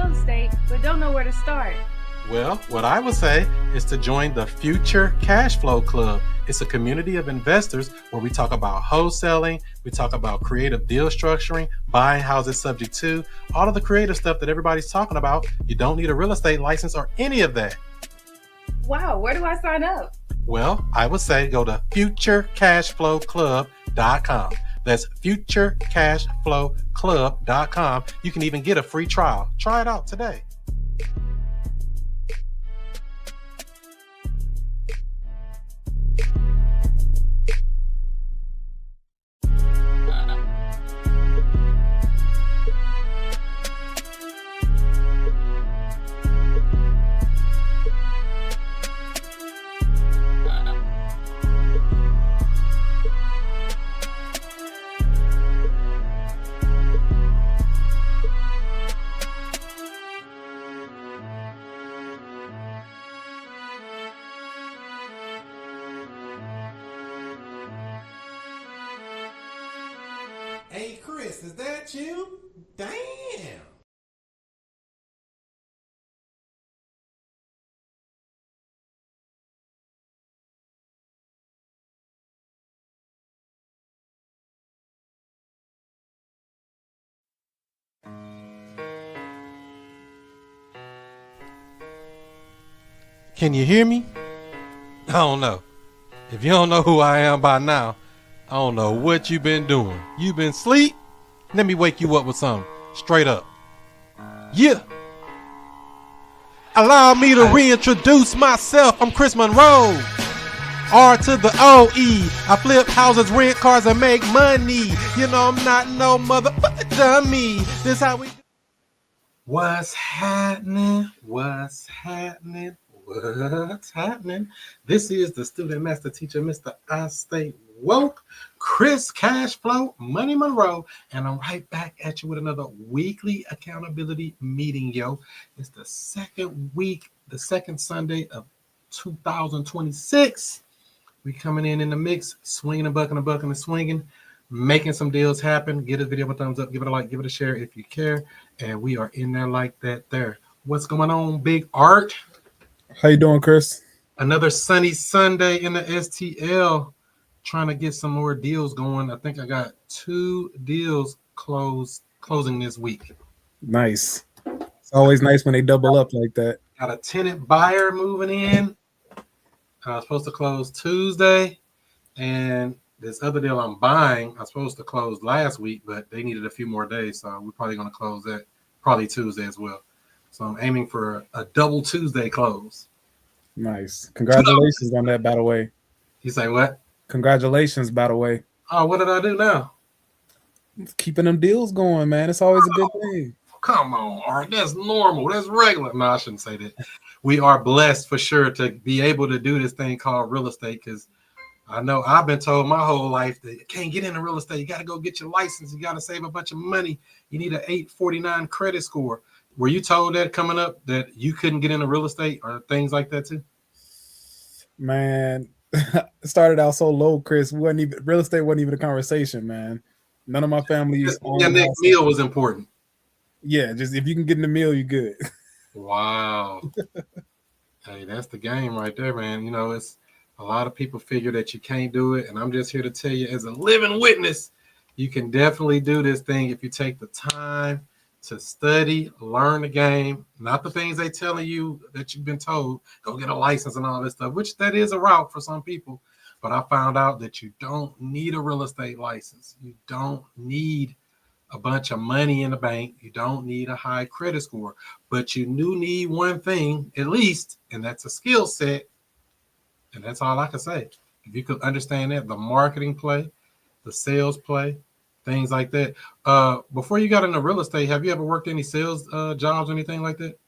real estate but don't know where to start? Well, what I would say is to join the Future Cash Flow Club. It's a community of investors where we talk about wholesaling, we talk about creative deal structuring, buying houses subject to, all of the creative stuff that everybody's talking about. You don't need a real estate license or any of that. Wow, where do I sign up? Well, I would say go to futurecashflowclub.com. That's futurecashflowclub.com. You can even get a free trial. Try it out today. Hey Chris, is that you? Damn! Can you hear me? I don't know. If you don't know who I am by now, I don't know what you've been doing. You been asleep? Let me wake you up with something. Straight up. Yeah. Allow me to reintroduce myself. I'm Chris Monroe. R to the O-E. I flip houses, rent cars, and make money. You know I'm not no motherfucker dummy. This how we do. What's happening? What's happening? What's happening? This is the student master teacher, Mr. I Stay Woke, Chris Cashflow Money Monroe, and I'm right back at you with another weekly accountability meeting, yo. It's the second week, the second Sunday of 2026. We coming in the mix, swinging and bucking and swinging, making some deals happen. Give this video a thumbs up, give it a like, give it a share if you care, and we are in there like that there. What's going on, Big Art? How you doing, Chris? Another sunny Sunday in the STL. Trying to get some more deals going. I think I got 2 deals closing this week. Nice. It's always nice when they double up like that. Got a tenant buyer moving in. I was supposed to close Tuesday, and this other deal I'm buying, I was supposed to close last week, but they needed a few more days, so we're probably going to close that probably Tuesday as well. So I'm aiming for a double Tuesday close. Nice. Congratulations on that, by the way. You say what? Congratulations, by the way. Oh, what did I do now? Keeping them deals going, man. It's always a good thing. Come on, Art. That's normal. That's regular. No, I shouldn't say that. We are blessed for sure to be able to do this thing called real estate, because I know I've been told my whole life that you can't get into real estate. You got to go get your license. You got to save a bunch of money. You need an 849 credit score. Were you told that coming up that you couldn't get into real estate or things like that too? Man, it started out so low, Chris. Real estate wasn't even a conversation, man. None of my family's your next meal was important. Yeah, just if you can get in the meal, you're good. Wow. Hey, that's the game right there, man. You know, it's a lot of people figure that you can't do it, and I'm just here to tell you as a living witness, you can definitely do this thing if you take the time to study, learn the game, not the things they telling you that you've been told, go get a license and all this stuff, which that is a route for some people. But I found out that you don't need a real estate license. You don't need a bunch of money in the bank. You don't need a high credit score, but you do need one thing at least, and that's a skill set. And that's all I can say. If you could understand that, the marketing play, the sales play, things like that. Before you got into real estate, have you ever worked any sales jobs or anything like that?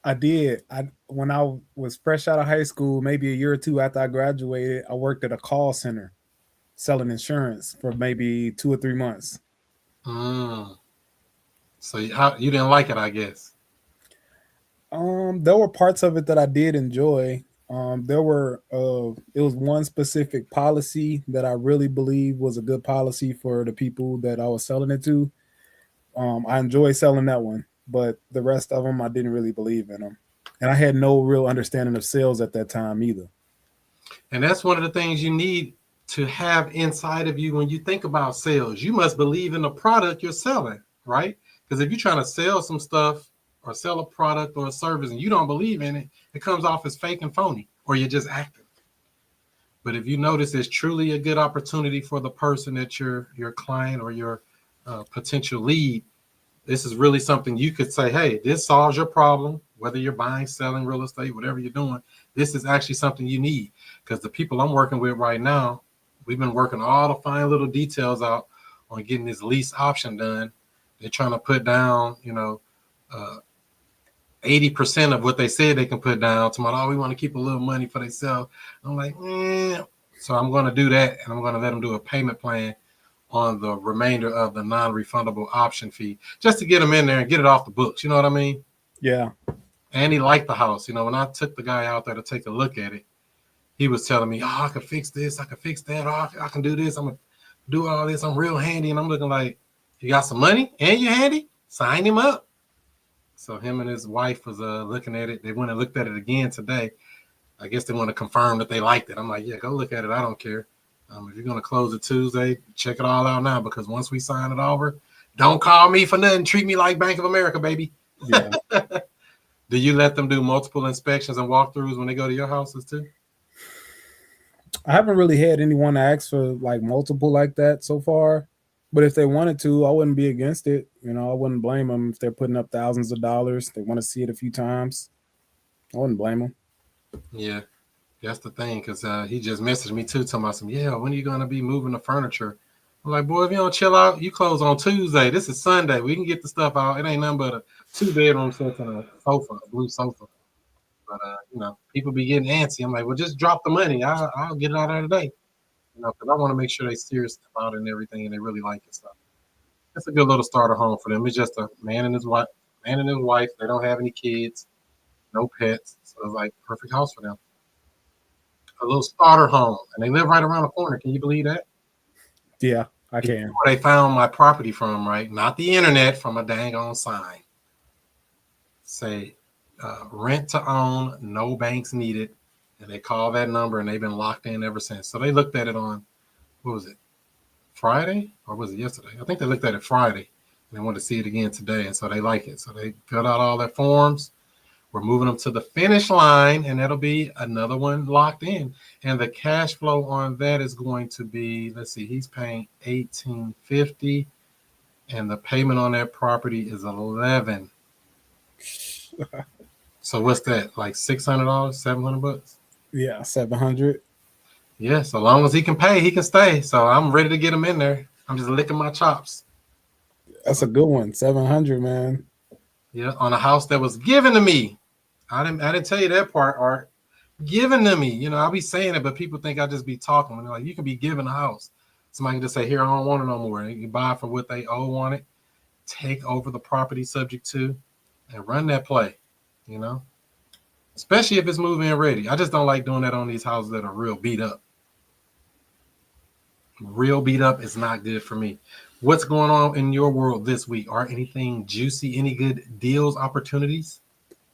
I did. When I was fresh out of high school, maybe a year or two after I graduated, I worked at a call center selling insurance for maybe 2 or 3 months. So you didn't like it, I guess. There were parts of it that I did enjoy. It was one specific policy that I really believe was a good policy for the people that I was selling it to. I enjoyed selling that one. but the rest of them I didn't really believe in them, and I had no real understanding of sales at that time either. And that's one of the things you need to have inside of you when you think about sales. You must believe in the product you're selling, right? Because if you're trying to sell some stuff or sell a product or a service and you don't believe in it, it comes off as fake and phony, or you're just acting. But if you notice it's truly a good opportunity for the person that your client or your potential lead, this is really something you could say, hey, this solves your problem, whether you're buying, selling real estate, whatever you're doing. This is actually something you need, because the people I'm working with right now, we've been working all the fine little details out on getting this lease option done. They're trying to put down, 80% of what they said they can put down. Tomorrow, we want to keep a little money for themselves. I'm like, So I'm going to do that, and I'm going to let them do a payment plan on the remainder of the non-refundable option fee, just to get them in there and get it off the books. You know what I mean? Yeah. And he liked the house. When I took the guy out there to take a look at it, he was telling me, I can fix this, I can fix that, I can do this, I'm going to do all this, I'm real handy. And I'm looking like, you got some money and you're handy? Sign him up. So him and his wife was looking at it. They went and looked at it again today. I guess they want to confirm that they liked it. I'm like, yeah, go look at it. I don't care. If you're going to close it Tuesday, check it all out now, because once we sign it over, don't call me for nothing. Treat me like Bank of America, baby. Yeah. Do you let them do multiple inspections and walkthroughs when they go to your houses too? I haven't really had anyone ask for like multiple like that so far, but if they wanted to, I wouldn't be against it. I wouldn't blame them if they're putting up thousands of dollars. They want to see it a few times. I wouldn't blame them. Yeah, that's the thing, because he just messaged me too, talking about when are you going to be moving the furniture? I'm like, boy, if you don't chill out, you close on Tuesday. This is Sunday. We can get the stuff out. It ain't nothing but a 2-bedroom set and a sofa, a blue sofa. But, people be getting antsy. I'm like, well, just drop the money. I'll get it out there today. Because I want to make sure they're serious about it and everything, and they really like it. So it's a good little starter home for them. It's just a man and his wife. They don't have any kids, no pets. So it's like perfect house for them. A little starter home, and they live right around the corner. Can you believe that? Yeah, I can. Where they found my property from, right? Not the internet, from a dang on sign. Say, rent to own, no banks needed. And they call that number, and they've been locked in ever since. So they looked at it on, what was it, Friday? Or was it yesterday? I think they looked at it Friday, and they wanted to see it again today. And so they like it. So they filled out all their forms. We're moving them to the finish line, and that'll be another one locked in. And the cash flow on that is going to be, let's see, he's paying $1,850, and the payment on that property is $11. So what's that? Like $600, $700? Yeah, 700. Yeah, so long as he can pay, he can stay. So I'm ready to get him in there. I'm just licking my chops. That's a good one. 700, man. Yeah, on a house that was given to me. I didn't tell you that part, Art. Given to me. I'll be saying it, but people think I just be talking. And they're like, you can be given a house. Somebody can just say, here, I don't want it no more. And you can buy for what they owe on it, take over the property subject to, and run that play, Especially if it's move-in ready. I just don't like doing that on these houses that are real beat up. Real beat up is not good for me. What's going on in your world this week? Are anything juicy? Any good deals, opportunities?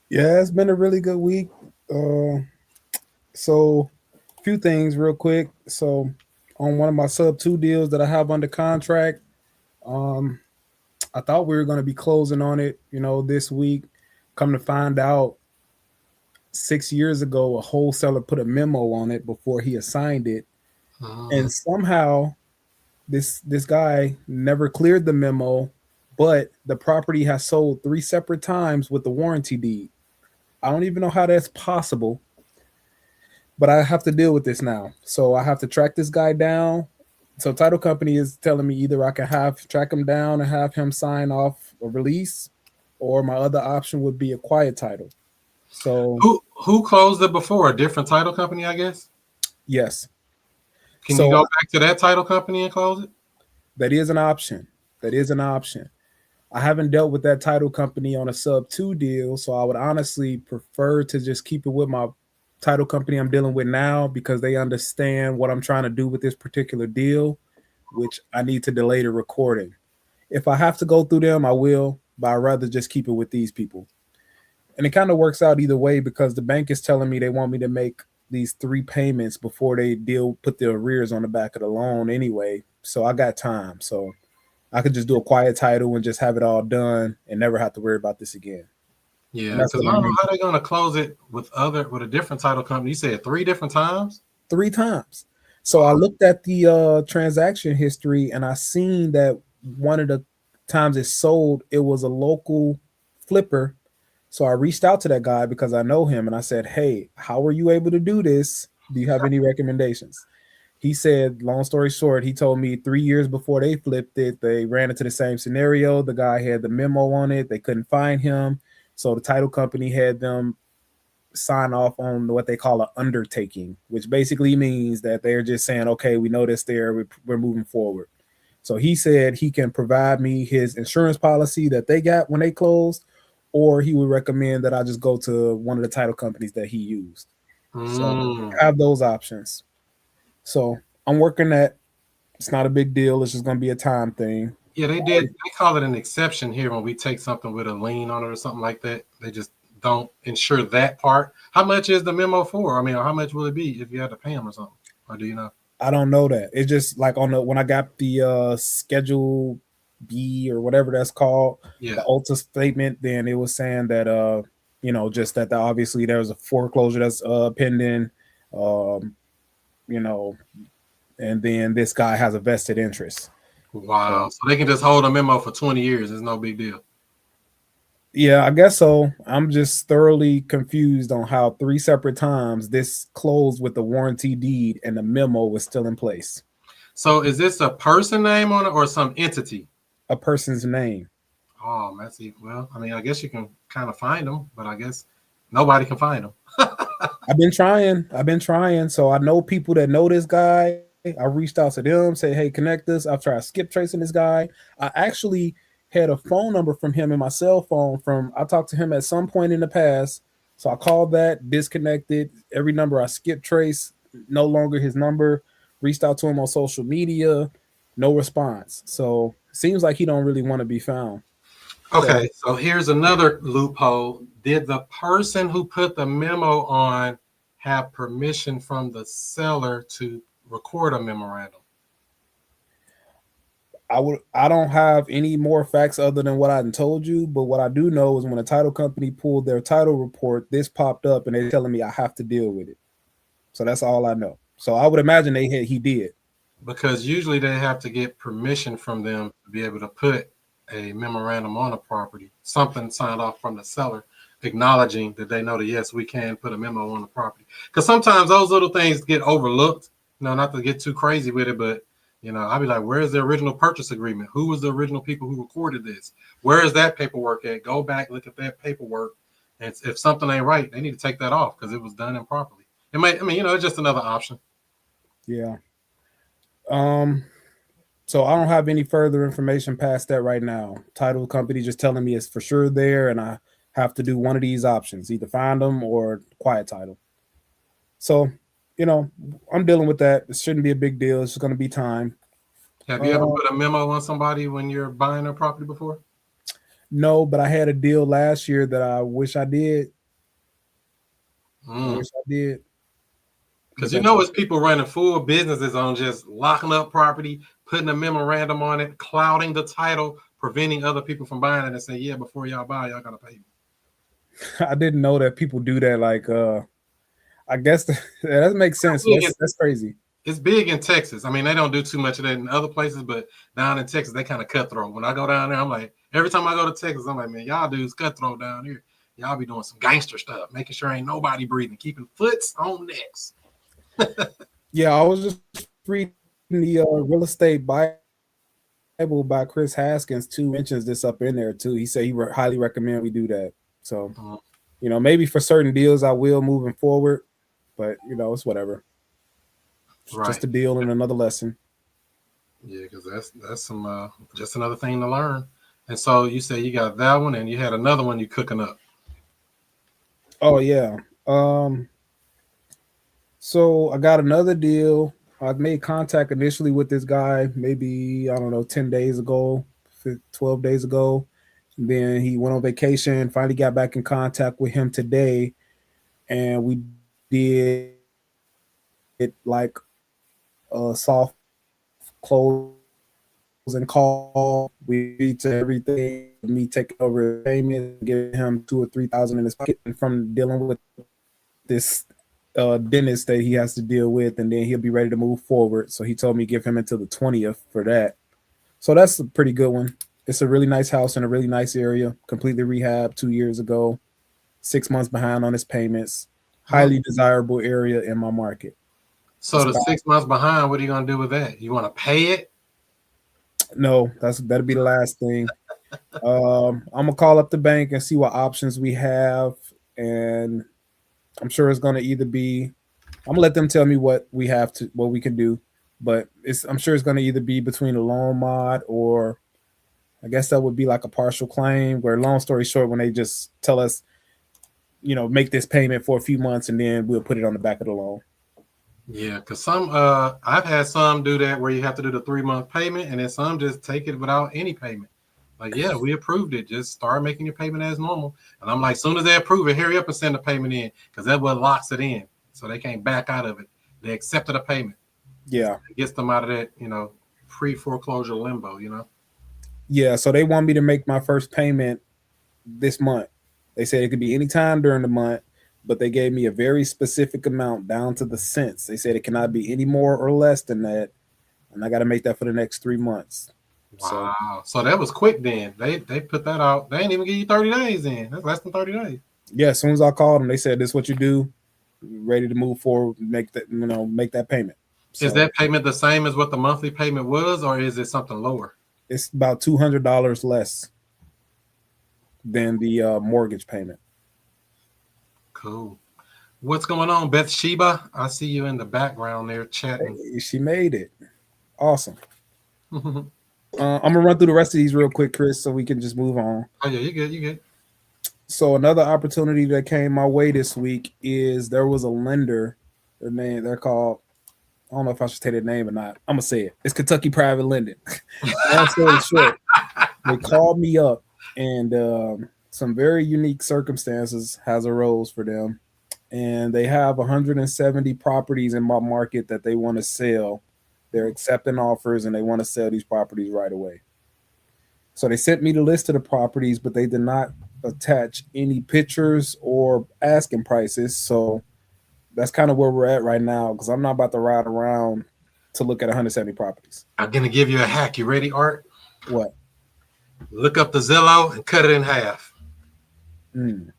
Yeah, it's been a really good week. So a few things real quick. So on one of my sub 2 deals that I have under contract, I thought we were going to be closing on it, this week. Come to find out, 6 years ago, a wholesaler put a memo on it before he assigned it. And somehow this guy never cleared the memo, but the property has sold 3 separate times with the warranty deed. I don't even know how that's possible, but I have to deal with this now. So I have to track this guy down. So title company is telling me either I can track him down and have him sign off a release, or my other option would be a quiet title. So who closed it before? A different title company, I guess? Yes. Can you go back to that title company and close it? That is an option. I haven't dealt with that title company on a sub 2 deal, so I would honestly prefer to just keep it with my title company I'm dealing with now, because they understand what I'm trying to do with this particular deal, which I need to delay the recording. If I have to go through them, I will, but I'd rather just keep it with these people. And it kind of works out either way because the bank is telling me they want me to make these 3 payments before they put the arrears on the back of the loan anyway. So I got time. So I could just do a quiet title and just have it all done and never have to worry about this again. Yeah, And that's because what I I'm don't know doing. how they're gonna close it with a different title company. You said 3 different times. 3 times. So I looked at the transaction history and I seen that one of the times it sold, it was a local flipper. So I reached out to that guy because I know him and I said, "Hey, how are you able to do this? Do you have any recommendations?" He said, long story short, he told me 3 years before they flipped it, they ran into the same scenario. The guy had the memo on it. They couldn't find him. So the title company had them sign off on what they call an undertaking, which basically means that they're just saying, okay, we know this there, we're moving forward. So he said he can provide me his insurance policy that they got when they closed, or he would recommend that I just go to one of the title companies that he used. So I have those options. So I'm working that. It's not a big deal. It's just going to be a time thing. Yeah, they did. They call it an exception here when we take something with a lien on it or something like that. They just don't insure that part. How much is the memo for? I mean, how much will it be if you had to pay them or something? Or do you know? I don't know that. It's just like when I got the Schedule B or whatever that's called, Yeah. the Ulta statement, then it was saying that just that obviously there was a foreclosure that's pending, you know, and then this guy has a vested interest. Wow. So they can just hold a memo for 20 years. It's no big deal. Yeah, I guess so. I'm just thoroughly confused on how 3 separate times this closed with the warranty deed and the memo was still in place. So is this a person name on it or some entity? A person's name. Oh, messy. Well, I mean, I guess you can kind of find them, but I guess nobody can find them. I've been trying. So I know people that know this guy. I reached out to them, say, hey, connect us. I've tried skip tracing this guy. I actually had a phone number from him in my cell phone I talked to him at some point in the past. So I called that, disconnected. Every number I skip trace, no longer his number. Reached out to him on social media, no response. So seems like he don't really want to be found. Okay, so here's another loophole. Did the person who put the memo on have permission from the seller to record a memorandum? I don't have any more facts other than what I told you, but what I do know is when a title company pulled their title report, this popped up and they're telling me I have to deal with it. So that's all I know. So I would imagine he did. Because usually they have to get permission from them to be able to put a memorandum on a property, something signed off from the seller, acknowledging that they know that, yes, we can put a memo on the property. Because sometimes those little things get overlooked, not to get too crazy with it, but, I'll be like, where's the original purchase agreement? Who was the original people who recorded this? Where is that paperwork at? Go back, look at that paperwork. And if something ain't right, they need to take that off because it was done improperly. It's just another option. Yeah. So I don't have any further information past that right now. Title company just telling me it's for sure there, and I have to do one of these options, either find them or quiet title. So, I'm dealing with that. It shouldn't be a big deal. It's just going to be time. Have you ever put a memo on somebody when you're buying their property before? No, but I had a deal last year that I wish I did. I wish I did. Because it's people running full businesses on just locking up property, putting a memorandum on it, clouding the title, preventing other people from buying it and saying, yeah, before y'all buy, y'all got to pay me. I didn't know that people do that. Like, I guess that makes sense. That's crazy. It's big in Texas. I mean, they don't do too much of that in other places, but down in Texas, they kind of cutthroat. When I go down there, I'm like, every time I go to Texas, I'm like, man, y'all dudes cutthroat down here. Y'all be doing some gangster stuff, making sure ain't nobody breathing, keeping foots on necks. Yeah, I was just reading the Real Estate Bible by Chris Haskins too. Mentions this up in there too. He said he highly recommend we do that. So, maybe for certain deals I will moving forward, but it's whatever. It's just a deal and another lesson. Yeah, because that's some just another thing to learn. And so you say you got that one, and you had another one you cooking up. Oh yeah. So I got another deal. I made contact initially with this guy, maybe, I don't know, 10 days ago, 12 days ago. Then he went on vacation. Finally got back in contact with him today, and we did like a soft closing call. We agreed to everything. Me taking over his payment, giving him 2 or 3 thousand in his pocket, and from dealing with this dentist that he has to deal with, and then he'll be ready to move forward. So he told me give him until the 20th for that. So that's a pretty good one. It's a really nice house in a really nice area, completely rehabbed 2 years ago. 6 months behind on his payments. Highly desirable area in my market. So the 6 months behind, what are you gonna do with that? You want to pay it? No, that'll be the last thing. I'm gonna call up the bank and see what options we have, and I'm sure it's gonna either be. I'm gonna let them tell me what we can do, but I'm sure it's gonna either be between a loan mod or I guess that would be like a partial claim. Where, long story short, when they just tell us, make this payment for a few months and then we'll put it on the back of the loan. Yeah, because some I've had some do that where you have to do the 3-month payment, and then some just take it without any payment. Like, yeah, we approved it. Just start making your payment as normal. And I'm like, soon as they approve it, hurry up and send the payment in, because that's what locks it in. So they can't back out of it. They accepted a payment. Yeah. It gets them out of that, pre-foreclosure limbo, Yeah, so they want me to make my first payment this month. They said it could be any time during the month, but they gave me a very specific amount down to the cents. They said it cannot be any more or less than that, and I got to make that for the next 3 months. Wow. So that was quick then. They put that out. They ain't even give you 30 days in. That's less than 30 days. Yeah, as soon as I called them, they said, this is what you do. Ready to move forward, make that payment. So, is that payment the same as what the monthly payment was, or is it something lower? It's about $200 less than the mortgage payment. Cool. What's going on, Bathsheba? I see you in the background there chatting. Hey, she made it. Awesome. I'm gonna run through the rest of these real quick, Chris, so we can just move on. Oh yeah, you good. So another opportunity that came my way this week is there was a lender. They're called, I don't know if I should say their name or not. I'm gonna say it. It's Kentucky Private Lending. Long story short, they called me up, and some very unique circumstances has arose for them, and they have 170 properties in my market that they want to sell. They're accepting offers, and they want to sell these properties right away. So they sent me the list of the properties, but they did not attach any pictures or asking prices. So that's kind of where we're at right now, because I'm not about to ride around to look at 170 properties. I'm gonna give you a hack. You ready, Art? What? Look up the Zillow and cut it in half. The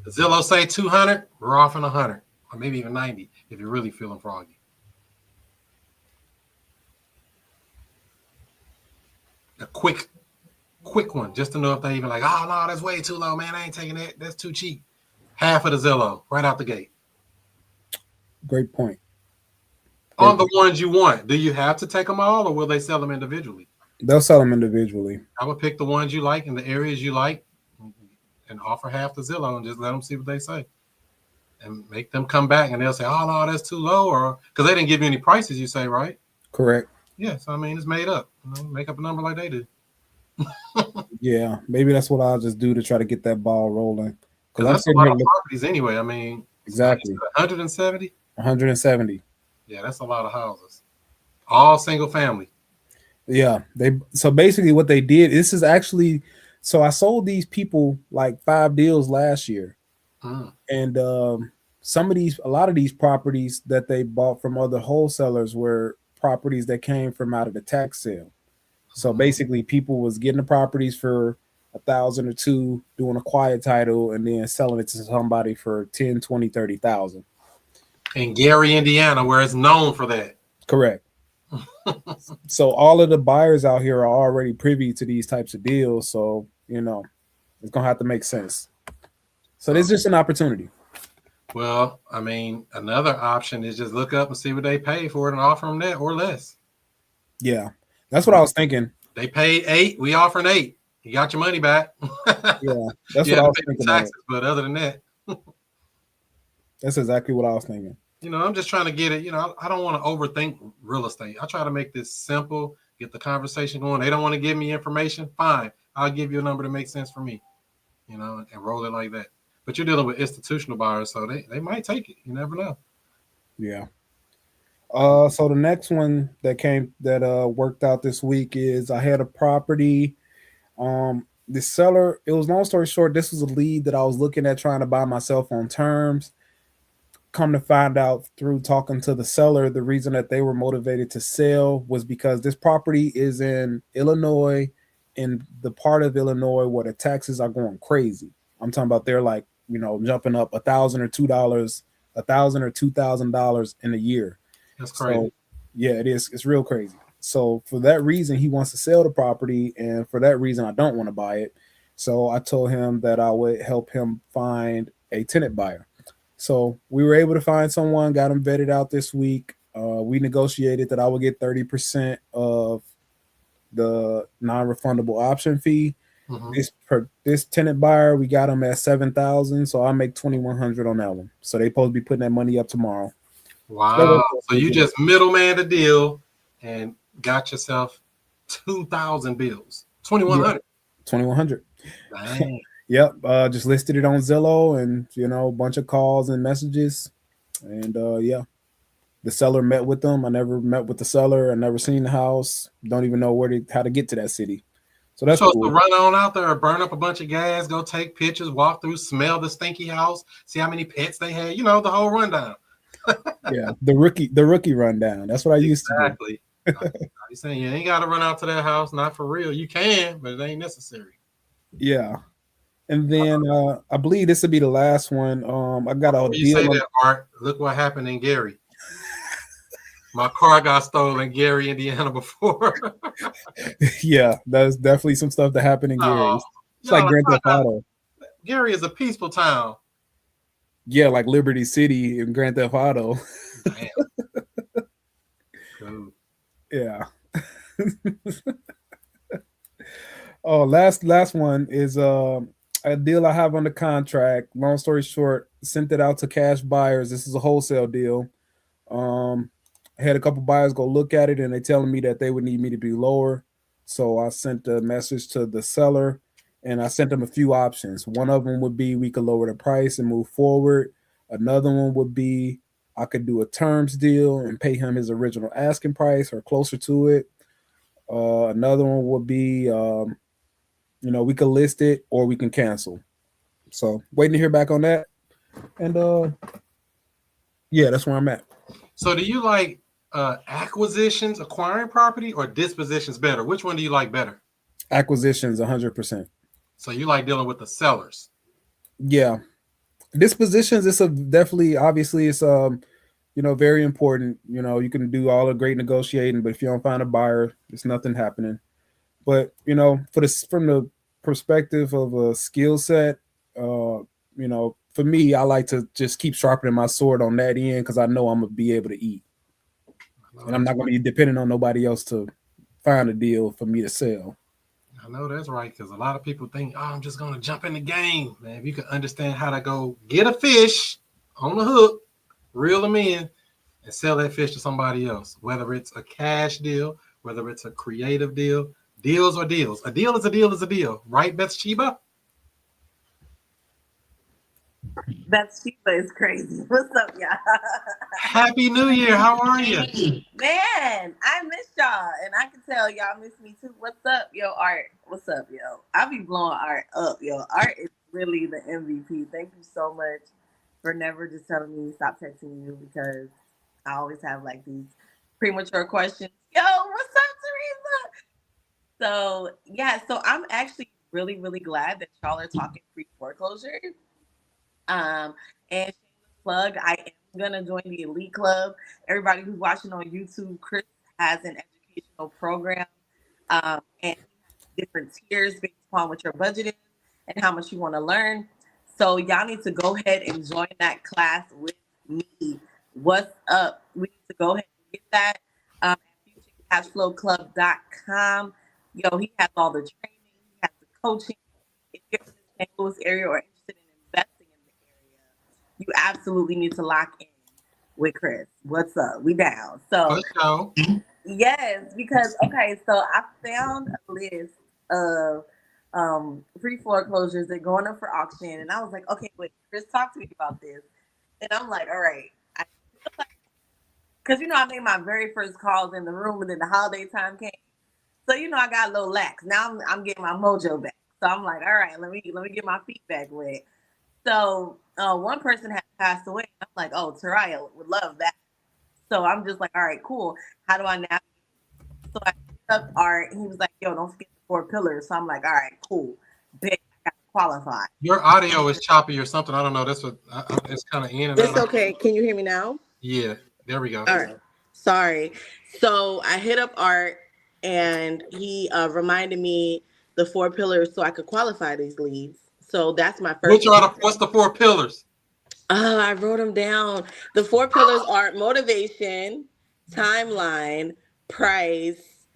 Zillow say 200, we're offering 100, or maybe even 90 if you're really feeling froggy. A quick one, just to know if they even like, oh no, that's way too low, man. I ain't taking that. That's too cheap. Half of the Zillow right out the gate. Great point. On the ones you want, do you have to take them all, or will they sell them individually? They'll sell them individually. I would pick the ones you like in the areas you like and offer half the Zillow and just let them see what they say. And make them come back and they'll say, oh, no, that's too low. Or because they didn't give you any prices, you say, right? Correct. Yes. I mean, it's made up. Make up a number like they do. Yeah. Maybe that's what I'll just do to try to get that ball rolling. Because that's a lot of properties anyway. I mean, exactly. 170? 170. Yeah, that's a lot of houses. All single family. Yeah. So basically what they did, this is actually, so I sold these people like 5 deals last year. And a lot of these properties that they bought from other wholesalers were properties that came from out of the tax sale. So basically people was getting the properties for $1,000 or $2,000, doing a quiet title, and then selling it to somebody for 10, 20, 30,000. In Gary, Indiana, where it's known for that. Correct. So all of the buyers out here are already privy to these types of deals. So, it's going to have to make sense. So there's just an opportunity. Well, I mean, another option is just look up and see what they pay for it and offer them that or less. Yeah, that's what I was thinking. They paid 8, we offering 8. You got your money back. Yeah, that's what I was thinking. Taxes, but other than that, that's exactly what I was thinking. I'm just trying to get it. I don't want to overthink real estate. I try to make this simple get the conversation going. They don't want to give me information. Fine. I'll give you a number that makes sense for me, you know, and roll it like that. But you're dealing with institutional buyers, so they might take it. You never know. Yeah. So the next one that worked out this week is I had a property. The seller, it was long story short, this was a lead that I was looking at trying to buy myself on terms. Come to find out through talking to the seller, the reason that they were motivated to sell was because this property is in Illinois, in the part of Illinois where the taxes are going crazy. I'm talking about they're like, you know, jumping up $1,000 in a year. That's crazy. So yeah, it is. It's real crazy. So for that reason, he wants to sell the property, and for that reason, I don't want to buy it. So I told him that I would help him find a tenant buyer. So we were able to find someone, got him vetted out this week. We negotiated that I would get 30% of the non-refundable option fee. This tenant buyer, we got him at $7,000, so I'll make $2,100 on that one. So they supposed to be putting that money up tomorrow. Wow. So you just middleman the deal and got yourself 2,000 bills. 2,100. Yeah, 2,100. Dang. Yep. Just listed it on Zillow and, you know, a bunch of calls and messages. And yeah, the seller met with them. I never met with the seller. I never seen the house. Don't even know how to get to that city. So that's cool. To run on out there, burn up a bunch of gas, go take pictures, walk through, smell the stinky house, see how many pets they had, you know, the whole rundown. Yeah, the rookie rundown. That's what I used to do. Exactly. You saying you ain't got to run out to that house, not for real. You can, but it ain't necessary. Yeah. And then I believe this will be the last one. I got a you deal. Say that, Art. Look what happened in Gary. My car got stolen in Gary, Indiana before. Yeah, that's definitely some stuff that happened in Gary. It's like Grand Theft Auto. Gary is a peaceful town. Yeah, like Liberty City in Grand Theft Auto. Damn. Cool. Yeah. Oh, last one is a deal I have under contract. Long story short, sent it out to cash buyers. This is a wholesale deal. I had a couple buyers go look at it, and they telling me that they would need me to be lower. So I sent a message to the seller, and I sent them a few options. One of them would be we could lower the price and move forward. Another one would be I could do a terms deal and pay him his original asking price or closer to it. Another one would be, you know, we could list it or we can cancel. So waiting to hear back on that. And yeah, that's where I'm at. So do you like acquisitions, acquiring property, or dispositions better? Which one do you like better? Acquisitions, 100%. So you like dealing with the sellers? Yeah. Dispositions, it's definitely, obviously, it's you know, very important. You know, you can do all the great negotiating, but if you don't find a buyer, there's nothing happening. But you know, from the perspective of a skill set, you know, for me, I like to just keep sharpening my sword on that end because I know I'm gonna be able to eat, and I'm not gonna be depending on nobody else to find a deal for me to sell. I know that's right, because a lot of people think, oh, I'm just going to jump in the game. Man, if you can understand how to go get a fish on the hook, reel them in, and sell that fish to somebody else, whether it's a cash deal, whether it's a creative deal, deals are deals. A deal is a deal is a deal. Right, Bathsheba? Bathsheba is crazy. What's up, y'all? Happy New Year. How are you? Man, I miss y'all, and I can tell y'all miss me too. What's up, yo, Art? What's up, yo? I be blowing Art up, yo. Art is really the MVP. Thank you so much for never just telling me stop texting you, because I always have like these premature questions. Yo, what's up, Teresa? So yeah, so I'm actually really, really glad that y'all are talking free foreclosure. And shameless plug, I am gonna join the Elite Club. Everybody who's watching on YouTube, Chris has an educational program, and different tiers based upon what your budget is and how much you want to learn. So y'all need to go ahead and join that class with me. What's up? We need to go ahead and get that at futurecashflowclub.com. Yo, he has all the training, he has the coaching. If you're in the St. Louis area or interested in investing in the area, you absolutely need to lock in with Chris. What's up? We down. So Yes, because okay, so I found a list of free foreclosures that going up for auction, and I was like, okay, wait, Chris, talk to me about this. And I'm like, all right, because I made my very first calls in the room, and then the holiday time came, so I got a little lax. Now I'm getting my mojo back. So I'm like, all right, let me get my feedback wet. So one person had passed away. I'm like, oh, Taraya would love that. So I'm just like, all right, cool. How do I navigate? So I picked up Art. He was like, yo, don't forget the 4 pillars. So I'm like, all right, cool. Bet I got qualified. Your audio is choppy or something. I don't know. That's what it's kind of in and It's out. okay. Can you hear me now? Yeah, there we go. All right. Sorry. So I hit up Art, and he reminded me the 4 pillars so I could qualify these leads. So that's my first. What's the 4 pillars? I wrote them down. The 4 pillars are motivation, timeline, price,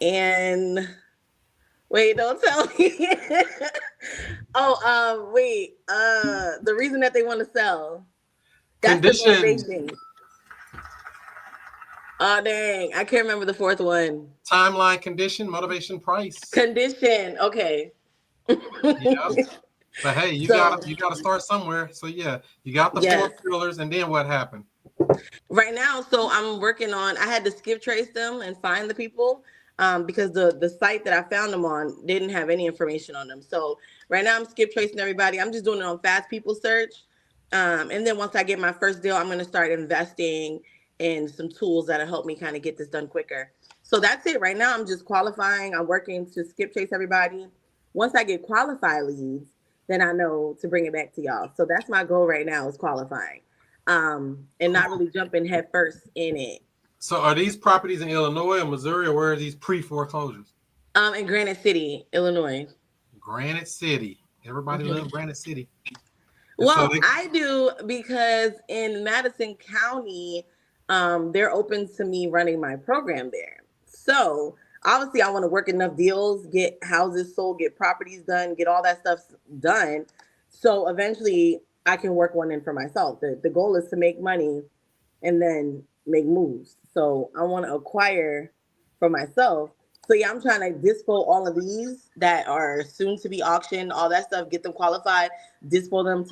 and wait, don't tell me. Wait. The reason that they want to sell. That's Condition. the motivation. Oh dang, I can't remember the fourth one. Timeline, condition, motivation, price. Condition. Okay. Yeah. But hey, you gotta start somewhere. So yeah, you got the 4 pillars, and then what happened? Right now, so I'm working on. I had to skip trace them and find the people because the site that I found them on didn't have any information on them. So right now, I'm skip tracing everybody. I'm just doing it on Fast People Search, and then once I get my first deal, I'm going to start investing in some tools that'll help me kind of get this done quicker. So that's it. Right now, I'm just qualifying. I'm working to skip trace everybody. Once I get qualified leads, then I know to bring it back to y'all. So that's my goal right now is qualifying. And not really jumping head first in it. So are these properties in Illinois or Missouri, or where are these pre-foreclosures? In Granite City, Illinois. Granite City. Everybody loves Granite City. Well, I do because in Madison County, they're open to me running my program there. So obviously I want to work enough deals, get houses sold, get properties done, get all that stuff done. So eventually I can work one in for myself. The goal is to make money and then make moves. So I want to acquire for myself. So yeah, I'm trying to dispo all of these that are soon to be auctioned, all that stuff, get them qualified, dispo them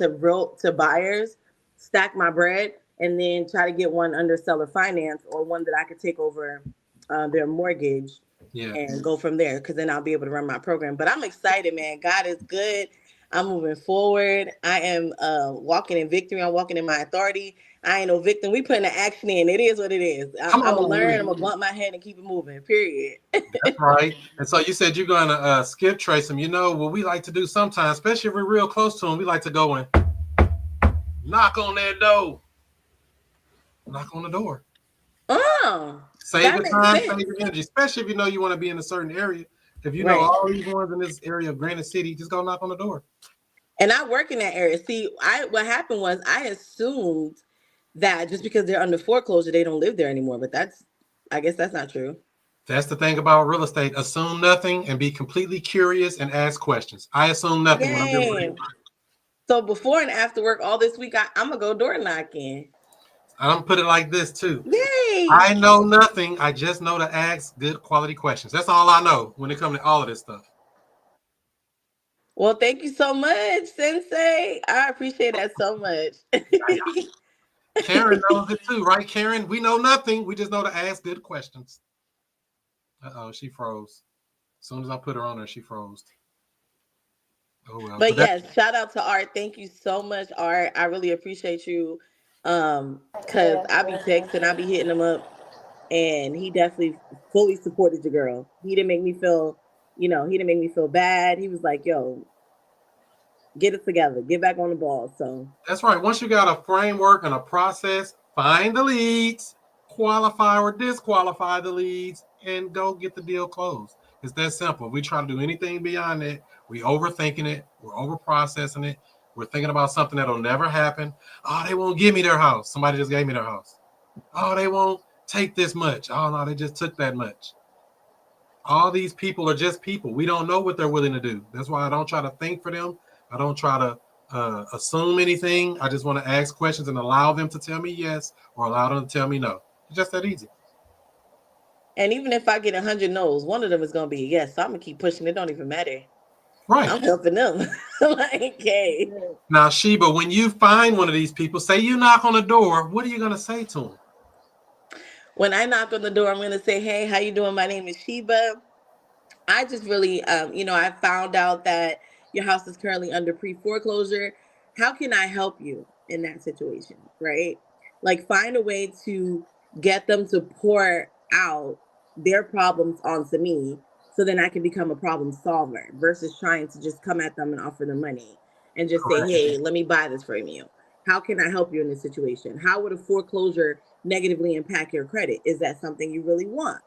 to buyers, stack my bread, and then try to get one under seller finance or one that I could take over their mortgage and go from there, because then I'll be able to run my program. But I'm excited, man. God is good. I'm moving forward. I am walking in victory. I'm walking in my authority. I ain't no victim. We putting the action in. It is what it is. I'm going to learn. I'm going to bump my head and keep it moving, period. That's right. And so you said you're going to skip trace them. You know what we like to do sometimes, especially if we're real close to them, we like to go and knock on that door. Knock on the door. Oh. Save the time, save the energy, especially if you know you want to be in a certain area. If you know all these ones in this area of Granite City, just go knock on the door. And I work in that area. See, what happened was I assumed that just because they're under foreclosure, they don't live there anymore. But I guess that's not true. That's the thing about real estate. Assume nothing and be completely curious and ask questions. I assume nothing when I'm doing it. So before and after work all this week, I'm going to go door knocking. I'm going to put it like this too. Yay! I know nothing. I just know to ask good quality questions. That's all I know when it comes to all of this stuff. Well, thank you so much, Sensei. I appreciate that so much. Karen knows it too, right, Karen? We know nothing. We just know to ask good questions. Uh-oh, she froze. As soon as I put her on there, she froze. Oh, well. But yes, shout out to Art. Thank you so much, Art. I really appreciate you. Because I be texting, I be hitting him up, and he definitely fully supported your girl. He didn't make me feel, he didn't make me feel bad. He was like, yo, get it together, get back on the ball. So that's right. Once you got a framework and a process, find the leads, qualify or disqualify the leads, and go get the deal closed. It's that simple. If we try to do anything beyond it, we overthinking it, we're over processing it. We're thinking about something that'll never happen. Oh, they won't give me their house. Somebody just gave me their house. Oh, they won't take this much. Oh, no, they just took that much. All these people are just people. We don't know what they're willing to do. That's why I don't try to think for them. I don't try to assume anything. I just want to ask questions and allow them to tell me yes or allow them to tell me no. It's just that easy. And even if I get 100 no's, one of them is gonna be a yes. So I'm gonna keep pushing. It don't even matter. Right. I'm helping them. Like, hey. Now, Sheba, when you find one of these people, say you knock on the door, what are you gonna say to them? When I knock on the door, I'm gonna say, "Hey, how you doing? My name is Sheba. I just really, I found out that your house is currently under pre-foreclosure. How can I help you in that situation?" Right? Like, find a way to get them to pour out their problems onto me, so then I can become a problem solver versus trying to just come at them and offer them money and just say, Correct. "Hey, let me buy this from you. How can I help you in this situation? How would a foreclosure negatively impact your credit? Is that something you really want?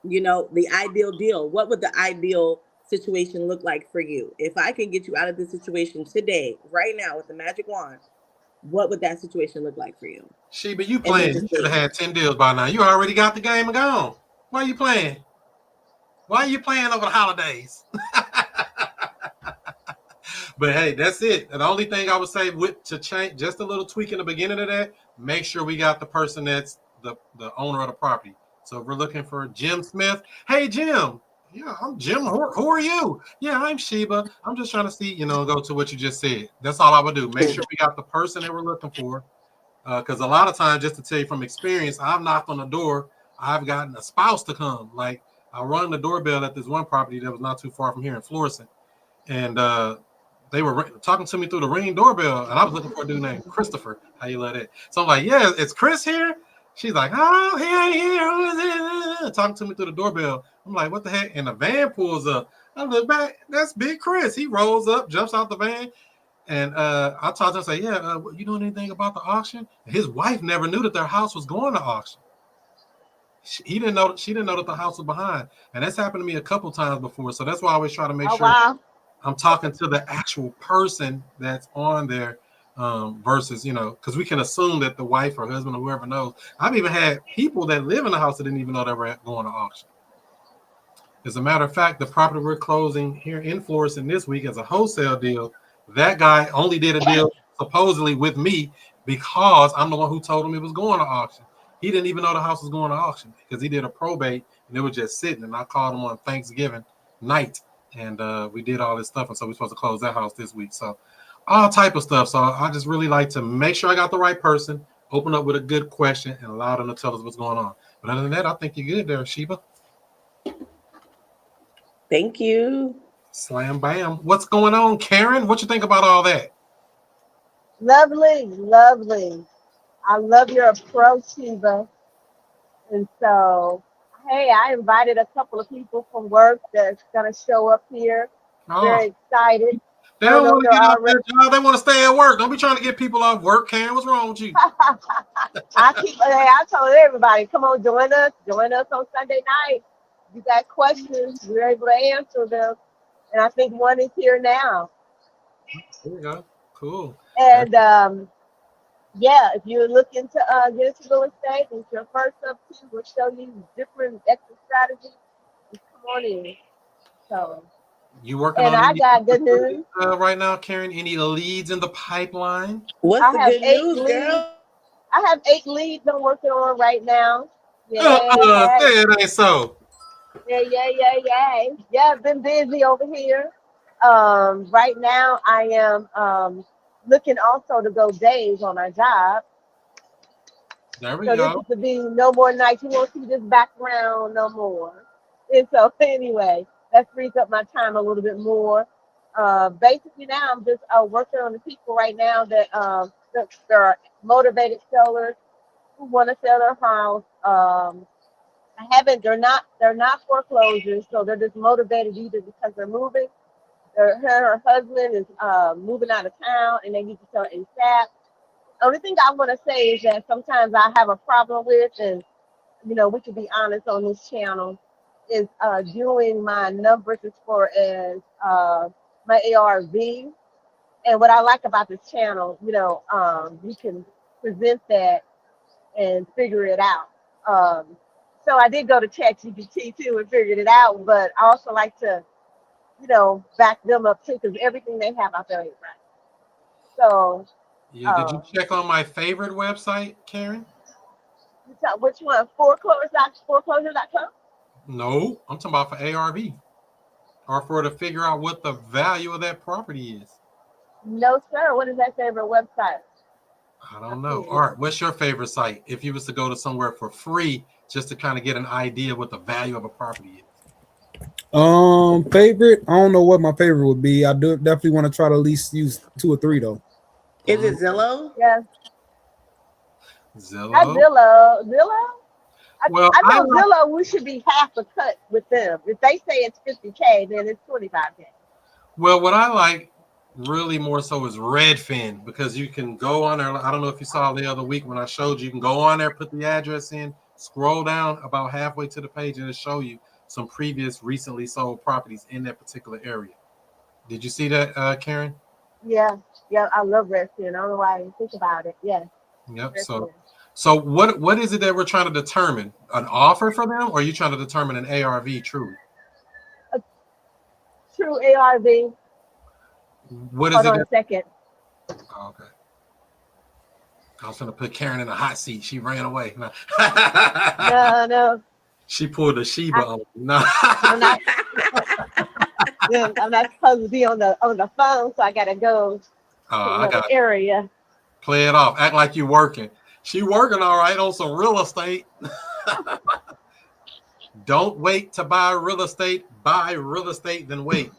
The ideal deal. What would the ideal situation look like for you? If I can get you out of this situation today, right now, with the magic wand, what would that situation look like for you?" Sheba, you And then playing. You just should have wait. had 10 deals by now. You already got the game and gone. Why are you playing? Why are you playing over the holidays? But hey, that's it. And the only thing I would say to change, just a little tweak in the beginning of that, make sure we got the person that's the owner of the property. So if we're looking for Jim Smith, hey Jim, yeah, I'm Jim. Who are you? Yeah, I'm Sheba. I'm just trying to see, go to what you just said. That's all I would do. Make sure we got the person that we're looking for. Because a lot of times, just to tell you from experience, I've knocked on the door. I've gotten a spouse to come. Like, I rung the doorbell at this one property that was not too far from here in Florissant. And they were talking to me through the ring doorbell. And I was looking for a dude named Christopher. How you let it? So I'm like, yeah, it's Chris here? She's like, oh, he ain't here. Who is it? Talking to me through the doorbell. I'm like, what the heck? And the van pulls up. I look back. That's Big Chris. He rolls up, jumps out the van. And I talked to him, say, yeah, you know anything about the auction? And his wife never knew that their house was going to auction. She didn't know that the house was behind. And that's happened to me a couple times before. So that's why I always try to make sure I'm talking to the actual person that's on there versus, because we can assume that the wife or husband or whoever knows. I've even had people that live in the house that didn't even know they were going to auction. As a matter of fact, the property we're closing here in Florissant this week as a wholesale deal, that guy only did a deal supposedly with me because I'm the one who told him it was going to auction. He didn't even know the house was going to auction because he did a probate and it was just sitting. And I called him on Thanksgiving night and we did all this stuff. And so we're supposed to close that house this week. So all type of stuff. So I just really like to make sure I got the right person, open up with a good question and allow them to tell us what's going on. But other than that, I think you're good there, Sheba. Thank you. Slam bam. What's going on, Karen? What you think about all that? Lovely. I love your approach, Sheba. And so, hey, I invited a couple of people from work that's going to show up here. Very excited. They don't want to get off their job. They want to stay at work. Don't be trying to get people off work, Karen. What's wrong with you? I told everybody, come on, join us on Sunday night. You got questions, we're able to answer them. And I think one is here now. There you go. Cool. And if you're looking to get into real estate, it's your first up to, we'll show you different exit strategies. Just come on in. So you working and on I got good news right now, Karen? Any leads in the pipeline? What's the good news, girl? I have 8 leads I'm working on right now. Say it ain't so. Yeah. Yeah, I've been busy over here. Right now I am looking also to go days on my job. There we go. This is to be no more nights. You won't see this background no more. And so anyway, that frees up my time a little bit more. Basically now I'm just working on the people right now that they're motivated sellers who want to sell their house. They're not foreclosures, so they're just motivated either because they're moving. Her husband is moving out of town and they need to sell ASAP. The only thing I want to say is that sometimes I have a problem with, and we can be honest on this channel, is doing my numbers as far as my ARV. And what I like about this channel, we can present that and figure it out. So I did go to ChatGPT too and figured it out, but I also like to, back them up too, because everything they have out there ain't right. So yeah, did you check on my favorite website, Karen? Which one? Foreclosure.com? No, I'm talking about for ARV or for to figure out what the value of that property is. No, sir. What is that favorite website? I don't know. Art, what's your favorite site if you was to go to somewhere for free just to kind of get an idea what the value of a property is? Favorite? I don't know what my favorite would be. I do definitely want to try to at least use 2 or 3 though. Is it Zillow? Yes. Zillow. Not Zillow. Zillow? Well, I know Zillow, we should be half a cut with them. If they say it's 50K, then it's 25K. Well, what I like really more so is Redfin because you can go on there. I don't know if you saw the other week when I showed you, you can go on there, put the address in, scroll down about halfway to the page, and it'll show you some previous recently sold properties in that particular area. Did you see that, Karen? Yeah, I love Redfin. I don't know why I didn't think about it. Yeah. Yep. Redfin. So what is it that we're trying to determine? An offer for them, or are you trying to determine an ARV truly? A true ARV. What is Hold it? on a second. Oh, okay. I was going to put Karen in a hot seat. She ran away. No. No. She pulled a Sheba on. No. I'm not supposed to be on the phone, so I gotta go to another area. Play it off. Act like you're working. She working all right on some real estate. Don't wait to buy real estate. Buy real estate, then wait.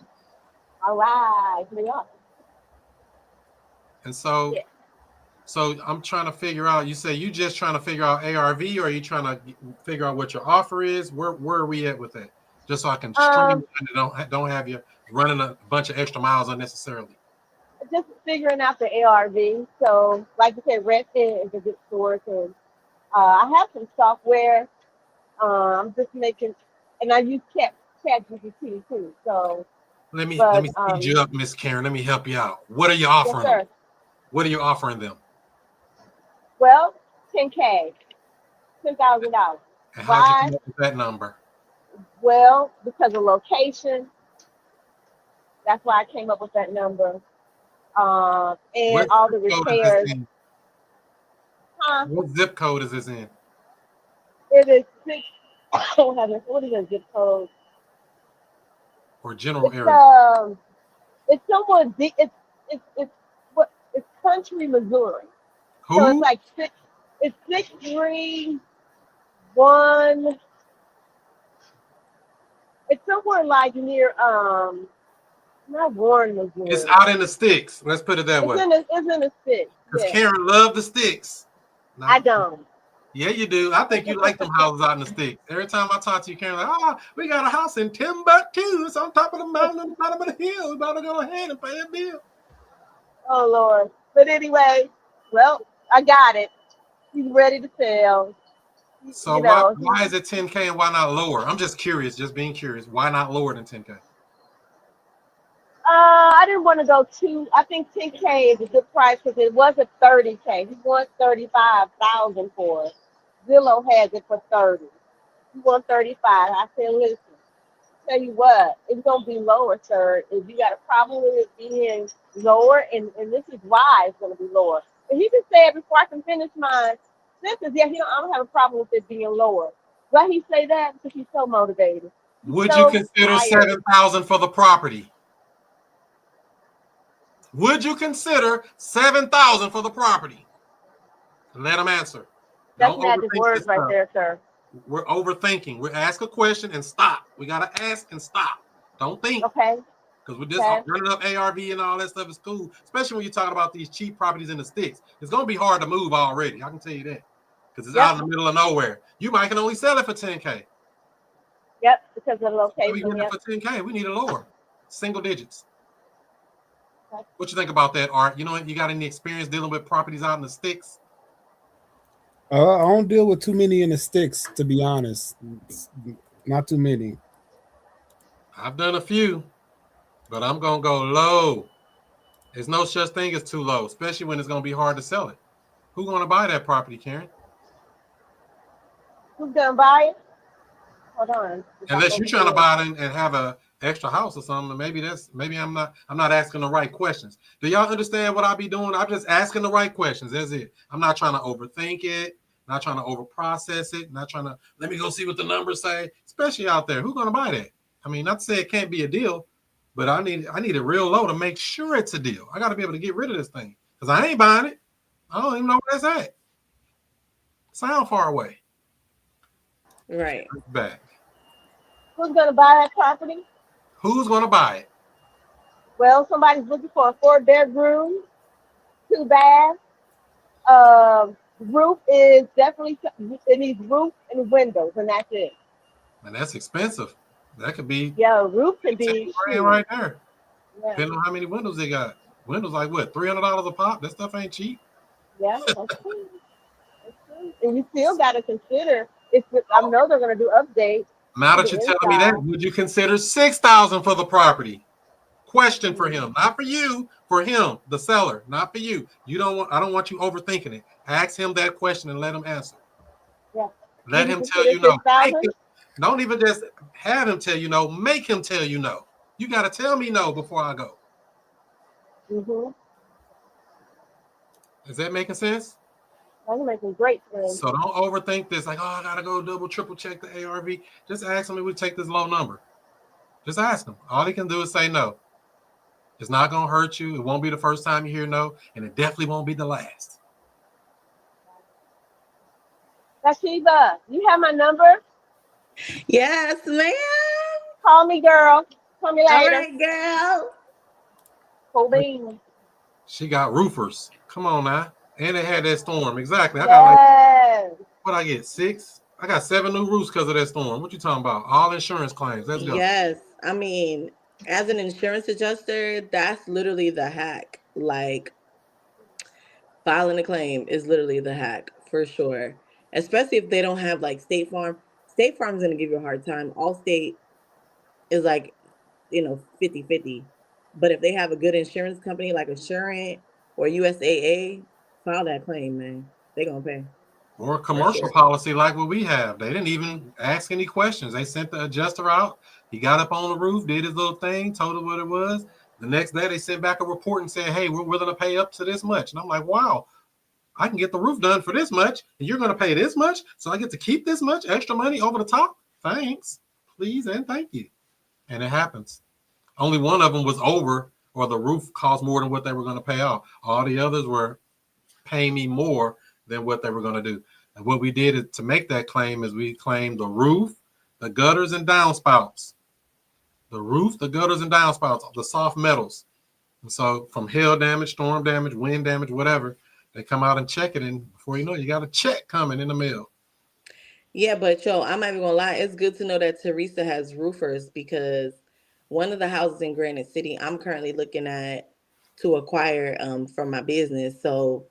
All right, we are. And so, So I'm trying to figure out. You say you just trying to figure out ARV, or are you trying to figure out what your offer is? Where are we at with that? Just so I can streamline and don't have you running a bunch of extra miles unnecessarily. Just figuring out the ARV. So, like I said, Redfin is a good source, and I have some software. I'm just making, and I use ChatGPT too. So let me speed you up, Miss Karen. Let me help you out. What are you offering them? What are you offering them? Well, $10,000. And how'd you come up with that number? Well, because of location. That's why I came up with that number. And all the repairs. What zip code is this in? It is 6. What is the zip code? Or general area? It's somewhat deep. It's country Missouri. Who? So it's like 631. It's somewhere like near not Warren, Missouri. It's out in the sticks. Let's put it that way. It's in the sticks. Because Karen loved the sticks. No, I don't. Yeah, you do. I think you like them houses out in the sticks. Every time I talk to you, Karen, like, we got a house in Timbuktu. It's on top of the mountain, on the bottom of the hill. We about to go ahead and pay a bill. Oh, Lord. But anyway, well, I got it. He's ready to sell. So why is it 10K and why not lower? I'm just curious, just being curious. Why not lower than 10K? I didn't want to go I think 10K is a good price because it was a 30K. He wants 35,000 for it. Zillow has it for 30. He wants 35. I said, listen, tell you what, it's gonna be lower, sir. If you got a problem with it being lower, and this is why it's gonna be lower. And he just said before I can finish my sentence, I don't have a problem with it being lower. Why he say that? Because he's so motivated. Would you consider 7,000 for the property? Would you consider 7,000 for the property? Let him answer. That's magic words right there, sir. We're overthinking. We ask a question and stop. We gotta ask and stop. Don't think. Okay. Because we're just running up ARV and all that stuff is cool, especially when you're talking about these cheap properties in the sticks. It's gonna be hard to move already. I can tell you that. Because it's out in the middle of nowhere. You might can only sell it for 10K. Yep, because of the location. We get it for 10K. We need it lower. Single digits. Okay. What you think about that, Art? You know, you got any experience dealing with properties out in the sticks? I don't deal with too many in the sticks, to be honest. Not too many. I've done a few, but I'm gonna go low. There's no such thing as too low, especially when it's gonna be hard to sell it. Who's gonna buy that property, Karen? Who's gonna buy it? Hold on. Unless you're trying to buy it and have a extra house or something, maybe I'm not asking the right questions. Do y'all understand what I be doing? I'm just asking the right questions. That's it. I'm not trying to overthink it. not trying to over process it, not trying to let me go see what the numbers say, especially out there. Who's going to buy that? I mean, not to say it can't be a deal, but I need it real low to make sure it's a deal. I got to be able to get rid of this thing because I ain't buying it. I don't even know where that's at. Sound far away. Right. Back. Who's going to buy that property? Who's going to buy it? Well, somebody's looking for a 4-bedroom, 2 baths. Roof is definitely, it needs roof and windows, and that's it. And that's expensive. That could be Roof could be $10,000 right there. Yeah. Depending on how many windows they got. Windows like what? $300 a pop? That stuff ain't cheap. Yeah, that's true. That's true. And you still got to consider if I know they're going to do updates. Now that you're telling me that, would you consider $6,000 for the property? Question for him, not for you, for him, the seller, not for you. I don't want you overthinking it. Ask him that question and let him answer. Yeah. Let him tell you no. Don't even just have him tell you no. Make him tell you no. You got to tell me no before I go. Mm-hmm. Is that making sense? That's making great sense. So don't overthink this. Like, oh, I gotta go double, triple check the ARV. Just ask him if we take this low number. Just ask him. All he can do is say no. It's not gonna hurt you. It won't be the first time you hear no, and it definitely won't be the last. Bathsheba, you have my number? Yes, ma'am. Call me, girl. Call me later. All right, girl. Cool beans. She got roofers. Come on now. And they had that storm. Exactly. I got what I get? 6? I got 7 new roofs because of that storm. What you talking about? All insurance claims. Let's go. Yes. I mean, as an insurance adjuster, that's literally the hack. Like, filing a claim is literally the hack for sure. Especially if they don't have like State Farm. State Farm's going to give you a hard time. Allstate is like, 50-50. But if they have a good insurance company like Assurant or USAA, file that claim, man. They're going to pay. Or a commercial policy like what we have. They didn't even ask any questions. They sent the adjuster out. He got up on the roof, did his little thing, told her what it was. The next day, they sent back a report and said, hey, we're willing to pay up to this much. And I'm like, wow, I can get the roof done for this much, and you're going to pay this much? So I get to keep this much extra money over the top? Thanks. Please and thank you. And it happens. Only one of them was over, or the roof cost more than what they were going to pay off. All the others were paying me more than what they were going to do. And what we did to make that claim is we claimed the roof, the gutters, and downspouts. The roof, the gutters, and downspouts, the soft metals. And so from hail damage, storm damage, wind damage, whatever, they come out and check it. And before you know it, you got a check coming in the mail. Yeah, but I'm not even going to lie. It's good to know that Teresa has roofers, because one of the houses in Granite City I'm currently looking at to acquire for my business. So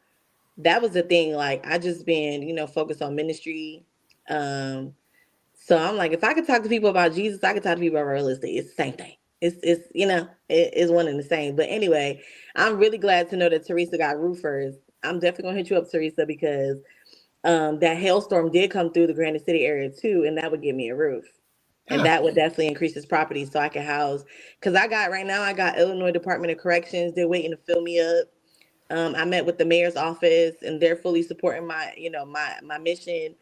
that was the thing. Like, I just been, focused on ministry. So I'm like, if I could talk to people about Jesus, I could talk to people about real estate. It's the same thing. It's one and the same. But anyway, I'm really glad to know that Teresa got roofers. I'm definitely going to hit you up, Teresa, because that hailstorm did come through the Granite City area too, and that would give me a roof. And that would definitely increase this property so I can house. Because I got Illinois Department of Corrections. They're waiting to fill me up. I met with the mayor's office, and they're fully supporting my mission.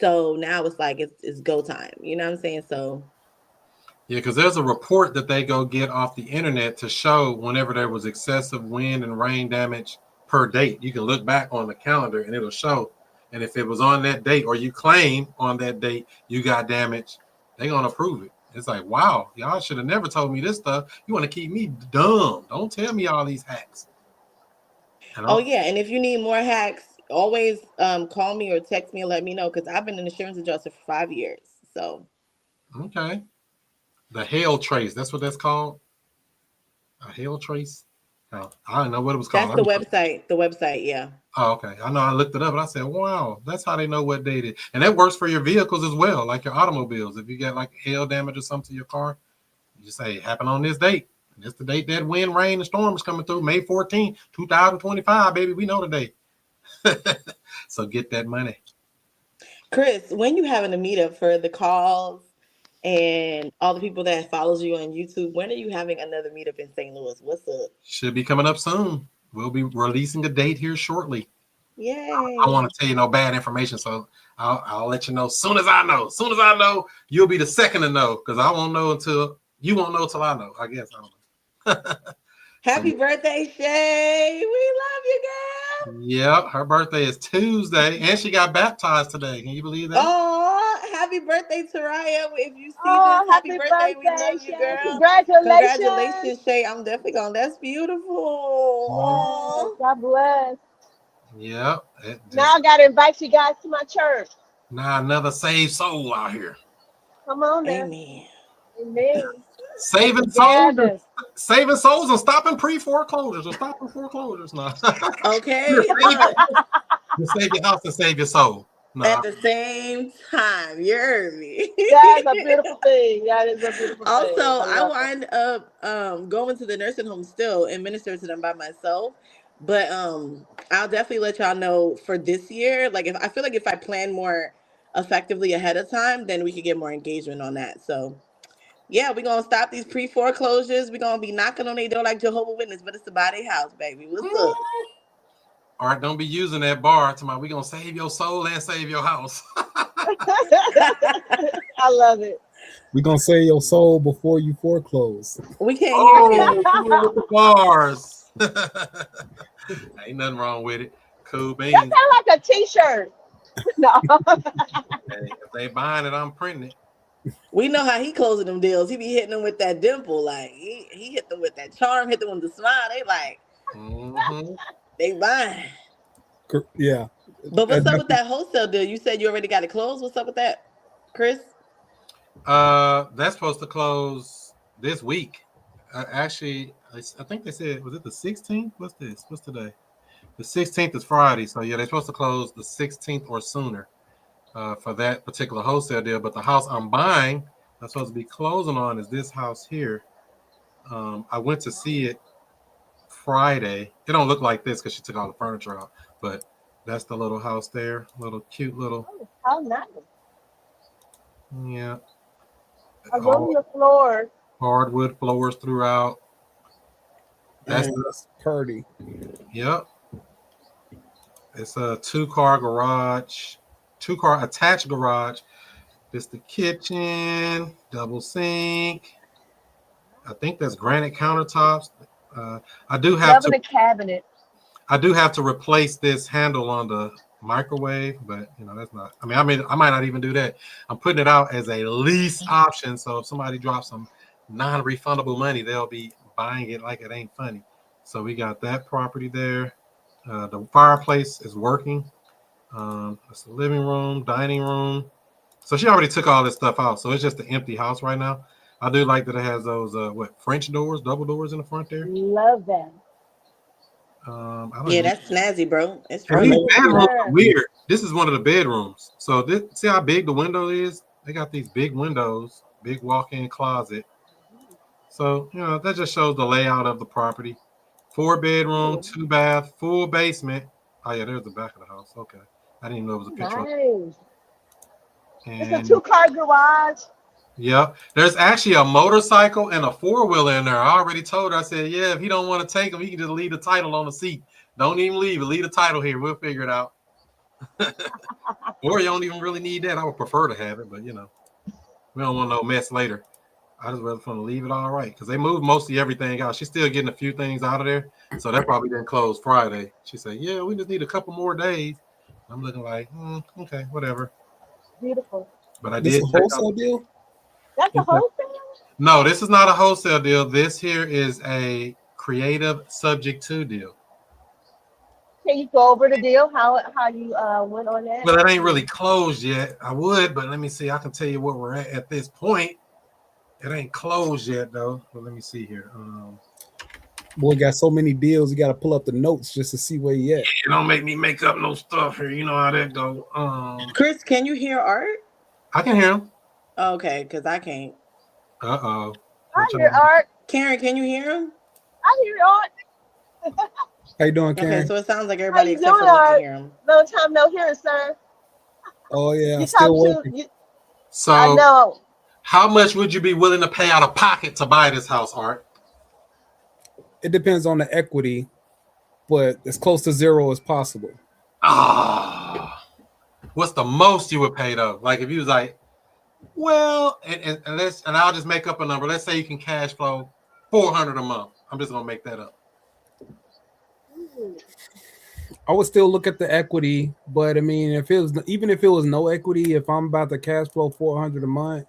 So now it's like it's go time. You know what I'm saying? So yeah, because there's a report that they go get off the internet to show whenever there was excessive wind and rain damage per date. You can look back on the calendar and it'll show. And if it was on that date, or you claim on that date you got damage, they're gonna approve it. It's like, wow, y'all should have never told me this stuff. You want to keep me dumb. Don't tell me all these hacks. Oh yeah, and if you need more hacks, always call me or text me and let me know, because I've been an insurance adjuster for 5 years. So okay, the hail trace, that's what that's called. A hail trace. Oh, I don't know what it was called. That's the website. The website, yeah. Oh, okay. I know. I looked it up and I said, wow, that's how they know what date it is. And that works for your vehicles as well, like your automobiles. If you get like hail damage or something to your car, you just say it happened on this date. And it's the date that wind, rain, and storm is coming through, May 14, 2025, baby. We know the date. So get that money. Chris, when you having a meetup for the calls and all the people that follows you on YouTube, when are you having another meetup in St. Louis? What's up? Should be coming up soon. We'll be releasing a date here shortly. Yay. I don't want to tell you no bad information, so I'll let you know as soon as I know. As soon as I know, you'll be the second to know because I won't know until you won't know till I know. I guess I don't know. Happy birthday, Shay. We love you, girl. Yep, her birthday is Tuesday, and she got baptized today. Can you believe that? Oh, happy birthday, Taraya. If you see Oh, this, happy birthday. We love you, Shay. girl. Congratulations. Congratulations, Shay. I'm definitely going. That's beautiful. Yes, God bless. Yep. Now I gotta invite you guys to my church. Now another saved soul out here. Come on now. Amen. Amen. Saving souls, saving souls, and stopping pre-foreclosures or stopping foreclosures. No. Okay. You save your house and save your soul. No. At the same time, you heard me. That's a beautiful thing. That is a beautiful thing. Also, I wind up going to the nursing home still and minister to them by myself. But I'll definitely let y'all know for this year. Like, if I feel like if I plan more effectively ahead of time, then we could get more engagement on that. So yeah, we're gonna stop these pre-foreclosures. We're gonna be knocking on their door like Jehovah's Witness, but it's about their house, baby. What's up? All right, don't be using that bar tomorrow. We're gonna save your soul and save your house. I love it. We're gonna save your soul before you foreclose. We can't hear you. With the bars. Ain't nothing wrong with it. Cool beans. That sounds like a t-shirt. No. Hey, if they buying it, I'm printing it. We know how he closing them deals. He be hitting them with that dimple. Like he hit them with that charm, hit them with the smile. They like, they buying. Yeah. But what's up with that wholesale deal? You said you already got it closed. What's up with that, Chris? That's supposed to close this week. Actually, I think they said, was it the 16th? What's this? What's today? The 16th is Friday. So yeah, they're supposed to close the 16th or sooner for that particular wholesale deal. But the house I'm buying, I'm supposed to be closing on is this house here. I went to see it Friday. It don't look like this because she took all the furniture out, but that's the little house there. Little cute little. Oh, nice. Yeah. I love the floor. Hardwood floors throughout. That's party. Yep. It's a two-car attached garage. It's the kitchen, double sink. I think that's granite countertops. I do have to cabinet. I do have to replace this handle on the microwave, but you know that's not. I might not even do that. I'm putting it out as a lease option, so if somebody drops some non-refundable money, they'll be buying it like it ain't funny. So we got that property there. The fireplace is working. It's the living room, dining room. So she already took all this stuff out, so it's just an empty house right now. I do like that it has those French doors, double doors in the front there. Love that. That's snazzy, bro. It's and these bedrooms are weird. This is one of the bedrooms. So see how big the window is? They got these big windows, big walk-in closet. So, that just shows the layout of the property. 4-bedroom, 2-bath, full basement. Oh, yeah, there's the back of the house. Okay. I didn't even know it was a picture. Nice. And it's a 2-car garage. Yep. There's actually a motorcycle and a 4-wheeler in there. I already told her, I said, yeah, if he don't want to take him, he can just leave the title on the seat. Don't even leave it. Leave the title here. We'll figure it out. Or you don't even really need that. I would prefer to have it, but, we don't want no mess later. I just rather want to leave it all right because they moved mostly everything out. She's still getting a few things out of there. So that probably didn't close Friday. She said, yeah, we just need a couple more days. I'm looking like, okay, whatever. Beautiful. But I did. This a wholesale deal? That's a wholesale? No, this is not a wholesale deal. This here is a creative subject to deal. Can you go over the deal? How you went on that? Well, it ain't really closed yet. I would, but let me see. I can tell you what we're at this point. It ain't closed yet, though. But let me see here. Boy, got so many deals. You got to pull up the notes just to see where you at. You don't make me make up no stuff here. You know how that go. Chris, can you hear Art? I can hear him. Okay, because I can't. Uh-oh. I hear Art. Karen, can you hear him? I hear Art. How you doing, Karen? Okay, so it sounds like everybody except for me can hear him. Long time no hear, sir. Oh, yeah. You still working. So, I know. How much would you be willing to pay out of pocket to buy this house, Art? It depends on the equity, but as close to zero as possible. What's the most you would pay though? Like if you was like, well, and I'll just make up a number. Let's say you can cash flow $400 a month. I'm just gonna make that up. I would still look at the equity, but I mean, if it was even if it was no equity, if I'm about to cash flow 400 a month,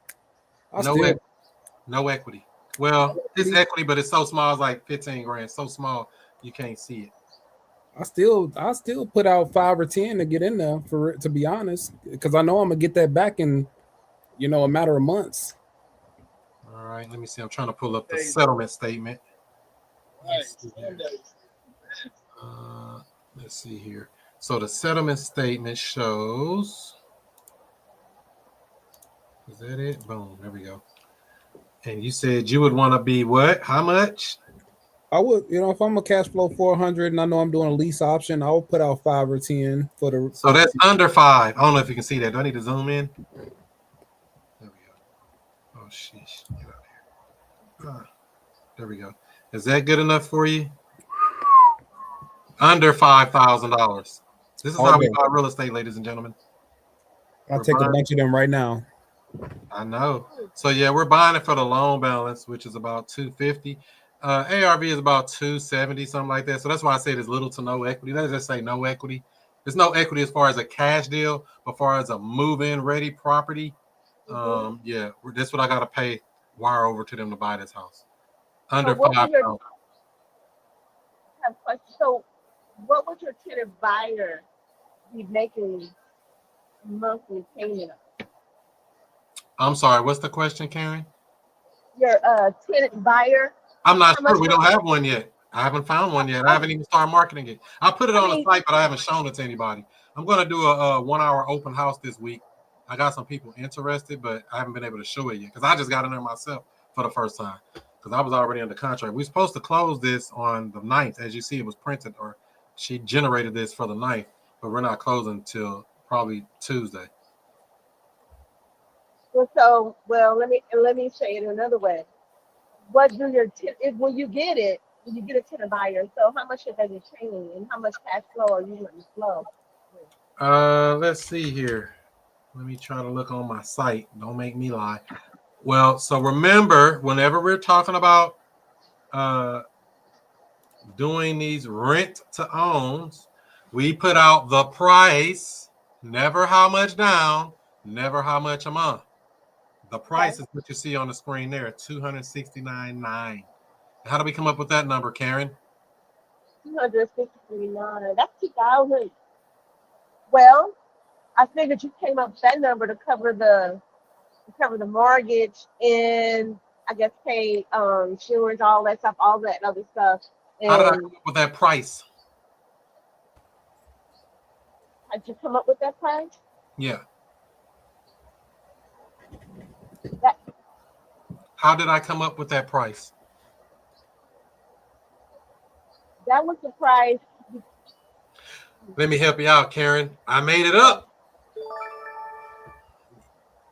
No equity. Well, it's equity, but it's so small. It's like 15 grand. So small you can't see it. I still put out 5 or 10 to get in there for it, to be honest, because I know I'm gonna get that back in a matter of months. All right, let me see. I'm trying to pull up the settlement statement. Let's see here. So the settlement statement shows. Is that it? Boom. There we go. And you said you would want to be what? How much? I would, if I'm a cash flow 400 and I know I'm doing a lease option, I would put out 5 or 10 for the. So that's under 5. I don't know if you can see that. Do I need to zoom in? There we go. Oh, sheesh. Get out here. There we go. Is that good enough for you? Under $5,000. This is how we buy real estate, ladies and gentlemen. I'll take a bunch of them right now. I know. So yeah, we're buying it for the loan balance, which is about $250. ARV is about $270, something like that. So that's why I say there's little to no equity. Let's just say no equity. There's no equity as far as a cash deal, but as far as a move-in ready property, yeah, that's what I got to pay wire over to them to buy this house. Under $5,000. So, what would your tenant buyer be making monthly payment of? I'm sorry, what's the question, Karen? Your tenant buyer. I'm not sure. We don't have one yet. I haven't found one yet. I haven't even started marketing it. I put it on the site, but I haven't shown it to anybody. I'm going to do a 1-hour open house this week. I got some people interested, but I haven't been able to show it yet because I just got in there myself for the first time because I was already under contract. We were supposed to close this on the 9th. As you see, it was printed, or she generated this for the 9th, but we're not closing until probably Tuesday. Well, let me say it another way. What do when you get a tenant buyer? So how much should they be paying, and how much cash flow are you going to flow? Let's see here. Let me try to look on my site. Don't make me lie. Well, so remember, whenever we're talking about doing these rent to owns, we put out the price, never how much down, never how much a month. The price is what you see on the screen there, $269,900. How do we come up with that number, Karen? $269,000. That's $2,000. Well, I figured you came up with that number to cover the mortgage and I guess pay insurance, all that stuff, all that other stuff. And how did I come up with that price? How'd you come up with that price? Yeah. How did I come up with that price? That was the price. Let me help you out, Karen. I made it up.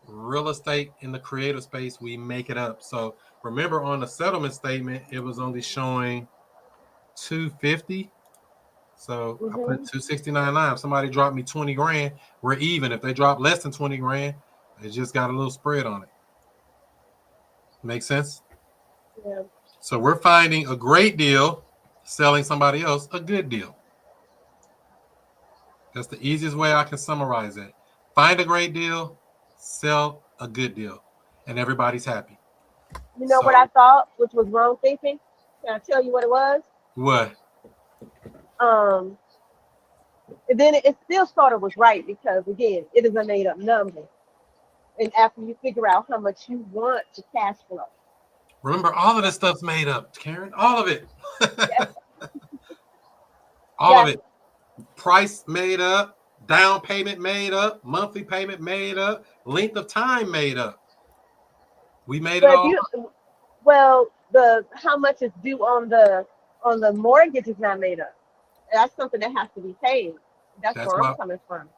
Real estate in the creative space, we make it up. So remember on the settlement statement, it was only showing $250. So I put $269,900. If somebody dropped me 20 grand, we're even. If they drop less than 20 grand, it just got a little spread on it. Make sense? Yeah. So we're finding a great deal, selling somebody else a good deal. That's the easiest way I can summarize it. Find a great deal, sell a good deal, and everybody's happy. You know what I thought, which was wrong thinking? Can I tell you what it was? What? And then it still sort of was right because, again, it is a made-up number. And after you figure out how much you want to cash flow. Remember, all of this stuff's made up, Karen. All of it. Yes. All of it. Price made up. Down payment made up. Monthly payment made up. Length of time made up. We made it all up. How much is due on the mortgage is not made up. That's something that has to be paid. That's where I'm coming from.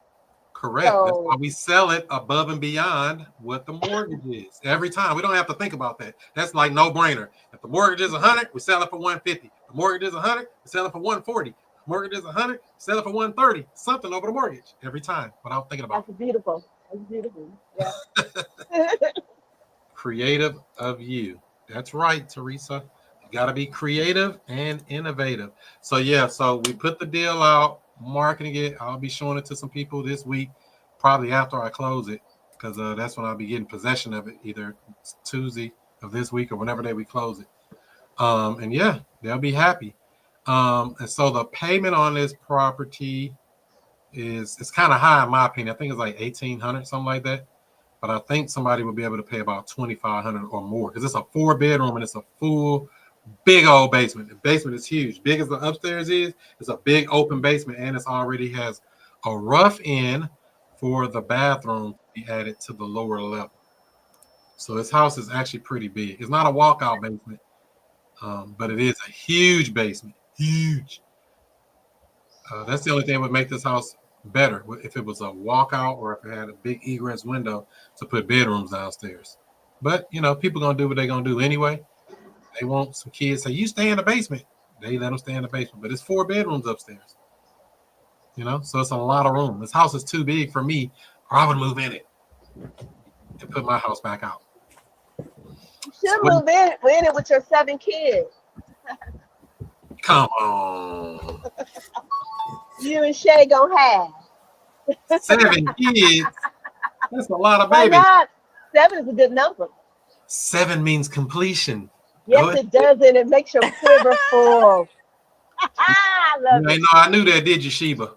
Correct. That's why we sell it above and beyond what the mortgage is every time. We don't have to think about that. That's like no brainer. If the mortgage is 100, we sell it for 150. The mortgage is 100, we sell it for 140. Mortgage is 100, sell it for 130, something over the mortgage every time. Without thinking about That's beautiful. That's beautiful. Yeah. creative of you. That's right, Teresa. You got to be creative and innovative. So yeah, so we put the deal out, marketing it. I'll be showing it to some people this week, probably after I close it, because that's when I'll be getting possession of it, either Tuesday of this week or whenever day we close it. And yeah, they'll be happy. And so the payment on this property it's kind of high in my opinion. I think it's like 1,800, something like that. But I think somebody will be able to pay about 2,500 or more because it's a 4-bedroom and it's a full big old basement. The basement is huge. Big as the upstairs is, it's a big open basement and it already has a rough end for the bathroom to be added to the lower level. So this house is actually pretty big. It's not a walkout basement, but it is a huge basement. Huge. That's the only thing that would make this house better if it was a walkout or if it had a big egress window to put bedrooms downstairs. But you know, people gonna do what they're gonna do anyway. They want some kids say you stay in the basement. They let them stay in the basement, but it's 4 bedrooms upstairs. You know, so it's a lot of room. This house is too big for me, or I would move in it and put my house back out. You should move in it with your 7 kids. Come on. You and Shay gonna have 7 kids. That's a lot of Why babies. not? 7 is a good number. 7 means completion. Yes, it does, and it makes your quiver full. I love it. I knew that, did you, Sheba?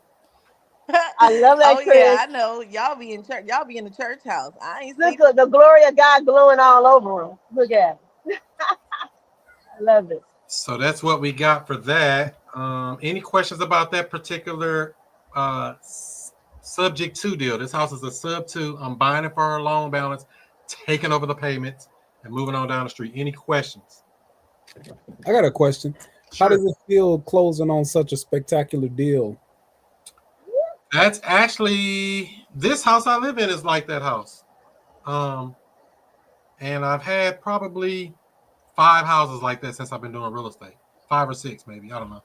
I love that, Chris. Yeah, I know. Y'all be in church. Y'all be in the church house. I ain't Look seen at the glory of God glowing all over him. Look at it. I love it. So that's what we got for that. Any questions about that particular subject to deal? This house is a sub 2. I'm buying it for our loan balance, taking over the payments, and moving on down the street. Any questions? I got a question. Sure. How does it feel closing on such a spectacular deal? That's actually, this house I live in is like that house. And I've had probably 5 houses like that since I've been doing real estate. 5 or 6, maybe. I don't know.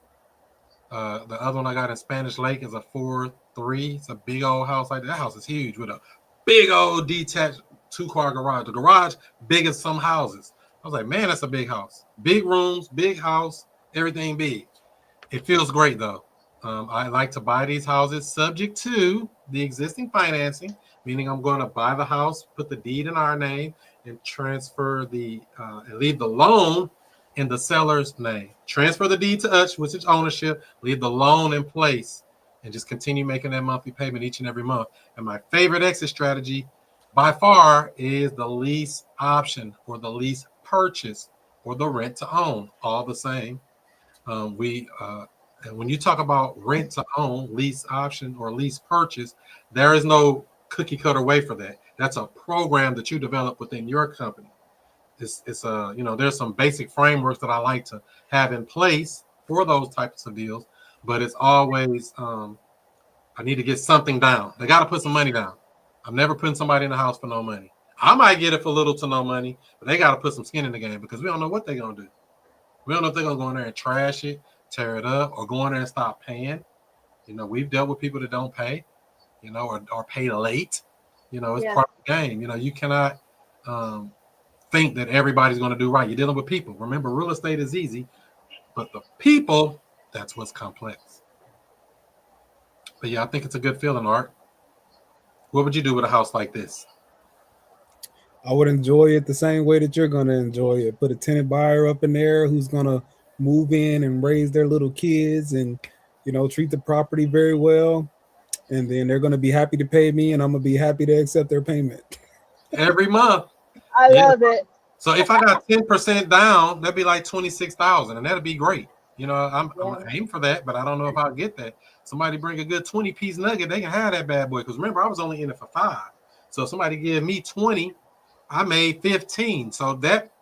The other one I got in Spanish Lake is a 4-3. It's a big old house like that. That house is huge with a big old detached 2-car garage. The garage big as some houses. I was like, man, that's a big house. Big rooms, big house, everything big. It feels great though. I like to buy these houses subject to the existing financing, meaning I'm going to buy the house, put the deed in our name, and transfer and leave the loan in the seller's name. Transfer the deed to us, which is ownership, leave the loan in place, and just continue making that monthly payment each and every month. And my favorite exit strategy by far is the lease option or the lease purchase or the rent to own, all the same. And when you talk about rent to own, lease option, or lease purchase, there is no cookie cutter way for that. That's a program that you develop within your company. It's there's some basic frameworks that I like to have in place for those types of deals, but it's always I need to get something down. They got to put some money down. I'm never putting somebody in the house for no money. I might get it for little to no money, but they got to put some skin in the game because we don't know what they're gonna do. We don't know if they're gonna go in there and trash it, tear it up, or go in there and stop paying. We've dealt with people that don't pay, or pay late. It's part of the game. You cannot think that everybody's going to do right. You're dealing with people. Remember, real estate is easy, but the people, that's what's complex. But yeah, I think it's a good feeling, Art. What would you do with a house like this? I would enjoy it the same way that you're going to enjoy it. Put a tenant buyer up in there who's going to move in and raise their little kids and, treat the property very well. And then they're going to be happy to pay me and I'm going to be happy to accept their payment. Every month. I love it. So if I got 10% down, that'd be like $26,000 and that'd be great. I'm aiming for that, but I don't know if I'll get that. Somebody bring a good 20-piece nugget, they can have that bad boy. Because remember, I was only in it for 5. So if somebody give me 20, I made 15. So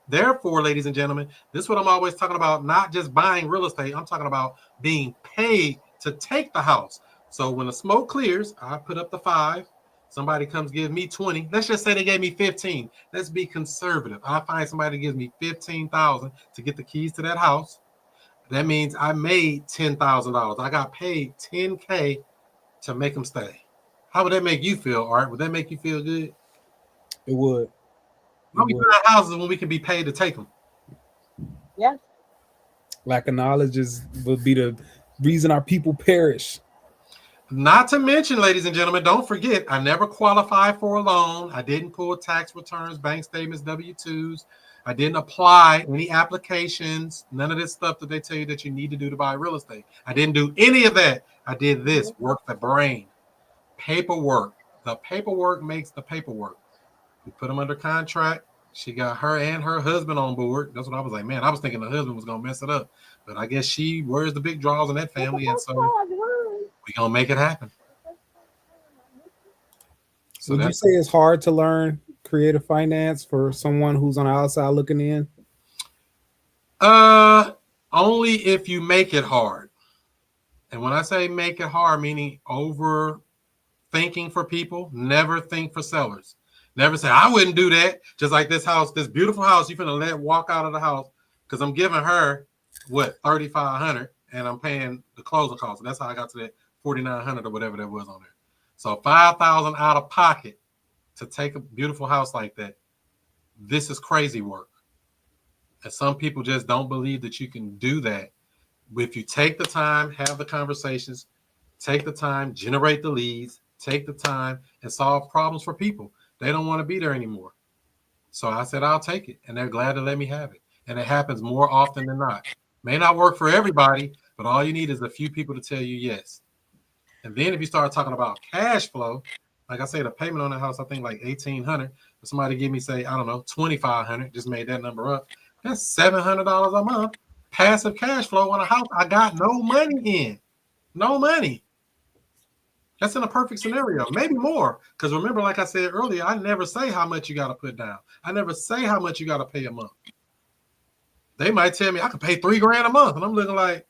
therefore, ladies and gentlemen, this is what I'm always talking about, not just buying real estate. I'm talking about being paid to take the house. So when the smoke clears, I put up the 5. Somebody comes give me 20. Let's just say they gave me 15. Let's be conservative. I find somebody that gives me $15,000 to get the keys to that house. That means I made $10,000. I got paid $10K to make them stay. How would that make you feel, Art? Would that make you feel good? It would. How It we would. buy houses when we can be paid to take them? Yes. Lack of knowledge would be the reason our people perish. Not to mention, ladies and gentlemen, don't forget, I never qualified for a loan. I didn't pull tax returns, bank statements, W-2s. I didn't apply any applications, none of this stuff that they tell you that you need to do to buy real estate. I didn't do any of that. I did this, work the brain, paperwork. The paperwork makes the paperwork. We put them under contract. She got her and her husband on board. That's what I was like, man, I was thinking the husband was going to mess it up. But I guess she wears the big draws in that family, and so we're going to make it happen. So Would you say it's hard to learn creative finance for someone who's on the outside looking in? Only if you make it hard. And when I say make it hard, meaning over thinking for people, never think for sellers. Never say, I wouldn't do that. Just like this house, this beautiful house, you're going to let walk out of the house because I'm giving her, what, $3,500, and I'm paying the closing costs. That's how I got to that $4,900 or whatever that was on there. So $5,000 out of pocket to take a beautiful house like that. This is crazy work. And some people just don't believe that you can do that. If you take the time, have the conversations, take the time, generate the leads, take the time and solve problems for people. They don't want to be there anymore. So I said, I'll take it. And they're glad to let me have it. And it happens more often than not. May not work for everybody, but all you need is a few people to tell you yes. And then if you start talking about cash flow, like I said, a payment on the house, I think like $1,800. If somebody give me, say, I don't know, $2,500, just made that number up. That's $700 a month. Passive cash flow on a house I got no money in. No money. That's in a perfect scenario, maybe more. Because remember, like I said earlier, I never say how much you got to put down. I never say how much you got to pay a month. They might tell me I could pay $3,000 a month. And I'm looking like,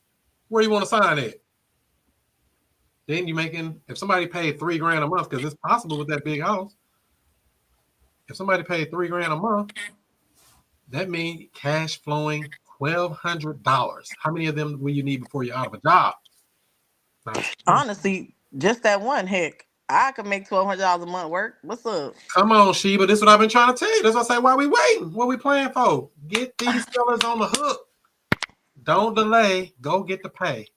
where you want to sign it? Then you making, if somebody paid $3,000 a month, because it's possible with that big house. If somebody paid $3,000 a month, that means cash flowing $1,200. How many of them will you need before you're out of a job? Honestly, just that one, heck, I could make $1,200 a month work. What's up? Come on, Sheba. This is what I've been trying to tell you. That's why I say, why we waiting? What we playing for? Get these sellers on the hook. Don't delay. Go get the pay.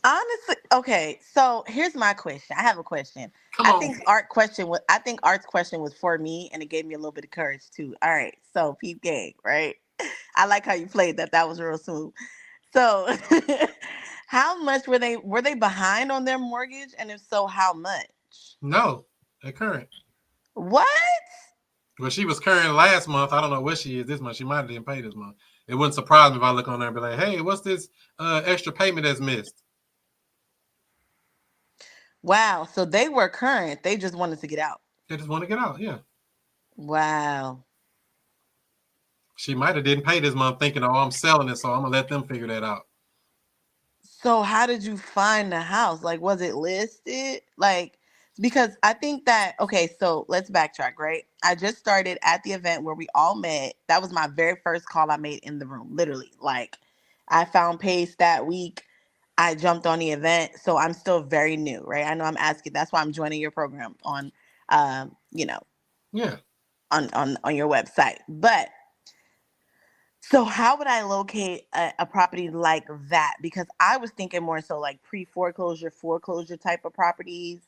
Honestly, okay. So here's my question. I have a question. Come I on. think Art's question was for me, and it gave me a little bit of courage too. All right. So peep gang, right? I like how you played that. That was real smooth. So how much were they behind on their mortgage? And if so, how much? No, they're current. What? Well, she was current last month. I don't know what she is this month. She might have didn't pay this month. It wouldn't surprise me if I look on there and be like, hey, what's this extra payment that's missed? Wow. So they were current. They just wanted to get out. They just want to get out. Yeah. Wow. She might have didn't pay this month thinking, oh, I'm selling it, so I'm going to let them figure that out. So how did you find the house? Like, was it listed? Like, because I think that, okay, so let's backtrack, right? I just started at the event where we all met. That was my very first call I made in the room, literally. Like, I found Pace that week. I jumped on the event. So I'm still very new, right? I know I'm asking. That's why I'm joining your program on, Yeah. on your website. But so how would I locate a property like that? Because I was thinking more so like pre-foreclosure, foreclosure type of properties,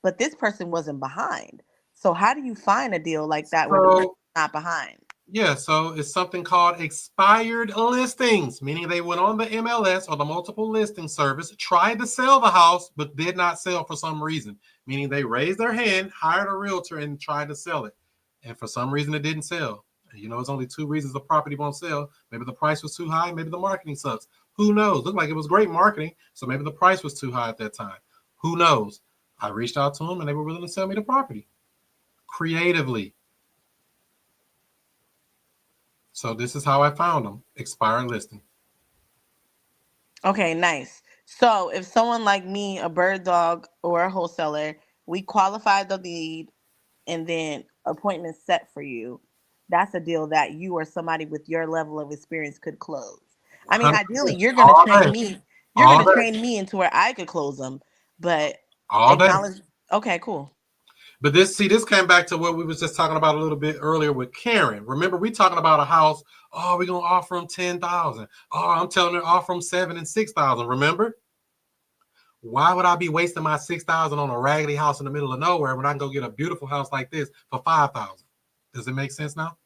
but this person wasn't behind. So how do you find a deal like that where the person's not behind? Yeah, so it's something called expired listings, meaning they went on the MLS or the multiple listing service, tried to sell the house, but did not sell for some reason, meaning they raised their hand, hired a realtor, and tried to sell it. And for some reason, it didn't sell. You know, it's only two reasons the property won't sell. Maybe the price was too high. Maybe the marketing sucks. Who knows? Looked like it was great marketing. So maybe the price was too high at that time. Who knows? I reached out to them and they were willing to sell me the property creatively. So this is how I found them. Expired listing. Okay, nice. So if someone like me, a bird dog or a wholesaler, we qualified the lead and then appointment set for you, that's a deal that you or somebody with your level of experience could close. I mean, 100%. ideally, you're gonna All train day. me. You're All gonna day. train me into where I could close them, but All day. acknowledge. Okay, cool. But this came back to what we was just talking about a little bit earlier with Karen. Remember, we talking about a house. Oh, we're gonna offer them 10,000. Oh, I'm telling her offer them 7,000 and 6,000. Remember? Why would I be wasting my 6,000 on a raggedy house in the middle of nowhere when I can go get a beautiful house like this for 5,000? Does it make sense now?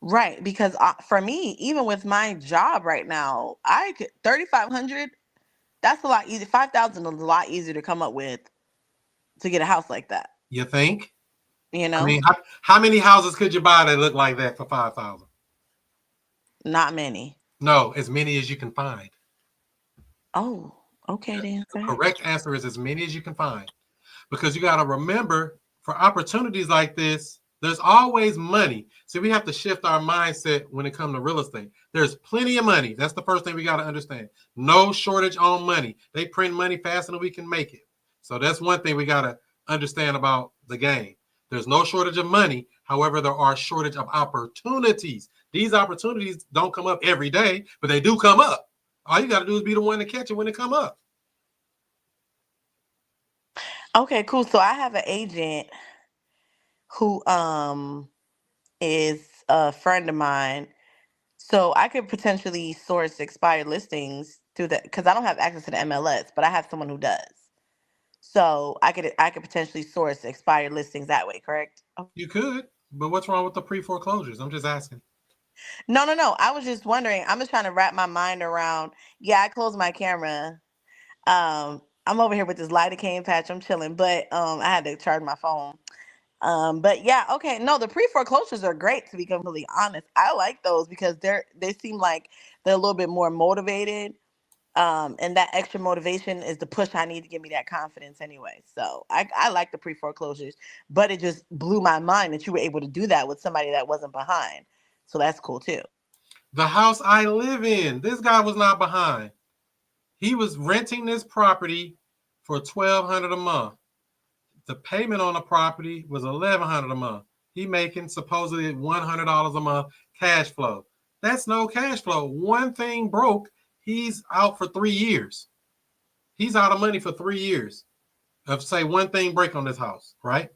Right, because for me, even with my job right now, I could 3,500. That's a lot easier. 5,000 is a lot easier to come up with to get a house like that. You think? You I know, mean, how many houses could you buy that look like that for 5,000? not many. No, as many as you can find. Oh, okay then. The Sir. correct answer is as many as you can find. Because you got to remember, for opportunities like this, there's always money. So we have to shift our mindset when it comes to real estate. There's plenty of money. That's the first thing we got to understand. No shortage on money. They print money faster than we can make it. So that's one thing we got to understand about the game. There's no shortage of money. However, there are shortage of opportunities. These opportunities don't come up every day, but they do come up. All you got to do is be the one to catch it when it come up. Okay, cool. So I have an agent who is a friend of mine. So I could potentially source expired listings through that because I don't have access to the MLS, but I have someone who does. So I could potentially source expired listings that way, correct? You could, but what's wrong with the pre-foreclosures? I'm just asking. No. I was just wondering. I'm just trying to wrap my mind around. Yeah, I closed my camera. I'm over here with this lidocaine patch. I'm chilling, but I had to charge my phone. But yeah, okay. No, the pre-foreclosures are great, to be completely honest. I like those because they seem like they're a little bit more motivated. And that extra motivation is the push I need to give me that confidence anyway. So I like the pre-foreclosures, but it just blew my mind that you were able to do that with somebody that wasn't behind. So that's cool too. The house I live in, this guy was not behind. He was renting this property for $1,200 a month. The payment on the property was $1,100 a month. He making supposedly $100 a month cash flow. That's no cash flow. One thing broke. He's out for 3 years. He's out of money for 3 years. Of say one thing break on this house, right?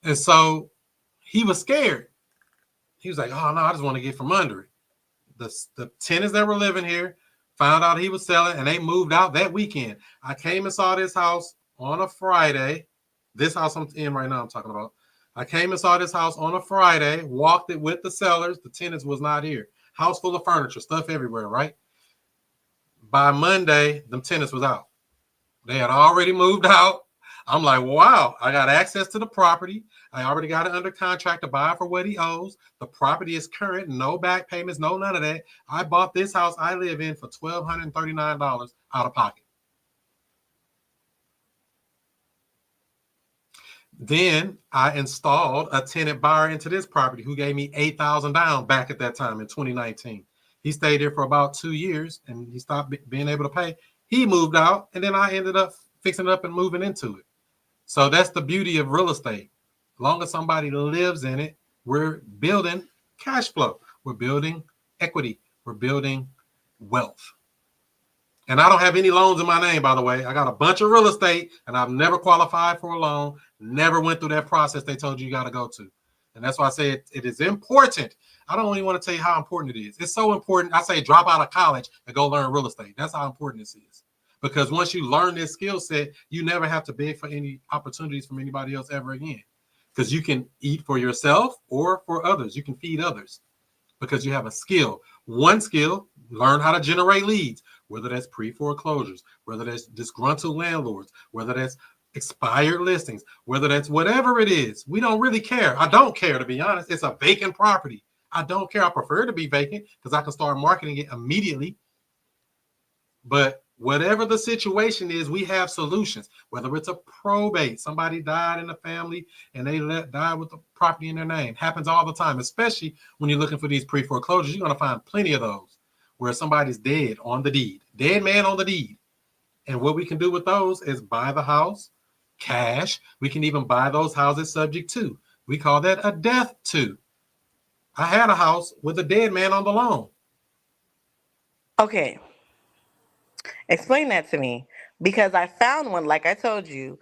And so he was scared. He was like, "Oh no, I just want to get from under it." The tenants that were living here found out he was selling, and they moved out that weekend. I came and saw this house on a Friday. This house I'm in right now, I'm talking about. I came and saw this house on a Friday, walked it with the sellers. The tenants was not here. House full of furniture, stuff everywhere, right? By Monday, them tenants was out. They had already moved out. I'm like, wow, I got access to the property. I already got it under contract to buy for what he owes. The property is current, no back payments, no none of that. I bought this house I live in for $1,239 out of pocket. Then I installed a tenant buyer into this property who gave me $8,000 down back at that time in 2019. He stayed here for about 2 years and he stopped being able to pay. He moved out and then I ended up fixing it up and moving into it. So that's the beauty of real estate. As long as somebody lives in it, we're building cash flow. We're building equity. We're building wealth. And I don't have any loans in my name, by the way. I got a bunch of real estate and I've never qualified for a loan, never went through that process they told you got to go to. And that's why I say it is important. I don't even want to tell you how important it is. It's so important. I say drop out of college and go learn real estate. That's how important this is. Because once you learn this skill set, you never have to beg for any opportunities from anybody else ever again. Because you can eat for yourself or for others. You can feed others because you have a skill. One skill, learn how to generate leads, whether that's pre-foreclosures, whether that's disgruntled landlords, whether that's expired listings, whether that's whatever it is. We don't really care. I don't care, to be honest. It's a vacant property. I don't care. I prefer to be vacant because I can start marketing it immediately. But whatever the situation is, we have solutions. Whether it's a probate, somebody died in the family and they died with the property in their name. Happens all the time, especially when you're looking for these pre-foreclosures. You're going to find plenty of those where somebody's dead on the deed, dead man on the deed. And what we can do with those is buy the house, cash. We can even buy those houses subject to. We call that a death to. I had a house with a dead man on the loan. Okay, explain that to me because I found one. Like I told you,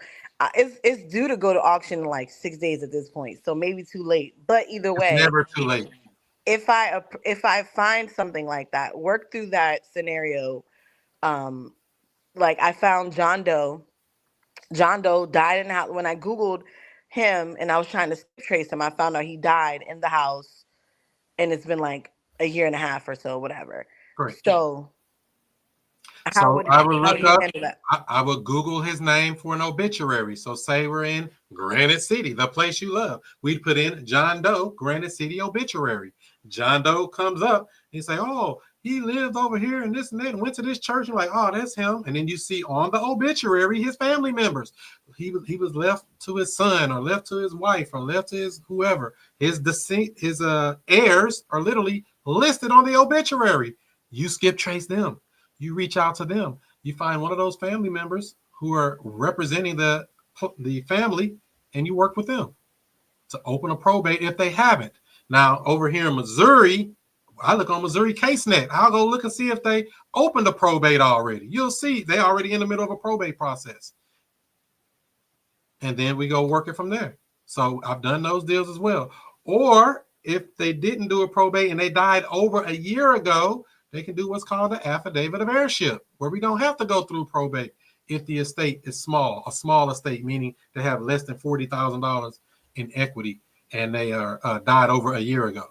it's due to go to auction in like 6 days at this point, so maybe too late. But either It's way, never too late. if I find something like that, work through that scenario. Um, like I found John Doe. John Doe died in the house. When I Googled him and I was trying to trace him, I found out he died in the house, and it's been like a year and a half or so, whatever. Correct. So So I would how look do you up, handle that? I would Google his name for an obituary. So say we're in Granite City, the place you love. We'd put in John Doe, Granite City obituary. John Doe comes up. You say, oh, he lived over here and this and that and went to this church. You're like, oh, that's him. And then you see on the obituary his family members. He was left to his son or left to his wife or left to his whoever. His heirs are literally listed on the obituary. You skip trace them. You reach out to them. You find one of those family members who are representing the family, and you work with them to open a probate if they haven't. Now, over here in Missouri, I look on Missouri CaseNet. I'll go look and see if they opened a probate already. You'll see they're already in the middle of a probate process. And then we go work it from there. So I've done those deals as well. Or if they didn't do a probate and they died over a year ago, they can do what's called the affidavit of heirship, where we don't have to go through probate if the estate is small, a small estate, meaning they have less than $40,000 in equity and they are died over a year ago.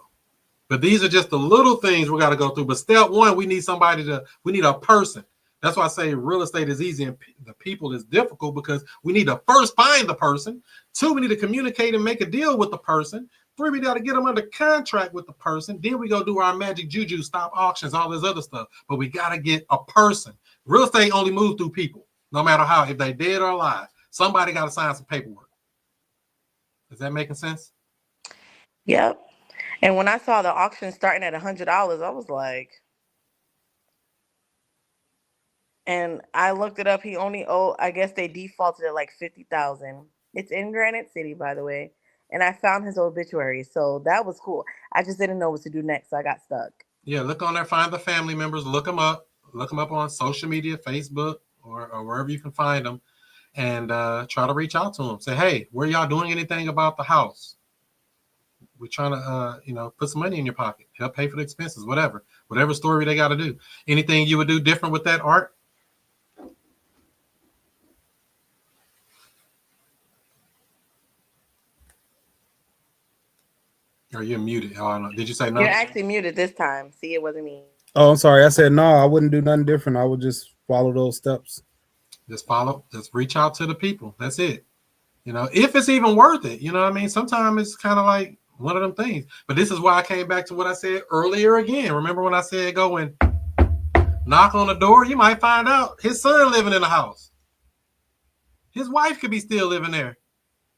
But these are just the little things we got to go through. But step one, we need we need a person. That's why I say real estate is easy and the people is difficult, because we need to first find the person. Two, we need to communicate and make a deal with the person. Three, we got to get them under contract with the person. Then we go do our magic juju, stop auctions, all this other stuff. But we got to get a person. Real estate only moves through people, no matter how, if they dead or alive. Somebody got to sign some paperwork. Is that making sense? Yep. And when I saw the auction starting at $100, I was like, and I looked it up. He only I guess they defaulted at like 50,000. It's in Granite City, by the way. And I found his obituary, so that was cool. I just didn't know what to do next, so I got stuck. Yeah, look on there, find the family members, look them up on social media, Facebook, or wherever you can find them, and try to reach out to them. Say, hey, were y'all doing anything about the house? We're trying to, put some money in your pocket, help pay for the expenses, whatever story they got to do. Anything you would do different with that art? Or you're muted. Oh, no. Did you say no? You're actually muted this time. See, it wasn't me. Oh, I'm sorry. I said no. I wouldn't do nothing different. I would just follow those steps. Just reach out to the people. That's it. If it's even worth it. You know what I mean? Sometimes it's kind of like one of them things. But this is why I came back to what I said earlier again. Remember when I said go and knock on the door? You might find out his son living in the house. His wife could be still living there.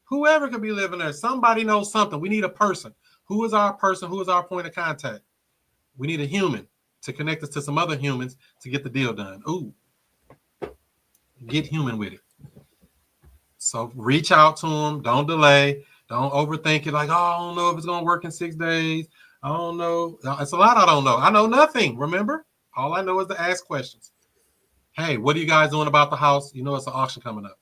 Whoever could be living there. Somebody knows something. We need a person. Who is our person? Who is our point of contact? We need a human to connect us to some other humans to get the deal done. Ooh. Get human with it. So reach out to them. Don't delay. Don't overthink it like, oh, I don't know if it's going to work in 6 days. I don't know. It's a lot I don't know. I know nothing, remember? All I know is to ask questions. Hey, what are you guys doing about the house? It's an auction coming up.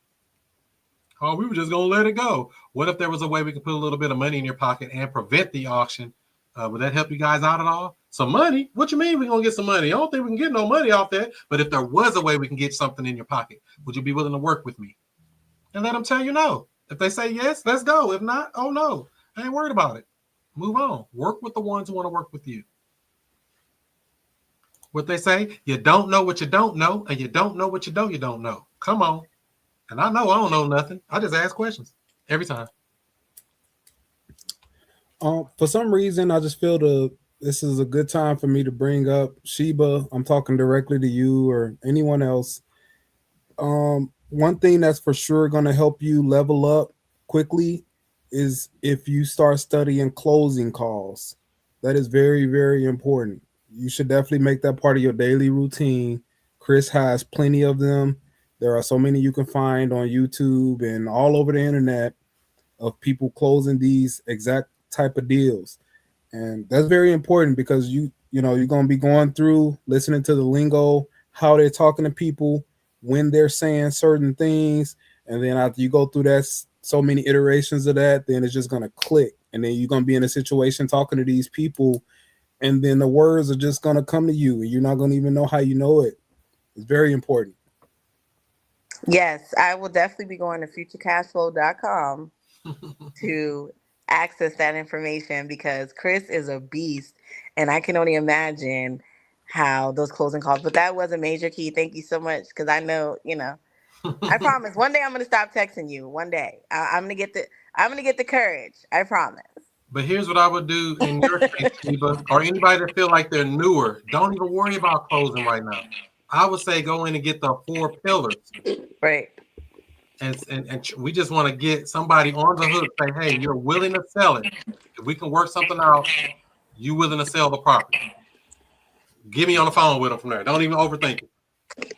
Oh, we were just going to let it go. What if there was a way we could put a little bit of money in your pocket and prevent the auction? Would that help you guys out at all? Some money? What you mean we're going to get some money? I don't think we can get no money off that. But if there was a way we can get something in your pocket, would you be willing to work with me? And let them tell you no. If they say yes, let's go. If not, oh no, I ain't worried about it. Move on. Work with the ones who want to work with you. What they say, you don't know what you don't know, and you don't know what you don't know. Come on. And I know I don't know nothing. I just ask questions every time. For some reason, I just feel this is a good time for me to bring up Sheba. I'm talking directly to you or anyone else. One thing that's for sure going to help you level up quickly is if you start studying closing calls. That is very, very important. You should definitely make that part of your daily routine. Chris has plenty of them. There are so many you can find on YouTube and all over the internet of people closing these exact type of deals. And that's very important because you you're going to be going through, listening to the lingo, how they're talking to people, when they're saying certain things. And then after you go through that, so many iterations of that, then it's just going to click. And then you're going to be in a situation talking to these people, and then the words are just going to come to you, and you're not going to even know how you know it. It's very important. Yes, I will definitely be going to futurecashflow.com to access that information, because Chris is a beast, and I can only imagine how those closing calls. But that was a major key. Thank you so much, because I know, I promise one day I'm gonna stop texting you. One day I'm gonna get the courage. I promise. But here's what I would do in your case, Sheba, or anybody that feel like they're newer. Don't even worry about closing right now. I would say go in and get the 4 pillars. Right. And we just want to get somebody on the hook. Say, hey, you're willing to sell it. If we can work something out, you willing to sell the property. Get me on the phone with them from there. Don't even overthink it.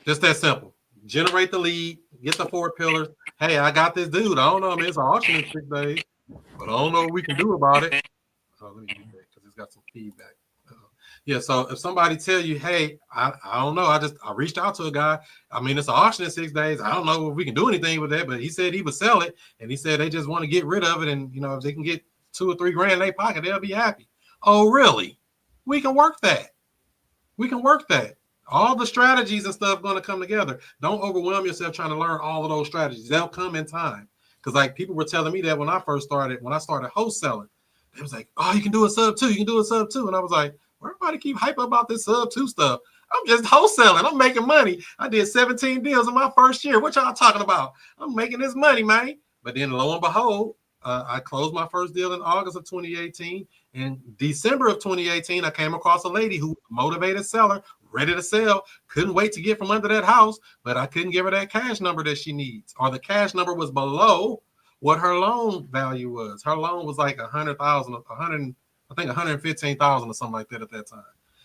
Just that simple. Generate the lead. Get the 4 pillars. Hey, I got this dude. I don't know. I mean, it's an auction in 6 days, but I don't know what we can do about it. Oh, let me get that because it's got some feedback. Yeah, so if somebody tell you, hey, I don't know, I reached out to a guy. I mean, it's an auction in 6 days. I don't know if we can do anything with that, but he said he would sell it, and he said they just want to get rid of it, and if they can get $2 or $3 grand in their pocket, they'll be happy. Oh, really? We can work that. We can work that. All the strategies and stuff going to come together. Don't overwhelm yourself trying to learn all of those strategies. They'll come in time. Because like people were telling me that when I started wholesaling, they was like, oh, you can do a sub 2. You can do a sub 2. And I was like, why everybody keep hyping about this sub 2 stuff? I'm just wholesaling. I'm making money. I did 17 deals in my first year. What y'all talking about? I'm making this money, man. But then lo and behold, I closed my first deal in August of 2018. In December of 2018, I came across a lady who was a motivated seller, ready to sell, couldn't wait to get from under that house, but I couldn't give her that cash number that she needs, or the cash number was below what her loan value was. Her loan was like 100,000, I think 115,000 or something like that at that time.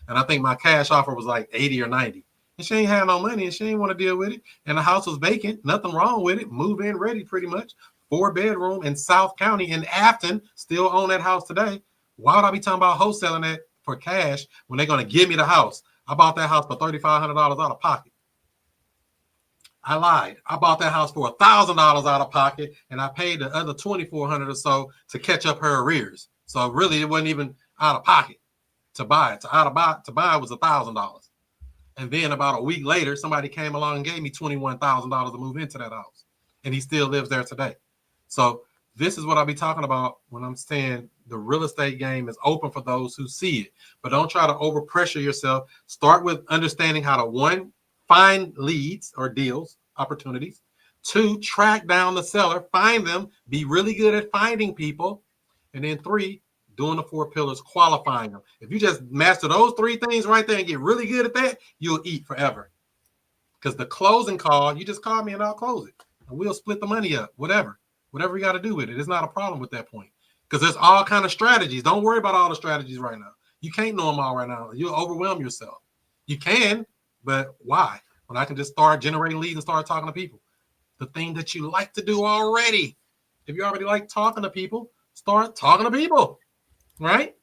And I think my cash offer was like 80 or 90. And she ain't had no money and she didn't want to deal with it. And the house was vacant, nothing wrong with it. Move in ready pretty much. 4-bedroom in South County in Afton, still own that house today. Why would I be talking about wholesaling that for cash when they're going to give me the house? I bought that house for $3,500 out of pocket. I lied. I bought that house for $1,000 out of pocket, and I paid the other $2,400 or so to catch up her arrears. So really, it wasn't even out of pocket to buy it. To buy it was $1,000. And then about a week later, somebody came along and gave me $21,000 to move into that house, and he still lives there today. So this is what I'll be talking about when I'm saying the real estate game is open for those who see it. But don't try to overpressure yourself. Start with understanding how to, 1, find leads or deals, opportunities. 2, track down the seller, find them, be really good at finding people. And then 3, doing the 4 pillars, qualifying them. If you just master those 3 things right there and get really good at that, you'll eat forever. Because the closing call, you just call me and I'll close it. And we'll split the money up, whatever we got to do with it. It's not a problem with that point. Because there's all kind of strategies. Don't worry about all the strategies right now. You can't know them all right now. You'll overwhelm yourself. You can, but why? When I can just start generating leads and start talking to people. The thing that you like to do already. If you already like talking to people, start talking to people, right?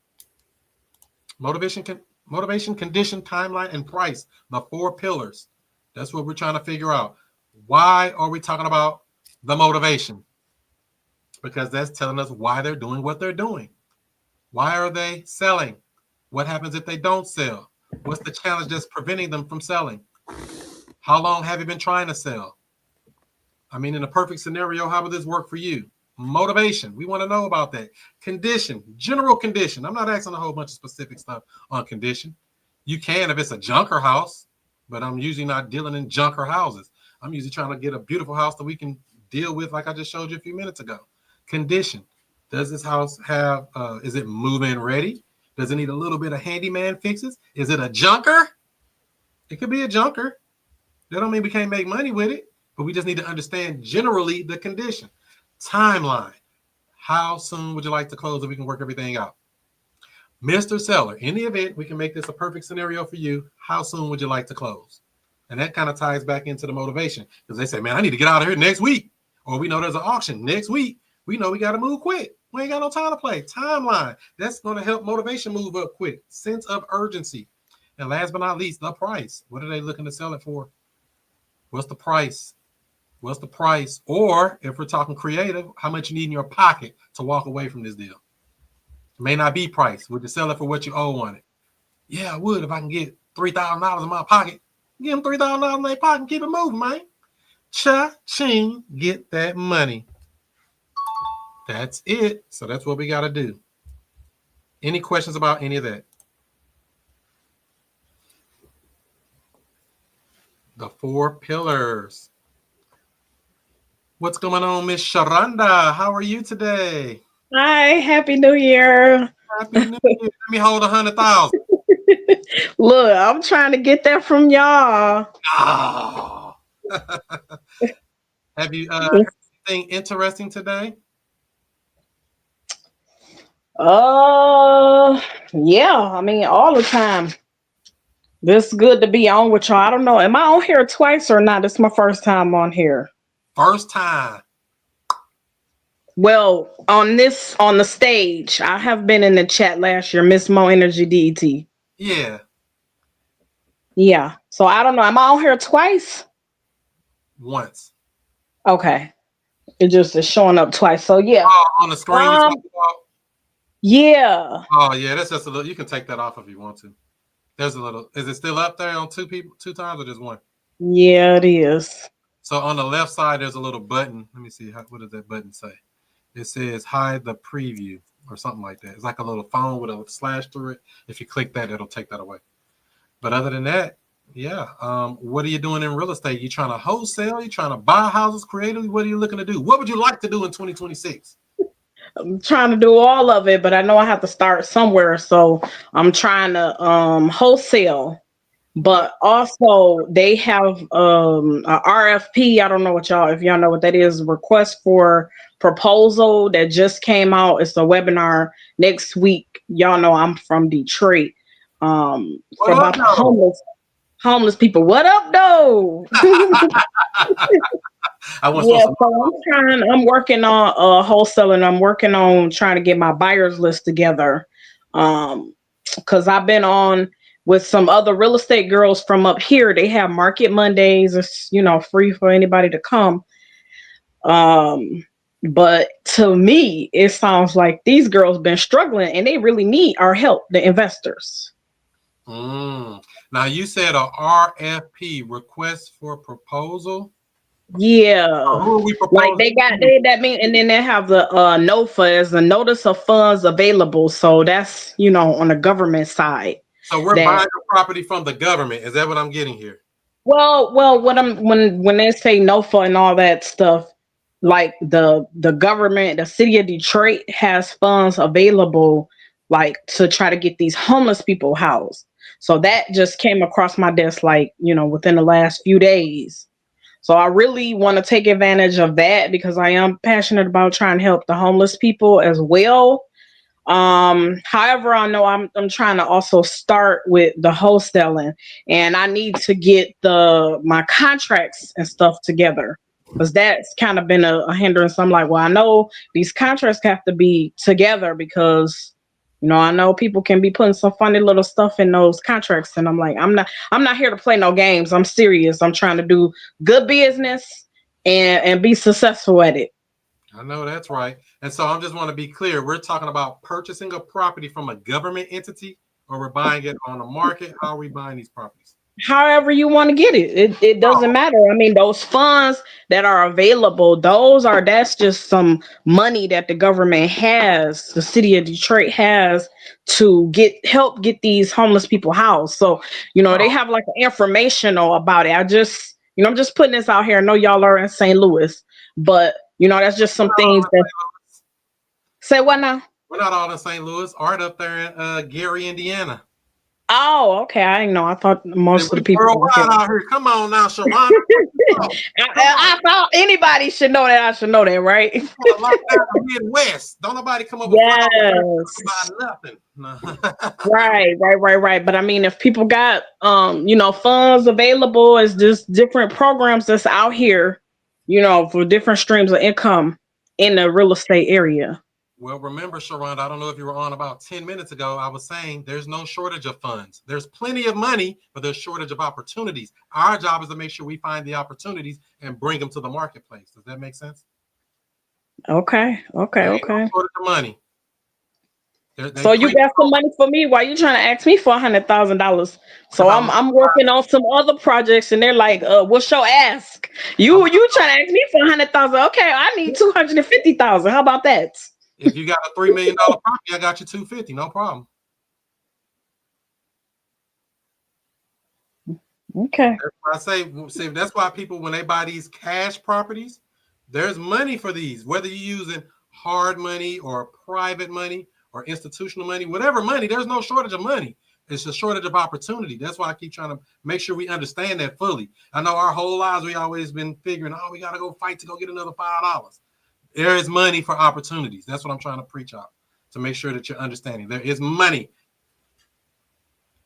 Motivation, condition, timeline, and price. The 4 pillars. That's what we're trying to figure out. Why are we talking about the motivation? Because that's telling us why they're doing what they're doing. Why are they selling? What happens if they don't sell? What's the challenge that's preventing them from selling? How long have you been trying to sell? I mean, in a perfect scenario, how would this work for you? Motivation. We want to know about that. Condition, general condition. I'm not asking a whole bunch of specific stuff on condition. You can if it's a junker house, but I'm usually not dealing in junker houses. I'm usually trying to get a beautiful house that we can deal with like I just showed you a few minutes ago. Condition. Does this house have, is it move-in ready? Does it need a little bit of handyman fixes? Is it a junker? It could be a junker. That don't mean we can't make money with it, but we just need to understand generally the condition. Timeline. How soon would you like to close so we can work everything out? Mr. Seller, in the event we can make this a perfect scenario for you, how soon would you like to close? And that kind of ties back into the motivation because they say, man, I need to get out of here next week. Or we know there's an auction next week. We know we got to move quick. We ain't got no time to play. Timeline. That's going to help motivation move up quick. Sense of urgency. And last but not least, the price. What are they looking to sell it for? What's the price? What's the price? Or if we're talking creative, how much you need in your pocket to walk away from this deal? It may not be price. Would you sell it for what you owe on it? Yeah, I would if I can get $3,000 in my pocket. Give them $3,000 in their pocket and keep it moving, man. Cha-ching, get that money. That's it. So that's what we got to do. Any questions about any of that? The 4 pillars. What's going on, Miss Sharonda? How are you today? Hi, Happy New Year. Happy New Year. Let me hold 100,000. Look, I'm trying to get that from y'all. Oh. Have you anything interesting today? Yeah, I mean, all the time. This good to be on with y'all. I don't know. Am I on here twice or not? It's my first time on here. First time. Well, on the stage, I have been in the chat last year, Miss Mo Energy DET. Yeah. Yeah. So I don't know. Am I on here twice? Once. Okay. It just is showing up twice. So yeah. Oh, on the screen. Yeah. Oh yeah, that's just a little. You can take that off if you want to. There's a little. Is it still up there on 2 times or just one? Yeah, it is. So on the left side, there's a little button. Let me see. What does that button say? It says hide the preview or something like that. It's like a little phone with a slash through it. If you click that, it'll take that away. But other than that, yeah. What are you doing in real estate? You trying to wholesale? You trying to buy houses creatively? What are you looking to do? What would you like to do in 2026? I'm trying to do all of it, but I know I have to start somewhere. So I'm trying to wholesale. But also they have a RFP. I don't know if y'all know what that is, request for proposal that just came out. It's a webinar next week. Y'all know I'm from Detroit. For about the homeless people. What up though? I'm working on wholesaling. I'm working on trying to get my buyers list together. Because I've been on with some other real estate girls from up here. They have Market Mondays. It's, free for anybody to come. But to me, it sounds like these girls been struggling and they really need our help, the investors. Now you said a RFP, request for proposal. Yeah, who are we like that mean, and then they have the NOFA as a notice of funds available. So that's on the government side. So we're buying the property from the government. Is that what I'm getting here? Well, when they say NOFA and all that stuff, like the government, the city of Detroit has funds available, like to try to get these homeless people housed. So that just came across my desk, like within the last few days. So I really want to take advantage of that because I am passionate about trying to help the homeless people as well. However, I know I'm trying to also start with the wholesaling, and I need to get my contracts and stuff together because that's kind of been a hindrance. I'm like, well, I know these contracts have to be together because I know people can be putting some funny little stuff in those contracts, and I'm like, I'm not here to play no games. I'm serious. I'm trying to do good business and be successful at it. I know that's right. And so I just want to be clear. We're talking about purchasing a property from a government entity, or we're buying it on the market. How are we buying these properties? However you want to get it. It doesn't matter. I mean, those funds that are available, that's just some money that the government has, the city of Detroit has to help get these homeless people housed. So, they have like an informational about it. I'm just putting this out here. I know y'all are in St. Louis, but that's just some things that say what now? We're not all in St. Louis. Art up there in Gary, Indiana. Oh, okay. I didn't know. I thought most of the people out here. Come on now, Sharonda. I thought anybody should know that. I should know that, right? Like that in the Midwest. Don't nobody come up with nothing. Right. But I mean, if people got funds available, it's just different programs that's out here, for different streams of income in the real estate area. Well, remember, Sharonda, I don't know if you were on about 10 minutes ago. I was saying there's no shortage of funds. There's plenty of money, but there's shortage of opportunities. Our job is to make sure we find the opportunities and bring them to the marketplace. Does that make sense? Okay. There ain't no shortage of money. So you got some money for me? Why you trying to ask me for $100,000? So I'm working on some other projects, and they're like, "What's your ask? You trying to ask me for $100,000? Okay, I need $250,000. How about that?" If you got a $3 million property, I got you $250. No problem. Okay. That's why I say, that's why people, when they buy these cash properties, there's money for these, whether you're using hard money or private money or institutional money, whatever money, there's no shortage of money. It's a shortage of opportunity. That's why I keep trying to make sure we understand that fully. I know our whole lives, we always been figuring, we got to go fight to go get another $5. There is money for opportunities. That's what I'm trying to preach out, to make sure that you're understanding. There is money.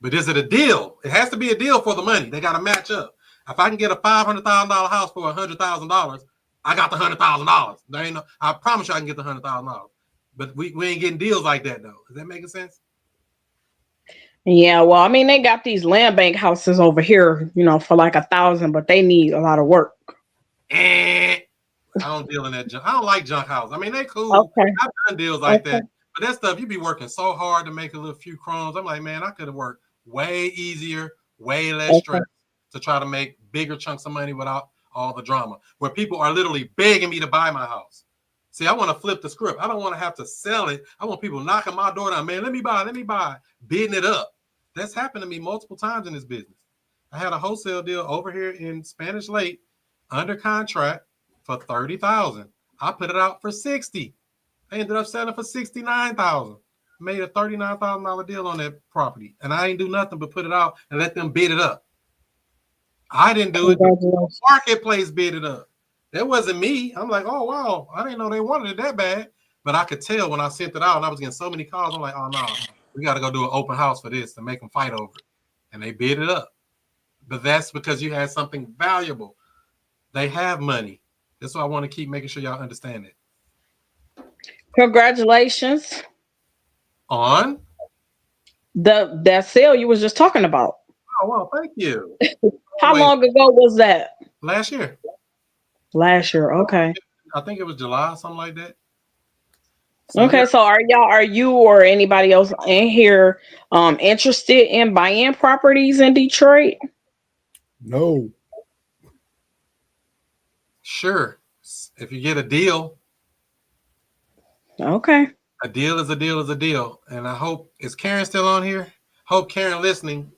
But is it a deal? It has to be a deal for the money. They got to match up. If I can get a $500,000 house for $100,000, I got the $100,000. There ain't no. I promise you, I can get the $100,000. But we ain't getting deals like that though. Is that making sense? Yeah. Well, I mean, they got these land bank houses over here, for like 1,000, but they need a lot of work. I don't deal in that junk. I don't like junk houses. I mean, they cool. Okay. I've done deals like that. But that stuff, you be working so hard to make a little few crumbs. I'm like, man, I could have worked way easier, way less stress to try to make bigger chunks of money without all the drama. Where people are literally begging me to buy my house. See, I want to flip the script. I don't want to have to sell it. I want people knocking my door down. Man, let me buy, bidding it up. That's happened to me multiple times in this business. I had a wholesale deal over here in Spanish Lake under contract for $30,000. I put it out for $60,000. I ended up selling for $69,000. Made a $39,000 deal on that property, and I ain't do nothing but put it out and let them bid it up. I didn't do it. The marketplace bid it up. That wasn't me. I'm like, oh wow, I didn't know they wanted it that bad. But I could tell when I sent it out, and I was getting so many calls. I'm like, oh no, we got to go do an open house for this to make them fight over it, and they bid it up. But that's because you had something valuable. They have money. That's why I want to keep making sure y'all understand it. Congratulations on that sale you was just talking about. Oh well, thank you. How long ago was that? Last year. Okay. I think it was July, something like that. So, okay, so are you or anybody else in here interested in buying properties in Detroit? No. Sure. If you get a deal. Okay. A deal is a deal is a deal. And I hope, is Karen still on here? Hope Karen listening.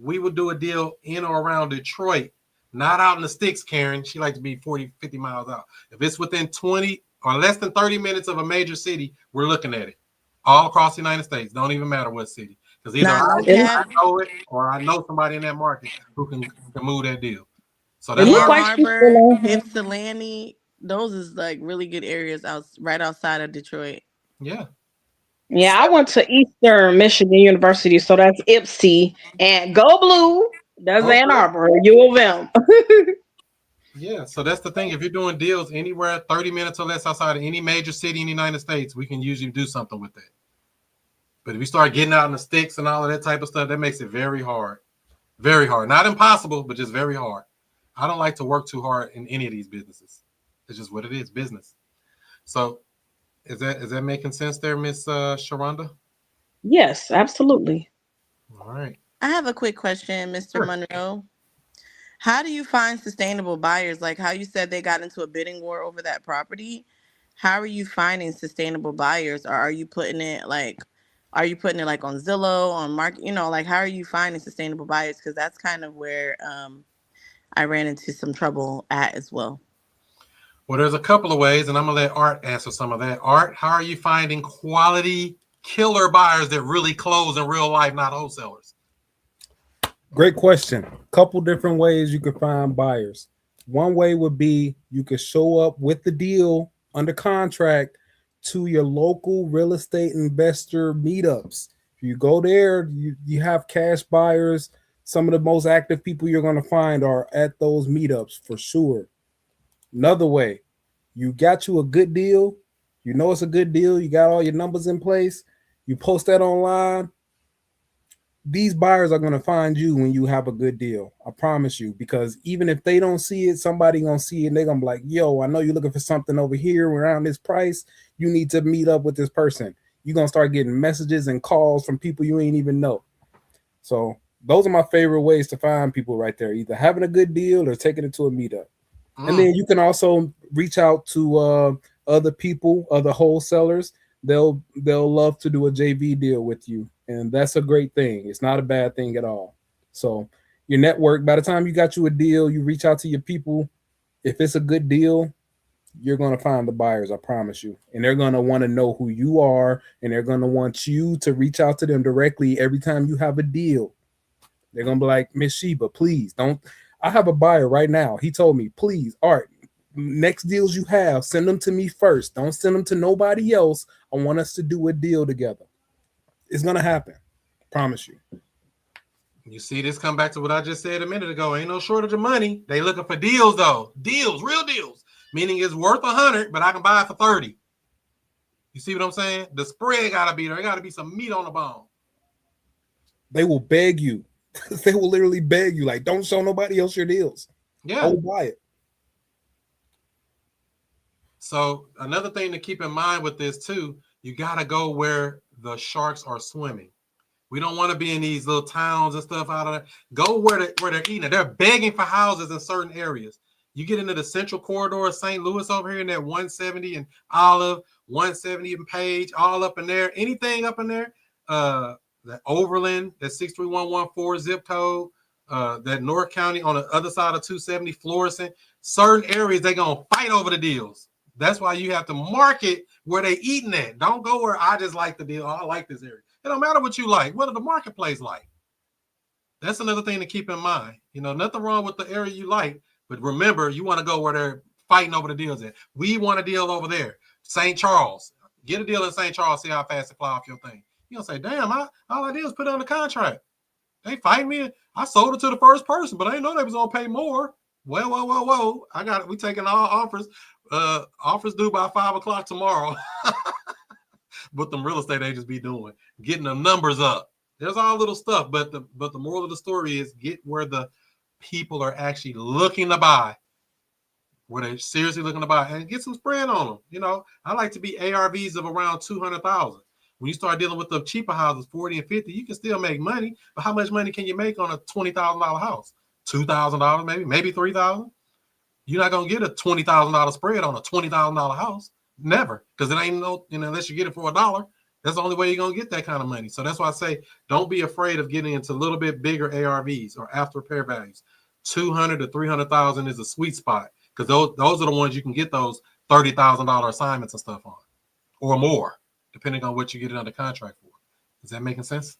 We will do a deal in or around Detroit. Not out in the sticks, Karen. She likes to be 40, 50 miles out. If it's within 20 or less than 30 minutes of a major city, we're looking at it. All across the United States. Don't even matter what city. Because either I know it or I know somebody in that market who can move that deal. So that's Bar Harbor, Ypsilanti, those is like really good areas right outside of Detroit. Yeah. Yeah, I went to Eastern Michigan University, so that's Ipsy, and go Blue. That's Ann Arbor, U of M. Yeah, so that's the thing. If you're doing deals anywhere 30 minutes or less outside of any major city in the United States, we can usually do something with that. But if you start getting out in the sticks and all of that type of stuff, that makes it very hard. Very hard. Not impossible, but just very hard. I don't like to work too hard in any of these businesses. It's just what it is, business. So is that making sense there, Miss Sharonda? Yes, absolutely. All right. I have a quick question, Mr. Monroe. How do you find sustainable buyers? Like how you said they got into a bidding war over that property. How are you finding sustainable buyers? Or are you putting it like on Zillow, on market? Like how are you finding sustainable buyers? Because that's kind of where I ran into some trouble at as well. Well, there's a couple of ways, and I'm going to let Art answer some of that. Art, how are you finding quality killer buyers that really close in real life, not wholesalers? Great question. Couple different ways you could find buyers. One way would be you could show up with the deal under contract to your local real estate investor meetups. If you go there, you have cash buyers. Some of the most active people you're going to find are at those meetups for sure. Another way, you got you a good deal, You know it's a good deal. You got all your numbers in place. You post that online. These buyers are going to find you when you have a good deal. I promise you, because even if they don't see it, somebody going to see it and they're going to be like, yo, I know you're looking for something over here around this price. You need to meet up with this person. You're going to start getting messages and calls from people you ain't even know. So those are my favorite ways to find people right there, either having a good deal or taking it to a meetup. And then you can also reach out to other people, other wholesalers. They'll love to do a JV deal with you. And that's a great thing. It's not a bad thing at all. So your network, by the time you got you a deal, you reach out to your people. If it's a good deal, you're going to find the buyers, I promise you. And they're going to want to know who you are, and they're going to want you to reach out to them directly every time you have a deal. They're going to be like, Miss Sheba, please don't. I have a buyer right now. He told me, please, Art, next deals you have, send them to me first. Don't send them to nobody else. I want us to do a deal together. It's going to happen. Promise you. You see this come back to what I just said a minute ago. Ain't no shortage of money. They looking for deals, though. Deals, real deals. Meaning it's worth 100, but I can buy it for 30. You see what I'm saying? The spread got to be there. There got to be some meat on the bone. They will beg you. They will literally beg you, like, don't show nobody else your deals. Yeah. I will buy it. So another thing to keep in mind with this too, you got to go where the sharks are swimming. We don't want to be in these little towns and stuff out of there. Go where they're eating. They're begging for houses in certain areas. You get into the central corridor of St. Louis over here in that 170 and Olive, 170 and Page, all up in there. Anything up in there, that Overland, that 63114 zip code, that North County on the other side of 270, Florissant, certain areas they're going to fight over the deals. That's why you have to market where they eating at. Don't go where I just like the deal. Oh, I like this area. It don't matter what you like. What are the marketplace like? That's another thing to keep in mind. You know, nothing wrong with the area you like, but remember, you want to go where they're fighting over the deals at. We want a deal over there. St. Charles. Get a deal in St. Charles, see how fast it fly off your thing. You're going to say, damn, all I did was put it on the contract. They fight me. I sold it to the first person, but I didn't know they was going to pay more. Whoa. I got it. We taking all offers. Offers due by 5 o'clock tomorrow. What them real estate agents be doing, getting the numbers up. There's all little stuff, but the moral of the story is get where the people are actually looking to buy, where they're seriously looking to buy, and get some spread on them. You know, I like to be ARVs of around 200,000. When you start dealing with the cheaper houses, 40 and 50, you can still make money. But how much money can you make on a $20,000 house? $2,000, maybe $3,000. You're not gonna get a $20,000 spread on a $20,000 house. Never, because it ain't no, unless you get it for $1. That's the only way you're gonna get that kind of money. So that's why I say don't be afraid of getting into a little bit bigger ARVs or after repair values. 200 to 300,000 is a sweet spot, because those are the ones you can get those $30,000 assignments and stuff on, or more, depending on what you get it under contract for. Is that making sense?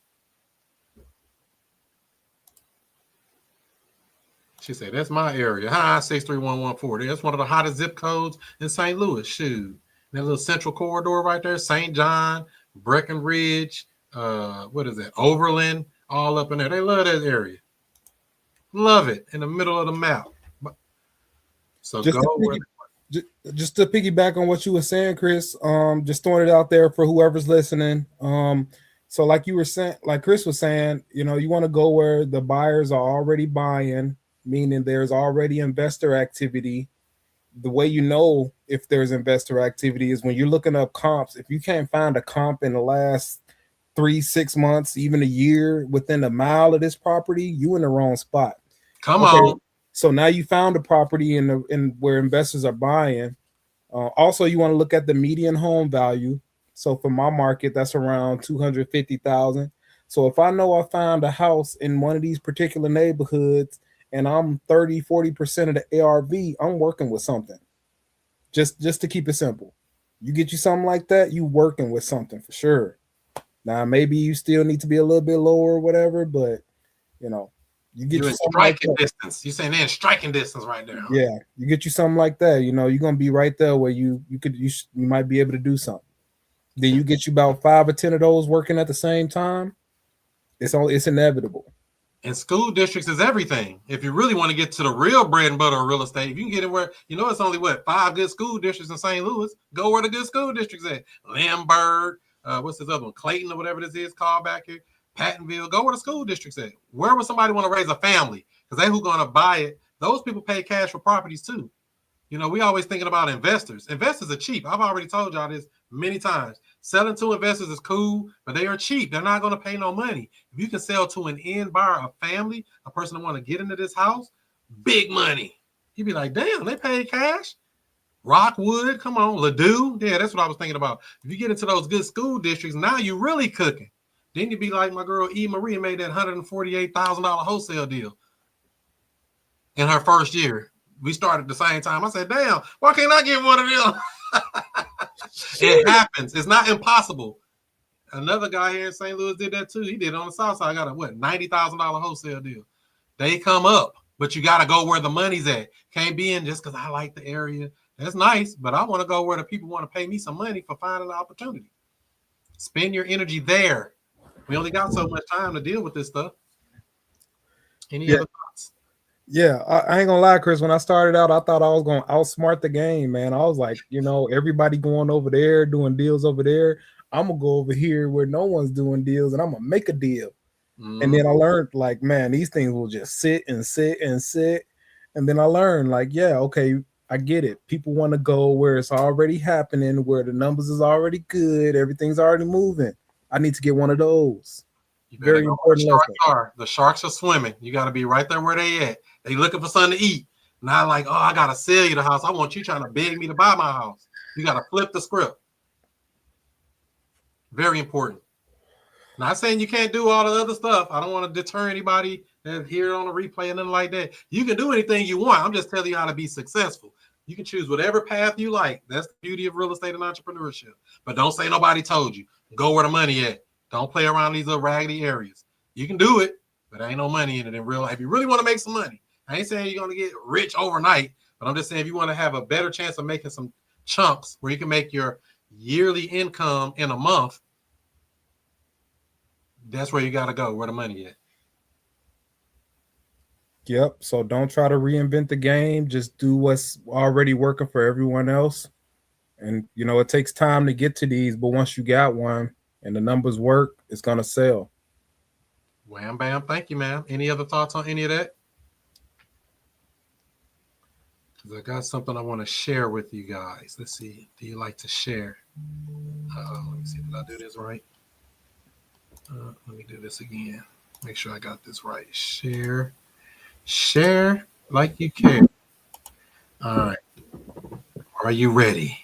She said, that's my area. Hi, 63114. That's one of the hottest zip codes in St. Louis. Shoot. That little central corridor right there, St. John, Breckenridge, what is that? Overland, all up in there. They love that area. Love it. In the middle of the map. So just just to piggyback on what you were saying, Chris, just throwing it out there for whoever's listening. So like you were saying, like Chris was saying, you want to go where the buyers are already buying, meaning there's already investor activity. The way you know if there's investor activity is when you're looking up comps. If you can't find a comp in the last 3-6 months, even a year within a mile of this property, you in the wrong spot. Come on. So now you found a property in where investors are buying. Also, you want to look at the median home value. So for my market, that's around $250,000. So if I know I found a house in one of these particular neighborhoods and I'm 30-40% of the ARV, I'm working with something. Just to keep it simple. You get you something like that, you working with something for sure. Now maybe you still need to be a little bit lower or whatever, but you get you're in striking distance. You're saying they're in striking distance right there. Huh? Yeah, you get you something like that. You're gonna be right there where you might be able to do something. Then you get you about 5 or 10 of those working at the same time. It's inevitable. And school districts is everything. If you really want to get to the real bread and butter of real estate, if you can get it where, it's only 5 good school districts in St. Louis. Go where the good school districts at. Lindbergh, what's this other one? Clayton or whatever this is called back here. Pattonville. Go where the school districts at. Where would somebody want to raise a family? Because they who going to buy it. Those people pay cash for properties too. We always thinking about investors. Investors are cheap. I've already told y'all this many times. Selling to investors is cool, but they are cheap. They're not going to pay no money. If you can sell to an end buyer, a family, a person that want to get into this house, big money. You'd be like, damn, they pay cash. Rockwood, come on, Ladue. Yeah, that's what I was thinking about. If you get into those good school districts, now you're really cooking. Then you'd be like my girl E. Marie made that $148,000 wholesale deal in her first year. We started at the same time. I said, damn, why can't I get one of them? It happens. It's not impossible. Another guy here in St. Louis did that too. He did it on the south side. Got a $90,000 wholesale deal. They come up, but you got to go where the money's at. Can't be in just because I like the area. That's nice, but I want to go where the people want to pay me some money for finding an opportunity. Spend your energy there. We only got so much time to deal with this stuff. Any other thoughts? Yeah, I ain't gonna lie, Chris. When I started out, I thought I was gonna outsmart the game, man. I was like, everybody going over there, doing deals over there. I'm gonna go over here where no one's doing deals, and I'm gonna make a deal. And then I learned, like, man, these things will just sit and sit and sit. And then I learned, like, yeah, okay, I get it. People want to go where it's already happening, where the numbers is already good, everything's already moving. I need to get one of those. Very important lesson. The sharks are swimming. You got to be right there where they at. They looking for something to eat. Not like, I got to sell you the house. I want you trying to beg me to buy my house. You got to flip the script. Very important. Not saying you can't do all the other stuff. I don't want to deter anybody that hear it on a replay and nothing like that. You can do anything you want. I'm just telling you how to be successful. You can choose whatever path you like. That's the beauty of real estate and entrepreneurship. But don't say nobody told you. Go where the money at. Don't play around these little raggedy areas. You can do it, but there ain't no money in it in real life. If you really want to make some money, I ain't saying you're going to get rich overnight, but I'm just saying if you want to have a better chance of making some chunks where you can make your yearly income in a month, that's where you got to go, where the money at. Yep. So don't try to reinvent the game. Just do what's already working for everyone else. And, it takes time to get to these, but once you got one and the numbers work, it's going to sell. Wham, bam. Thank you, ma'am. Any other thoughts on any of that? Because I got something I want to share with you guys. Let's see. Do you like to share? Let me see. Did I do this right? Let me do this again. Make sure I got this right. Share like you care. All right. Are you ready?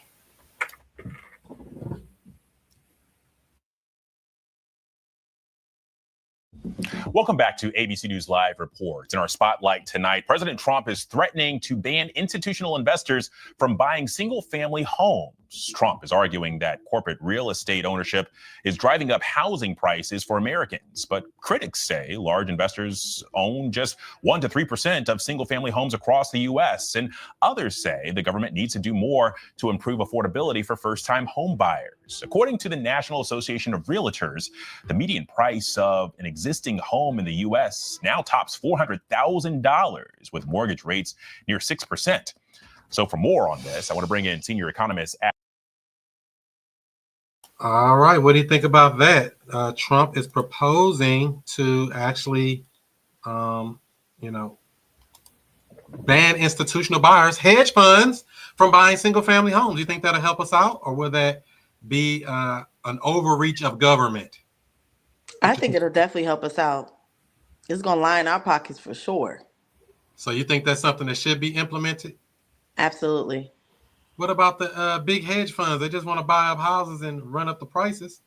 Welcome back to ABC News Live Reports. In our spotlight tonight, President Trump is threatening to ban institutional investors from buying single-family homes. Trump is arguing that corporate real estate ownership is driving up housing prices for Americans. But critics say large investors own just 1% to 3% of single-family homes across the U.S. And others say the government needs to do more to improve affordability for first-time home buyers. According to the National Association of Realtors, the median price of an existing home in the U.S. now tops $400,000 with mortgage rates near 6%. So for more on this, I want to bring in senior economist. All right. What do you think about that? Trump is proposing to actually, ban institutional buyers, hedge funds, from buying single family homes. Do you think that'll help us out, or will that be an overreach of government? I think it'll definitely help us out. It's going to line our pockets for sure. So you think that's something that should be implemented? Absolutely. What about the big hedge funds? They just want to buy up houses and run up the prices.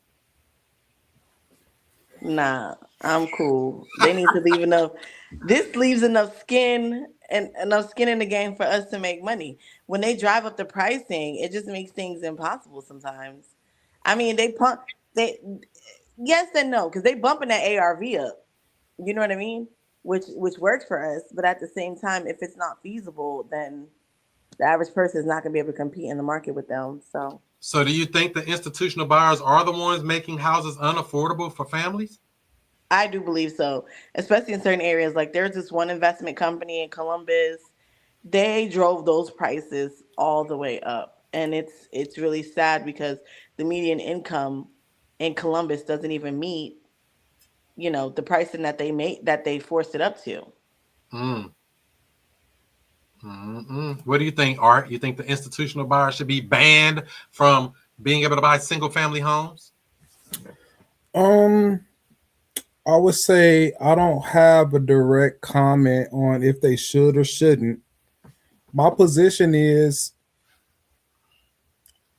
Nah, I'm cool. They need to leave enough. This leaves enough skin in the game for us to make money. When they drive up the pricing, it just makes things impossible sometimes. I mean, yes and no, because they bumping that ARV up. You know what I mean? Which works for us, but at the same time, if it's not feasible, then the average person is not going to be able to compete in the market with them. So do you think the institutional buyers are the ones making houses unaffordable for families? I do believe so, especially in certain areas. Like there's this one investment company in Columbus. They drove those prices all the way up, and it's really sad because the median income in Columbus doesn't even meet, the pricing that they forced it up to. Mm. What do you think, Art? You think the institutional buyer should be banned from being able to buy single family homes? I would say I don't have a direct comment on if they should or shouldn't. My position is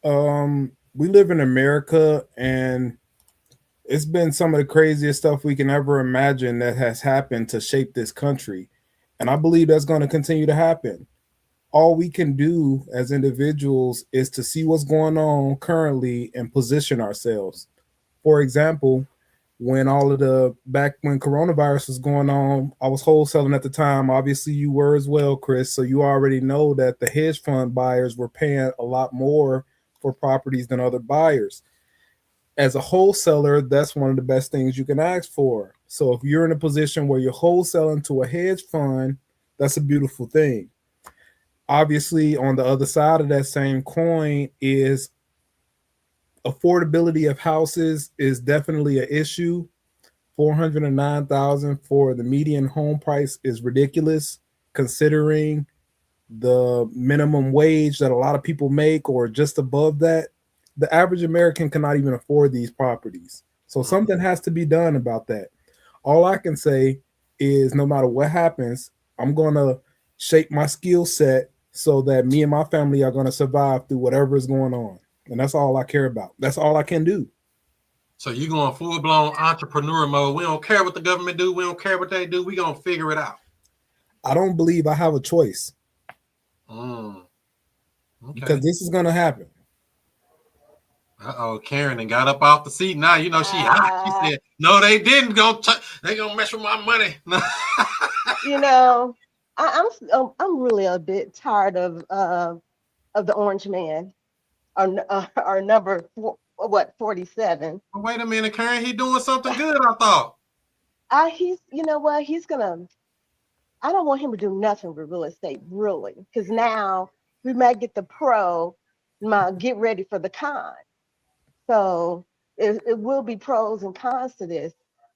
we live in America, and it's been some of the craziest stuff we can ever imagine that has happened to shape this country. And I believe that's going to continue to happen. All we can do as individuals is to see what's going on currently and position ourselves. For example, when when coronavirus was going on, I was wholesaling at the time. Obviously, you were as well, Chris. So you already know that the hedge fund buyers were paying a lot more for properties than other buyers. As a wholesaler, that's one of the best things you can ask for. So if you're in a position where you're wholesaling to a hedge fund, that's a beautiful thing. Obviously, on the other side of that same coin is affordability of houses is definitely an issue. 409,000 for the median home price is ridiculous, considering the minimum wage that a lot of people make or just above that. The average American cannot even afford these properties. So something has to be done about that. All I can say is no matter what happens, I'm going to shape my skill set so that me and my family are going to survive through whatever is going on. And that's all I care about. That's all I can do. So you going full-blown entrepreneur mode. We don't care what the government do. We don't care what they do. We going to figure it out. I don't believe I have a choice. Okay. Because this is going to happen. Uh-oh, Karen and got up off the seat. Now, she hot. She said, no, they didn't. They going to mess with my money. I'm really a bit tired of the orange man, our number 47. Wait a minute, Karen. He doing something good, I thought. He's gonna. I don't want him to do nothing with real estate, really, because now we might get the pro, get ready for the con. So it will be pros and cons to this,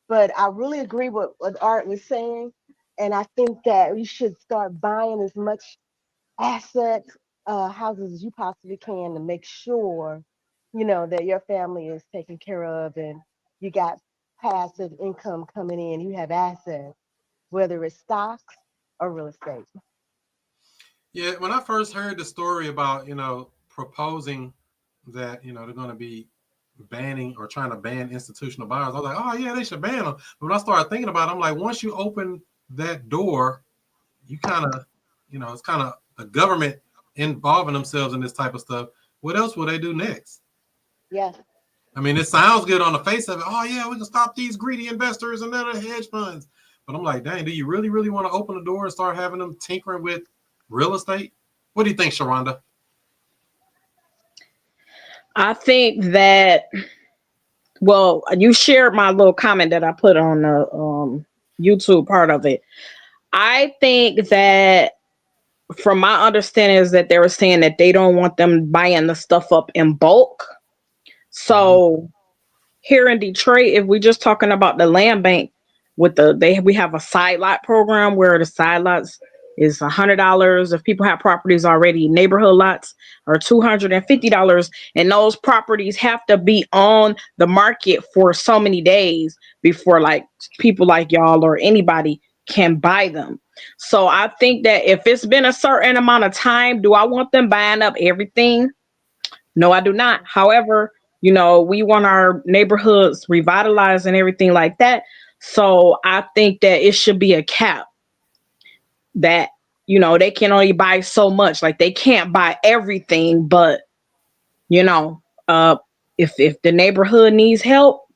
but I really agree with what Art was saying, and I think that we should start buying as much asset houses as you possibly can to make sure, that your family is taken care of and you got passive income coming in, you have assets, whether it's stocks or real estate. Yeah, when I first heard the story about, proposing that, they're going to be banning or trying to ban institutional buyers, I was like, oh, yeah, they should ban them. But when I started thinking about it, I'm like, once you open that door, you kind of, it's kind of the government involving themselves in this type of stuff. What else will they do next? Yeah. I mean, it sounds good on the face of it. Oh, yeah, we can stop these greedy investors and other hedge funds. But I'm like, dang, do you really, really want to open the door and start having them tinkering with real estate? What do you think, Sharonda? I think that, well, you shared my little comment that I put on the YouTube part of it. I think that from my understanding is that they were saying that they don't want them buying the stuff up in bulk. So here in Detroit, if we're just talking about the land bank, we have a side lot program where the side lots is $100. If people have properties already, neighborhood lots are $250, and those properties have to be on the market for so many days before like people like y'all or anybody can buy them. So I think that if it's been a certain amount of time, do I want them buying up everything? No, I do not. However, we want our neighborhoods revitalized and everything like that. So I think that it should be a cap that, they can only buy so much. Like they can't buy everything, but, if the neighborhood needs help,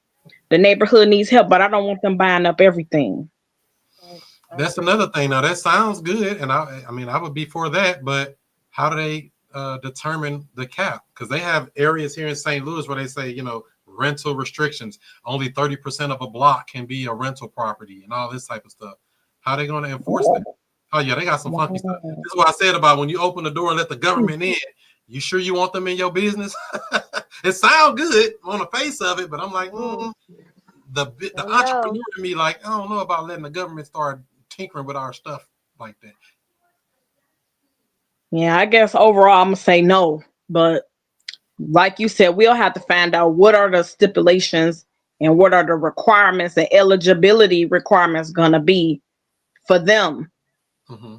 the neighborhood needs help, but I don't want them buying up everything. That's another thing. Now that sounds good. And I mean, I would be for that, but how do they determine the cap? Because they have areas here in St. Louis where they say, rental restrictions. Only 30% of a block can be a rental property and all this type of stuff. How are they going to enforce that? Oh, yeah, they got some funky stuff. This is what I said about when you open the door and let the government in. You sure you want them in your business? It sounds good on the face of it, but I'm like, the entrepreneur to me, like, I don't know about letting the government start tinkering with our stuff like that. Yeah, I guess overall I'm gonna say no. But like you said, we'll have to find out what are the stipulations and what are the requirements and eligibility requirements gonna be for them. Mm-hmm.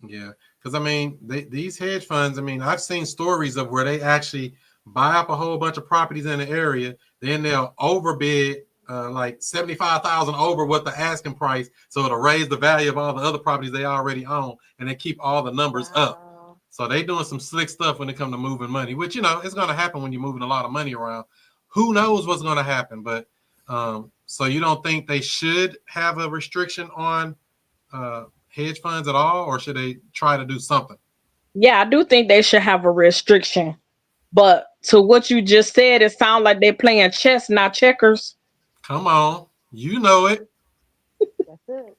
Yeah, because I mean, these hedge funds. I mean, I've seen stories of where they actually buy up a whole bunch of properties in the area, then they'll overbid like 75,000 over what the asking price, so it'll raise the value of all the other properties they already own, and they keep all the numbers up. So they doing some slick stuff when it comes to moving money, which it's going to happen when you're moving a lot of money around. Who knows what's going to happen? But so you don't think they should have a restriction on hedge funds at all, or should they try to do something? Yeah, I do think they should have a restriction. But to what you just said, it sounds like they're playing chess, not checkers. Come on, you know it. That's it.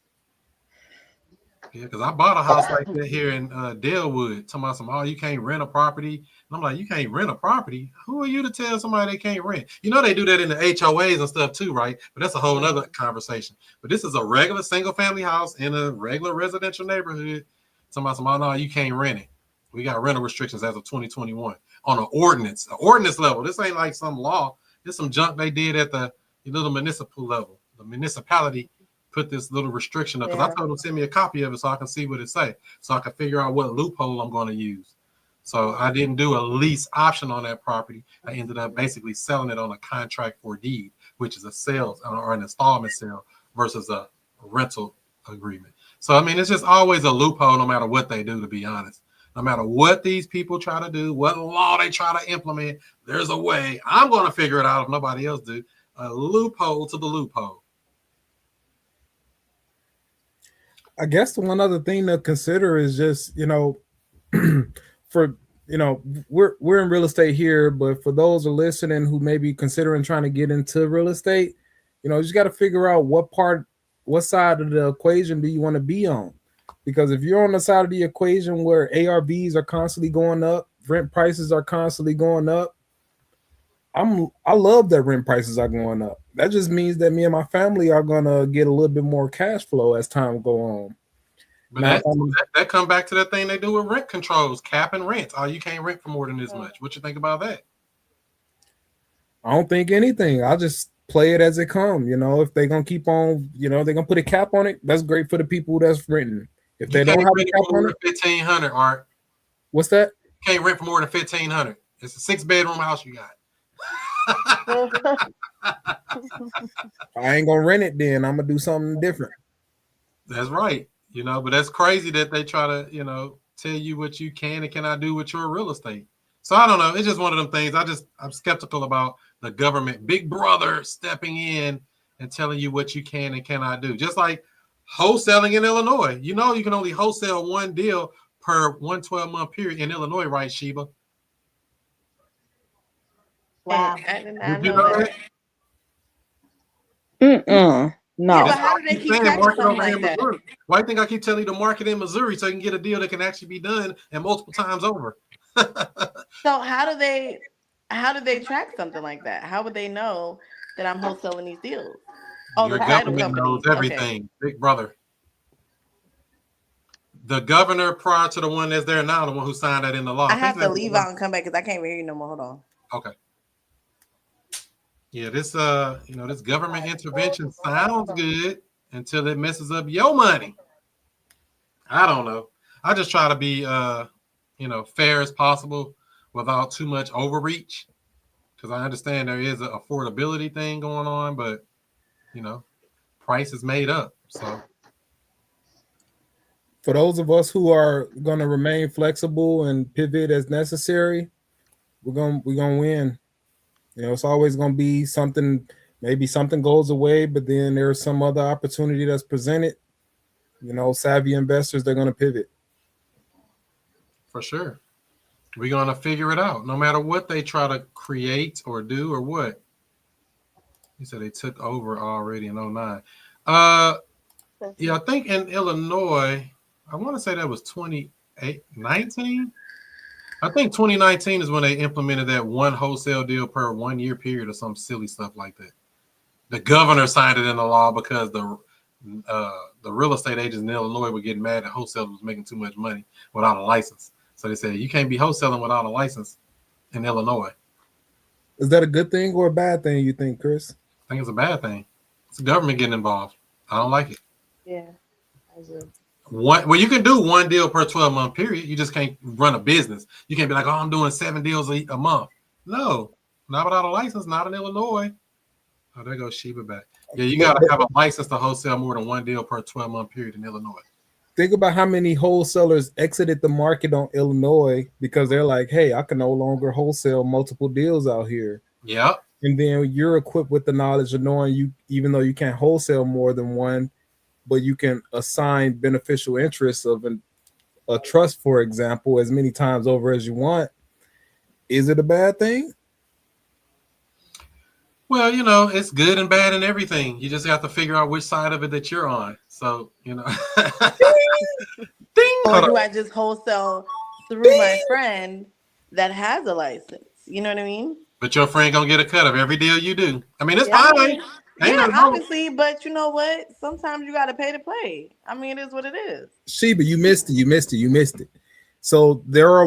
Yeah, because I bought a house like that here in Dalewood. Talking about you can't rent a property. And I'm like, you can't rent a property? Who are you to tell somebody they can't rent? They do that in the HOAs and stuff too, right? But that's a whole nother conversation. But this is a regular single family house in a regular residential neighborhood. Talking about no, you can't rent it. We got rental restrictions as of 2021 on an ordinance level. This ain't like some law. This some junk they did at the little municipal level. The municipality put this little restriction up because I told them to send me a copy of it so I can see what it say, so I can figure out what loophole I'm going to use. So I didn't do a lease option on that property. I ended up basically selling it on a contract for deed, which is a sales or an installment sale versus a rental agreement. So I mean, it's just always a loophole no matter what they do, to be honest. No matter what these people try to do, what law they try to implement, there's a way. I'm going to figure it out if nobody else do. A loophole to the loophole. I guess the one other thing to consider is just, for, we're in real estate here, but for those who are listening who may be considering trying to get into real estate, you just got to figure out what side of the equation do you want to be on? Because if you're on the side of the equation where ARVs are constantly going up, rent prices are constantly going up, I love that rent prices are going up. That just means that me and my family are gonna get a little bit more cash flow as time go on. But now, that come back to that thing they do with rent controls, capping rents. Oh, you can't rent for more than this much. What you think about that? I don't think anything. I'll just play it as it comes. If they're gonna keep on, they're gonna put a cap on it. That's great for the people that's renting. If they don't have a cap on it, $1,500, Art. What's that? You can't rent for more than $1,500. It's a 6-bedroom house you got. I ain't gonna rent it then. I'm gonna do something different. That's right. But that's crazy that they try to, tell you what you can and cannot do with your real estate. So I don't know. It's just one of them things. I'm skeptical about the government, Big Brother, stepping in and telling you what you can and cannot do. Just like wholesaling in Illinois. You can only wholesale one deal per 1 12-month period in Illinois, right, Sheba? Wow. I did not know that. No. Yeah, but how do they keep tracking something like that? Why do you think I keep telling you to market in Missouri so you can get a deal that can actually be done and multiple times over? So how do they track something like that? How would they know that I'm wholesaling these deals? Oh, Your the title government company knows everything. Okay. Big Brother. The governor prior to the one that's there now, the one who signed that in the law. I have to leave out and come back because I can't hear you no more. Hold on. Okay. Yeah, this this government intervention sounds good until it messes up your money. I don't know. I just try to be fair as possible without too much overreach, because I understand there is an affordability thing going on, but price is made up. So for those of us who are going to remain flexible and pivot as necessary, we're going to win. It's always going to be something. Maybe something goes away, but then there's some other opportunity that's presented. Savvy investors, they're going to pivot. For sure. We're gonna figure it out, no matter what they try to create or do or what. He said they took over already in 09. Yeah, I think in Illinois, I want to say that was 2019. I think 2019 is when they implemented that one wholesale deal per 1 year period or some silly stuff like that. The governor signed it into law because the real estate agents in Illinois were getting mad that wholesalers was making too much money without a license. So they said you can't be wholesaling without a license in Illinois. Is that a good thing or a bad thing, you think, Chris? I think it's a bad thing. It's the government getting involved. I don't like it. Yeah, I do. Well, you can do one deal per 12-month period. You just can't run a business. You can't be like, oh, I'm doing 7 deals a month. No, not without a license, not in Illinois. Oh, there goes Sheba back. Yeah, you got to have a license to wholesale more than one deal per 12-month period in Illinois. Think about how many wholesalers exited the market on Illinois because they're like, hey, I can no longer wholesale multiple deals out here. Yeah. And then you're equipped with the knowledge of knowing you, even though you can't wholesale more than one, but you can assign beneficial interests of a trust, for example, as many times over as you want. Is it a bad thing? Well, it's good and bad and everything. You just have to figure out which side of it that you're on. So, Ding! Or do I just wholesale through my friend that has a license? You know what I mean? But your friend gonna get a cut of every deal you do. I mean, it's Yeah, fine. obviously, but you know what? Sometimes you got to pay to play. I mean, it is what it is. Sheba, you missed it. So there are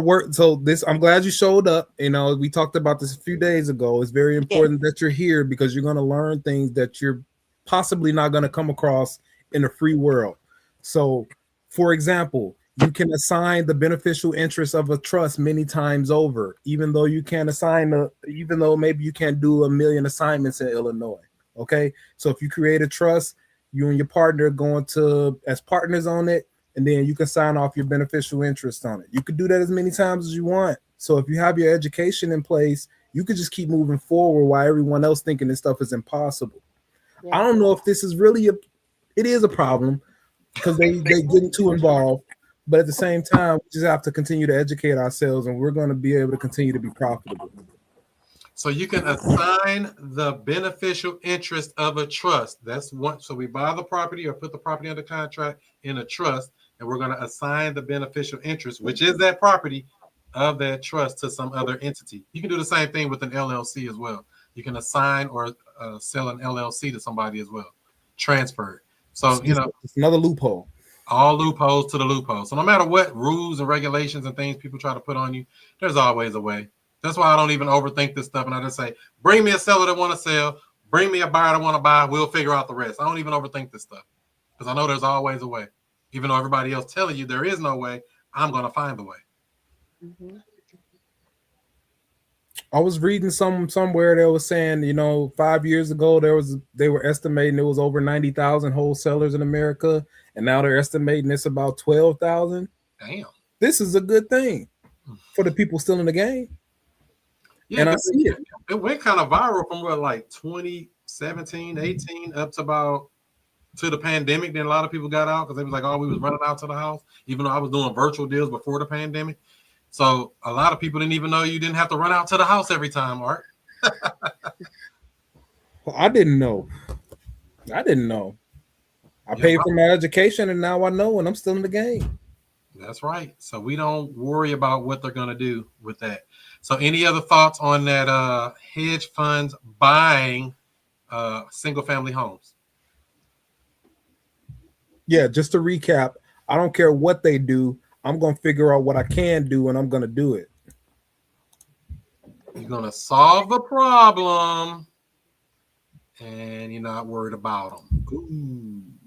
I'm glad you showed up. We talked about this a few days ago. It's very important that you're here because you're going to learn things that you're possibly not going to come across in a free world. So, for example, you can assign the beneficial interest of a trust many times over, even though you can't even though maybe you can't do 1 million assignments in Illinois. Okay, so if you create a trust, you and your partner are going to as partners on it, and then you can sign off your beneficial interest on it. You could do that as many times as you want. So if you have your education in place, you could just keep moving forward while everyone else thinking this stuff is impossible. Yeah. I don't know if this is really it is a problem because they getting too involved, but at the same time, we just have to continue to educate ourselves, and we're going to be able to continue to be profitable. So you can assign the beneficial interest of a trust. That's one. So we buy the property or put the property under contract in a trust, and we're going to assign the beneficial interest, which is that property of that trust, to some other entity. You can do the same thing with an LLC as well. You can assign or sell an LLC to somebody as well, transfer it. So, it's another loophole. All loopholes to the loophole. So no matter what rules and regulations and things people try to put on you, there's always a way. That's why I don't even overthink this stuff. And I just say, bring me a seller that want to sell. Bring me a buyer that want to buy. We'll figure out the rest. I don't even overthink this stuff because I know there's always a way. Even though everybody else telling you there is no way, I'm going to find the way. Mm-hmm. I was reading somewhere that was saying, 5 years ago, they were estimating it was over 90,000 wholesalers in America. And now they're estimating it's about 12,000. Damn. This is a good thing for the people still in the game. Yeah, and I see it. It went kind of viral from 2017, 18 up to the pandemic. Then a lot of people got out because they was like, oh, we was running out to the house, even though I was doing virtual deals before the pandemic. So a lot of people didn't even know you didn't have to run out to the house every time, Art. Well, I didn't know. I paid for my education, and now I know, and I'm still in the game. That's right. So we don't worry about what they're going to do with that. So any other thoughts on that hedge funds buying single family homes? Yeah, just to recap, I don't care what they do. I'm going to figure out what I can do, and I'm going to do it. You're going to solve the problem, and you're not worried about them.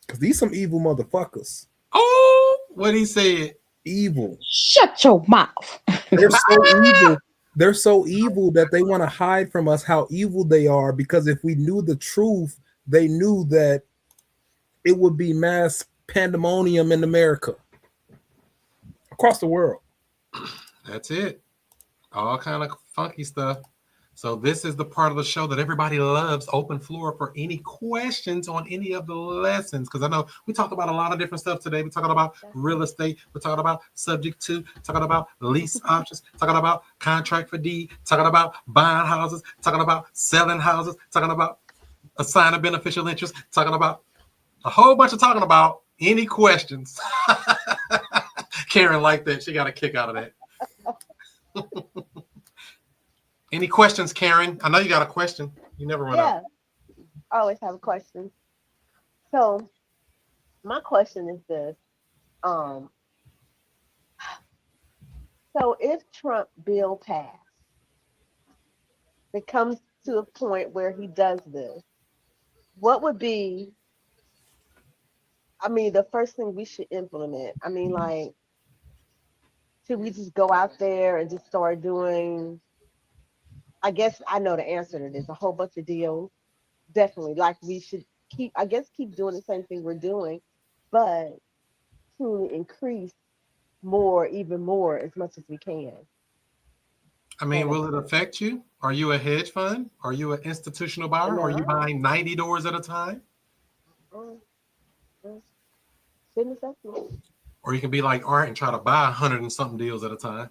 Because these some evil motherfuckers. Oh, what he said. Evil. Shut your mouth. They're so evil. They're so evil that they want to hide from us how evil they are, because if we knew the truth, they knew that it would be mass pandemonium in America. Across the world. That's it. All kind of funky stuff. So this is the part of the show that everybody loves. Open floor for any questions on any of the lessons. Because I know we talked about a lot of different stuff today. We're talking about real estate. We're talking about subject to. Talking about lease options. Talking about contract for deed. Talking about buying houses. Talking about selling houses. Talking about assigning beneficial interest. Talking about a whole bunch of talking about. Any questions? Karen liked that. She got a kick out of that. Any questions, Karen? I know you got a question. You never run out. I always have a question. So my question is this. So if Trump bill passed, it comes to a point where he does this, what would be, the first thing we should implement? Like, should we just go out there and just start doing, I guess I know the answer to this, a whole bunch of deals. Definitely. Like we should keep doing the same thing we're doing, but to increase even more as much as we can. Will it affect you? Are you a hedge fund? Are you an institutional buyer? No. Are you buying 90 doors at a time? Shouldn't affect me. Or you can be like Art and try to buy 100 and something deals at a time.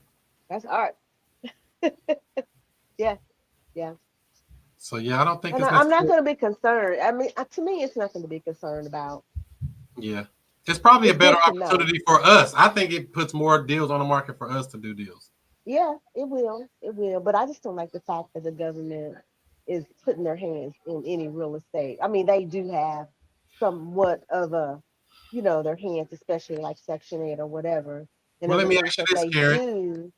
That's Art. Yeah. So yeah, I don't think I'm not going to be concerned. To me, it's nothing to be concerned about. Yeah. It's probably a better opportunity for us. I think it puts more deals on the market for us to do deals. Yeah, it will. It will. But I just don't like the fact that the government is putting their hands in any real estate. They do have somewhat of a, their hands, especially like Section 8 or whatever. And let me ask you this, Karen.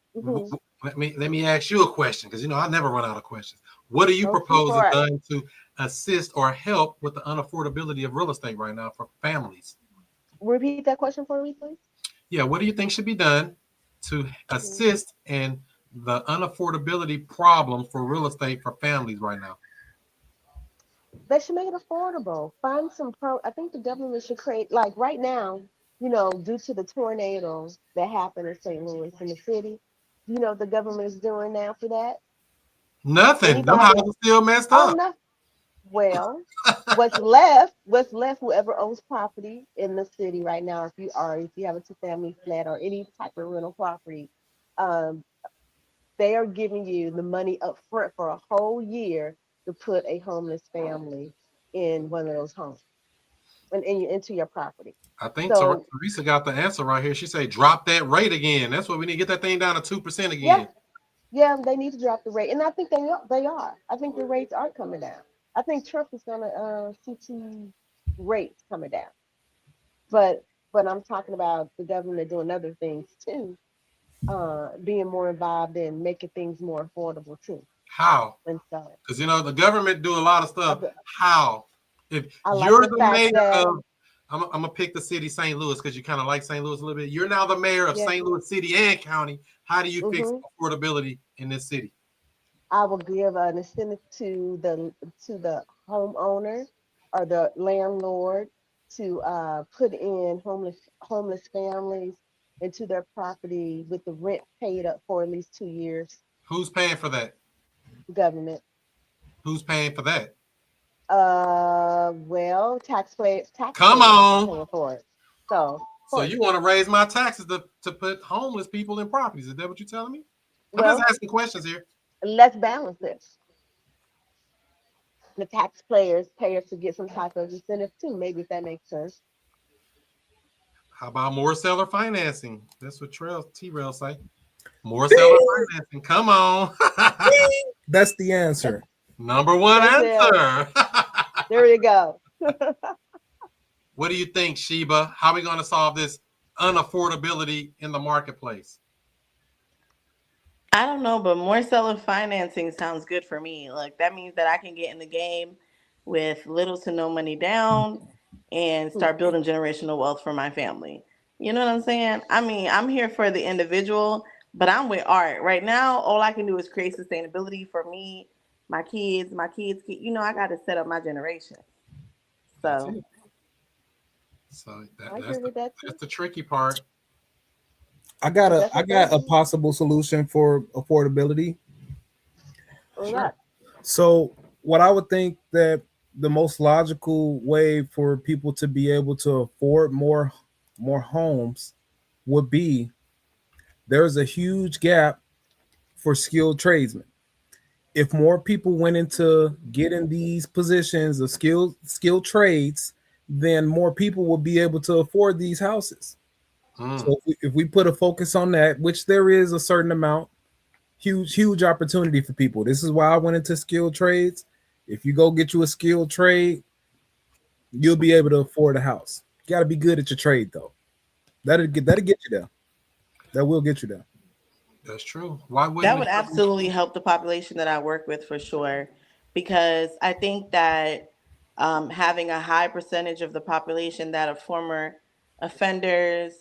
Let me ask you a question, because I never run out of questions. What do you propose is done to assist or help with the unaffordability of real estate right now for families? Repeat that question for me, please. Yeah, what do you think should be done to assist in the unaffordability problem for real estate for families right now? They should make it affordable. Find some I think the government should create, like right now, due to the tornado that happened in St. Louis in the city, the government is doing now for that? Nothing. Them houses still messed up. No. Well, what's left, whoever owns property in the city right now, if you have a 2-family flat or any type of rental property, they are giving you the money up front for a whole year to put a homeless family in one of those homes and into your property. I think Teresa got the answer right here. She said, drop that rate again. That's what we need to get that thing down to 2% again. Yeah, they need to drop the rate. And I think they are. I think the rates are coming down. I think Trump is going to see rates coming down. But I'm talking about the government doing other things too, being more involved in making things more affordable too. How? Because the government do a lot of stuff. How? If you're the mayor of, I'm gonna pick the city St. Louis because you kind of like St. Louis a little bit. You're now the mayor of St. Louis City and County. How do you fix affordability in this city? I will give an incentive to the homeowner or the landlord to put in homeless families into their property with the rent paid up for at least 2 years. Who's paying for that? Government. Who's paying for that? Well, taxpayers. Come on. Paying for it. So you want to raise my taxes to put homeless people in properties? Is that what you're telling me? I'm just asking questions here. Let's balance this. The taxpayers pay us to get some type of incentive too. Maybe if that makes sense. How about more seller financing? That's what T-Rail say. More seller financing. Come on. That's the answer. Number one answer. There you go. What do you think, Sheba? How are we going to solve this unaffordability in the marketplace? I don't know, but more seller financing sounds good for me. Like that means that I can get in the game with little to no money down and start building generational wealth for my family. You know what I'm saying? I'm here for the individual, but I'm with Art. Right now, all I can do is create sustainability for me, my kids. I got to set up my generation. So that's the tricky part. I got a possible solution for affordability. Sure. So what I would think that the most logical way for people to be able to afford more homes would be there's a huge gap for skilled tradesmen. If more people went into getting these positions of skilled trades, then more people will be able to afford these houses. Mm. So if we put a focus on that, which there is a certain amount, huge opportunity for people. This is why I went into skilled trades. If you go get you a skilled trade, you'll be able to afford a house. You got to be good at your trade though. That'll get you there. That will get you there. That's true. Why That wouldn't would it? absolutely help the population that I work with for sure, because I think that having a high percentage of the population that are former offenders,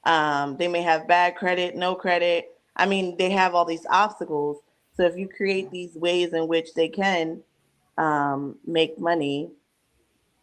they may have bad credit, no credit. I mean, they have all these obstacles. So if you create these ways in which they can make money,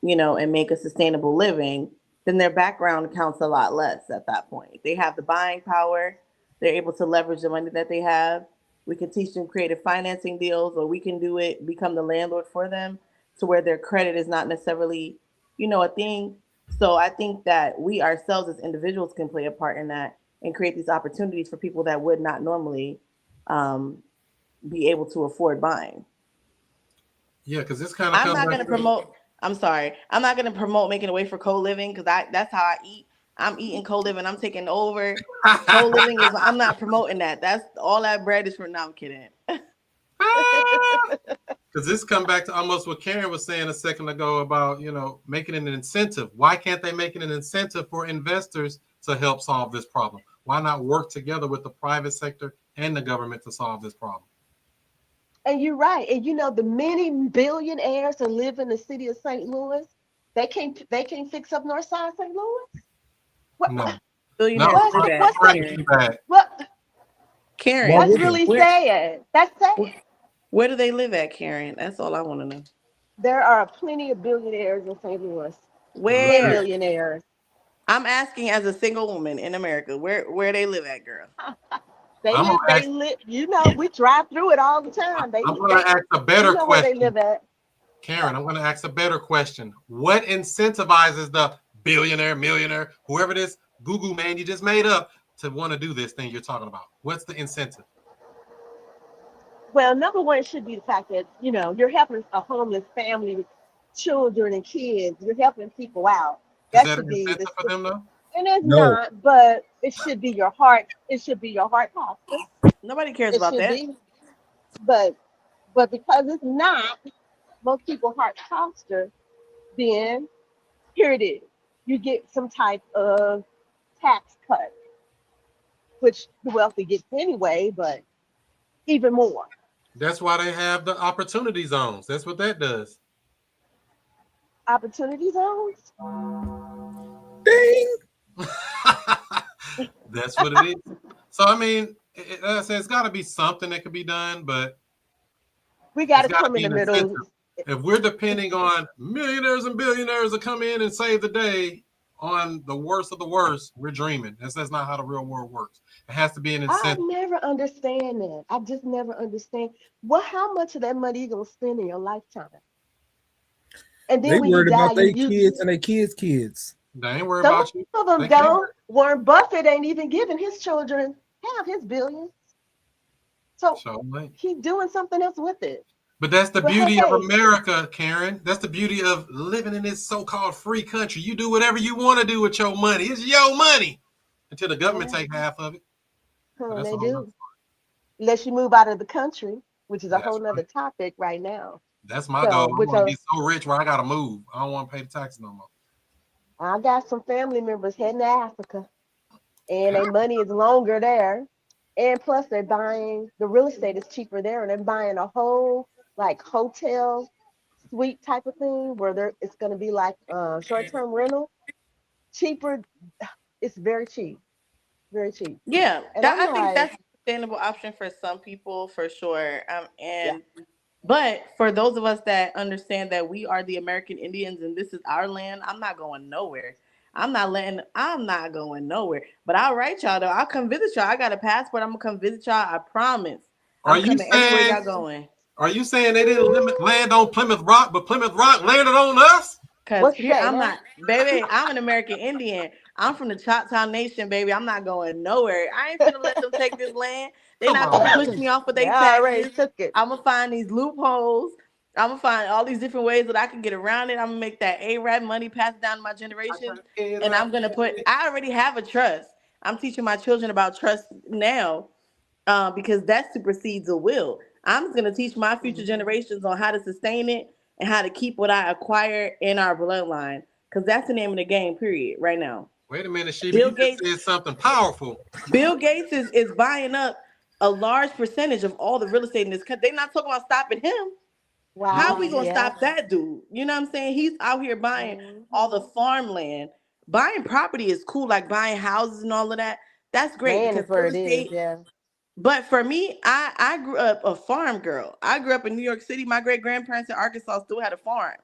and make a sustainable living, then their background counts a lot less at that point. They have the buying power. They're able to leverage the money that they have. We can teach them creative financing deals, or we can do it, become the landlord for them to where their credit is not necessarily, a thing. So I think that we ourselves as individuals can play a part in that and create these opportunities for people that would not normally um, be able to afford buying. Yeah, because this kind of I'm comes not back gonna to. promote. I'm sorry. I'm not gonna promote making away for co-living because that's how I eat. I'm eating co-living. I'm taking over. Co-living is. I'm not promoting that. That's all that bread is for. No, I'm kidding. Because this come back to almost what Karen was saying a second ago about, making it an incentive. Why can't they make it an incentive for investors to help solve this problem? Why not work together with the private sector and the government to solve this problem? And you're right. And the many billionaires that live in the city of St. Louis, they can't fix up North Side St. Louis. What No, no, Billionaires what live at what's that? correction Karen. back. What Why Karen, that's would they? really where sad. That's sad. where do they live at, Karen? That's all I want to know. There are plenty of billionaires in St. Louis. Many Where? billionaires. I'm asking as a single woman in America, where they live at, girl. They I'm gonna live, they ask. live, we drive through it all the time. I'm gonna ask a You better know where they question, live at. Karen. I'm gonna ask a better question. What incentivizes the billionaire, millionaire, whoever this Google man you just made up to want to do this thing you're talking about? What's the incentive? Well, number one should be the fact that, you're helping a homeless family with children and kids. You're helping people out. Is That that an should be incentive this, for them though? and it's No. not, but it should be your heart. It should be your heart posture. Nobody cares It about should that. be. But because it's not most people heart posture, then here it is. You get some type of tax cut, which the wealthy gets anyway, but even more. That's why they have the opportunity zones. That's what that does. Opportunity zones. Ding. That's what it is. So I mean, I said it's got to be something that could be done, but We got it's to got to come in be the an middle. incentive. If we're depending on millionaires and billionaires to come in and save the day on the worst of the worst, we're dreaming. That's not how the real world works. It has to be an I incentive. never understand that. I just never understand. Well, how much of that money you gonna spend in your lifetime? And They then when you worried die, about their you kids and their kids. They ain't worried some about you. of them They can't. don't. Warren Buffett ain't even giving his children half his billions. So So, like, he's doing something else with it. but that's the But beauty of hey, America, Karen. That's the beauty of living in this so-called free country. You do whatever you want to do with your money. It's your money until the government yeah, take half of it. But that's they all. do. Unless you move out of the country, which is a That's whole right. nother topic right now. That's my So, goal. I which want to get so rich where I gotta move. I don't want to pay the taxes no more. I got some family members heading to Africa, and their money is longer there. And plus, they're buying the real estate is cheaper there, and they're buying a whole like hotel suite type of thing where it's going to be like short term rental, cheaper. It's very cheap, very cheap. Yeah, And that I'm I think like, that's a sustainable option for some people for sure. yeah, And but for those of us that understand that we are the American Indians and this is our land, I'm not going nowhere. I'm not going nowhere. But I'll write y'all though. I'll come visit y'all. I got a passport. I'm gonna come visit y'all. I promise. Are I'm you coming everywhere saying? y'all going. Are you saying they didn't land on Plymouth Rock, but Plymouth Rock landed on us? Cause What you here say I'm now? not, baby. I'm an American Indian. I'm from the Choctaw Nation, baby. I'm not going nowhere. I ain't finna let them take this land. They're Come not gonna on. push me off with They their already taxes. took it. I'm gonna find these loopholes. I'm gonna find all these different ways that I can get around it. I'm gonna make that A-Rap money passed down to my generations, and I'm gonna put. I already have a trust. I'm teaching my children about trust now, because that supersedes a will. I'm going to teach my future generations on how to sustain it and how to keep what I acquire in our bloodline, because that's the name of the game. Period. Right now, Wait a minute, Sheba. Bill You just Gates. said something powerful. Bill Gates is buying up a large percentage of all the real estate in this country. They're not talking about stopping him. How are Wow. we gonna Yeah. stop that dude? You know what I'm saying? He's out here buying all the Mhm. farmland. Buying property is cool, like buying houses and all of that. That's great Land because is where real it is. estate. Yeah. But for me, I grew up a farm girl. I grew up in New York City. My great grandparents in Arkansas still had a farm.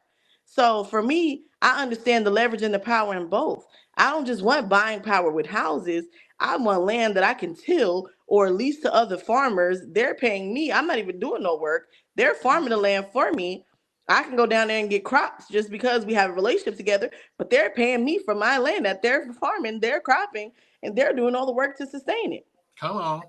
So for me, I understand the leverage and the power in both. I don't just want buying power with houses. I want land that I can till or lease to other farmers. They're paying me. I'm not even doing no work. They're farming the land for me. I can go down there and get crops just because we have a relationship together, but they're paying me for my land that they're farming, they're cropping, and they're doing all the work to sustain it. Come on.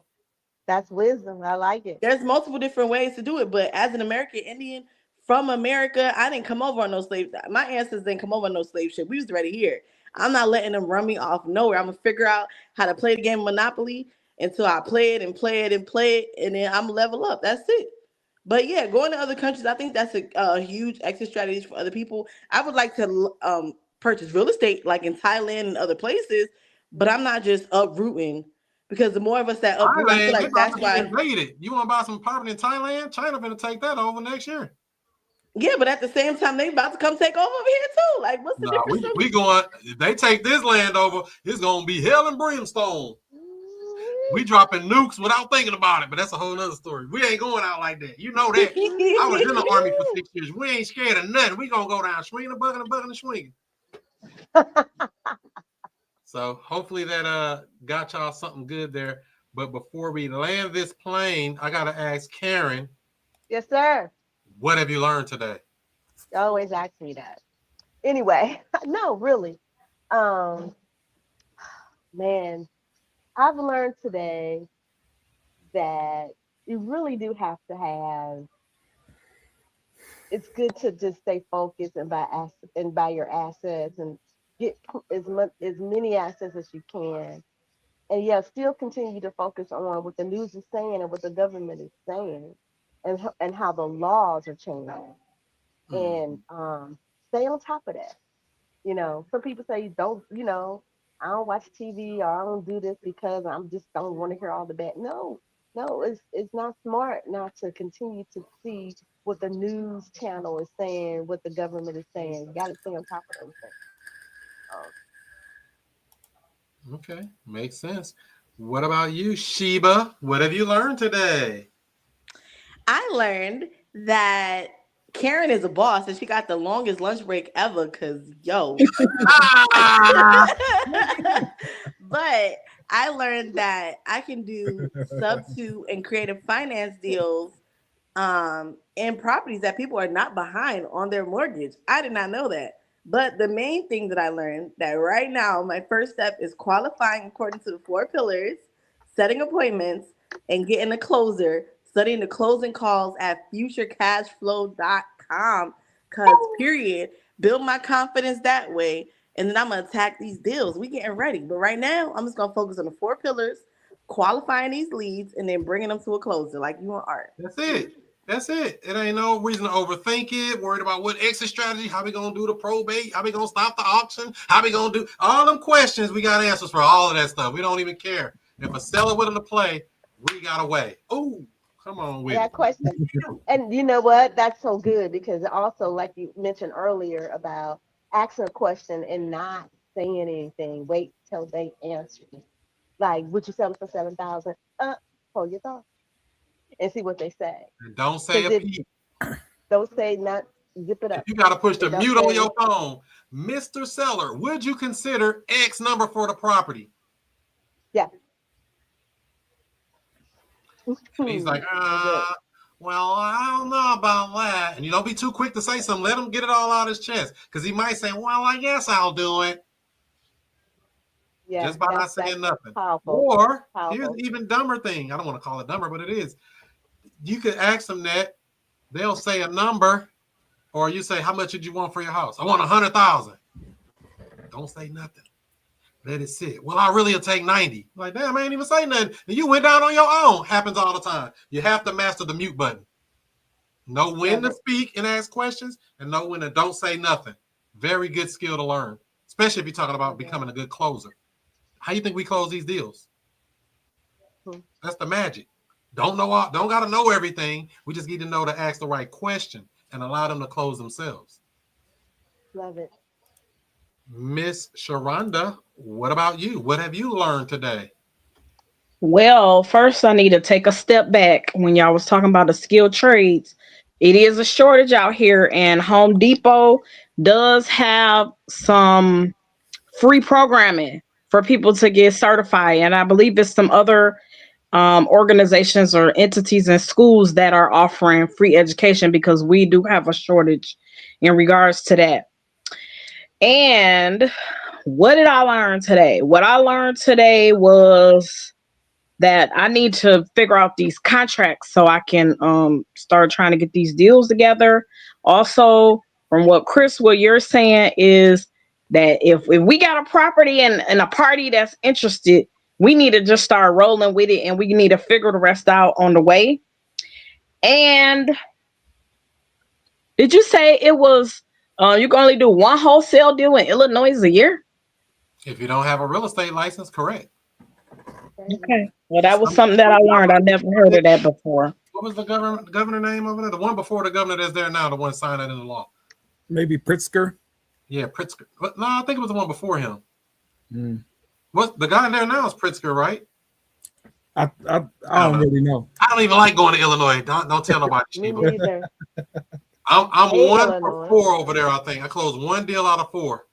That's wisdom. I like it. There's multiple different ways to do it, but as an American Indian from America, I didn't come over on no slave. My ancestors didn't come over on no slave ship. We was already here. I'm not letting them run me off nowhere. I'm gonna figure out how to play the game of Monopoly until I play it and play it and play it, and then I'm level up. That's it. But yeah, going to other countries, I think that's a huge exit strategy for other people. I would like to purchase real estate like in Thailand and other places, but I'm not just uprooting, because the more of us that uproot, I feel Thailand, they like about that's to be why. invaded. You want to buy some property in Thailand? China gonna take that over next year. Yeah, but at the same time, they about to come take over here too. Like, what's the No, difference? we going. If they take this land over, it's gonna be hell and brimstone. We dropping nukes without thinking about it, but that's a whole nother story. We ain't going out like that. You know that. I was in the army for 6 years. We ain't scared of nothing. We gonna go down swinging, bugging, and swinging. So hopefully that got y'all something good there. But before we land this plane, I gotta ask Karen, Yes, sir. what have you learned today? You always ask me that. Anyway, no, really. Um, man, I've learned today that you really do have to have. It's good to just stay focused and buy your assets and get as many assets as you can. And yeah, still continue to focus on what the news is saying and what the government is saying, and how the laws are changing, and stay on top of that. Some people say don't, I don't watch TV or I don't do this because I'm just don't want to hear all the bad. No, no, it's not smart not to continue to see what the news channel is saying, what the government is saying. You got to stay on top of those things. Okay, makes sense. What about you, Sheba? What have you learned today? I learned that Karen is a boss and she got the longest lunch break ever. Cause yo, but I learned that I can do sub to and creative finance deals in properties that people are not behind on their mortgage. I did not know that. But the main thing that I learned that right now, my first step is qualifying according to the 4 pillars, setting appointments, and getting a closer, studying the closing calls at futurecashflow.com. Cause period, build my confidence that way. And then I'm gonna attack these deals. We getting ready. But right now, I'm just gonna focus on the 4 pillars, qualifying these leads, and then bringing them to a closer like you want art. That's it. That's it. It ain't no reason to overthink it, worried about what exit strategy, how we gonna do the probate, how we gonna stop the auction, how we gonna do all them questions. We got answers for all of that stuff. We don't even care. If a seller willing to play, we got a way. Oh, come on with That it. question. And you know what? That's so good because also, like you mentioned earlier about asking a question and not saying anything, wait till they answer you. Like, would you sell it for 7,000? Hold your thought and see what they say. And don't say Because a if peep. don't say not, zip it If up. you gotta push the Don't mute on say, your phone, Mr. Seller, would you consider X number for the property? yeah. And he's like, Good. well, I don't know about that. And you don't be too quick to say something. Let him get it all out his chest. Because he might say, well, I guess I'll do it. Yeah, Just by not that's saying nothing. powerful. Or Powerful. here's an even dumber thing. I don't want to call it dumber, but it is. You could ask them that. They'll say a number. Or you say, how much did you want for your house? I want 100,000. Don't say nothing. Let it sit. Well, I really will take 90. Like, damn, I ain't even say nothing. And you went down on your own. Happens all the time. You have to master the mute button. Know when to speak and ask questions, and know when to don't say nothing. Very good skill to learn, especially if you're talking about becoming a good closer. How you think we close these deals? That's the magic. Don't gotta know everything. We just need to know to ask the right question and allow them to close themselves. Love it. Miss Sharonda, what about you? What have you learned today? Well, first I need to take a step back. When y'all was talking about the skilled trades, it is a shortage out here, and Home Depot does have some free programming for people to get certified. And I believe there's some other organizations or entities and schools that are offering free education, because we do have a shortage in regards to that. And what did I learn today? What I learned today was that I need to figure out these contracts so I can start trying to get these deals together. Also, from what you're saying is that if we got a property and a party that's interested, we need to just start rolling with it, and we need to figure the rest out on the way. And did you say it was you can only do one wholesale deal in Illinois a year? If you don't have a real estate license, correct. Okay. Well, that was something that I learned. I never heard of that before. What was the governor name over there? The one before the governor that's there now, the one signed that into law. Maybe Pritzker. Yeah, Pritzker. But no, I think it was the one before him. What the guy there now is Pritzker, right? I don't really know. I don't even like going to Illinois. Don't tell nobody. Me neither. I'm Hate 1 Illinois. for 4 over there. I think I closed one deal out of 4.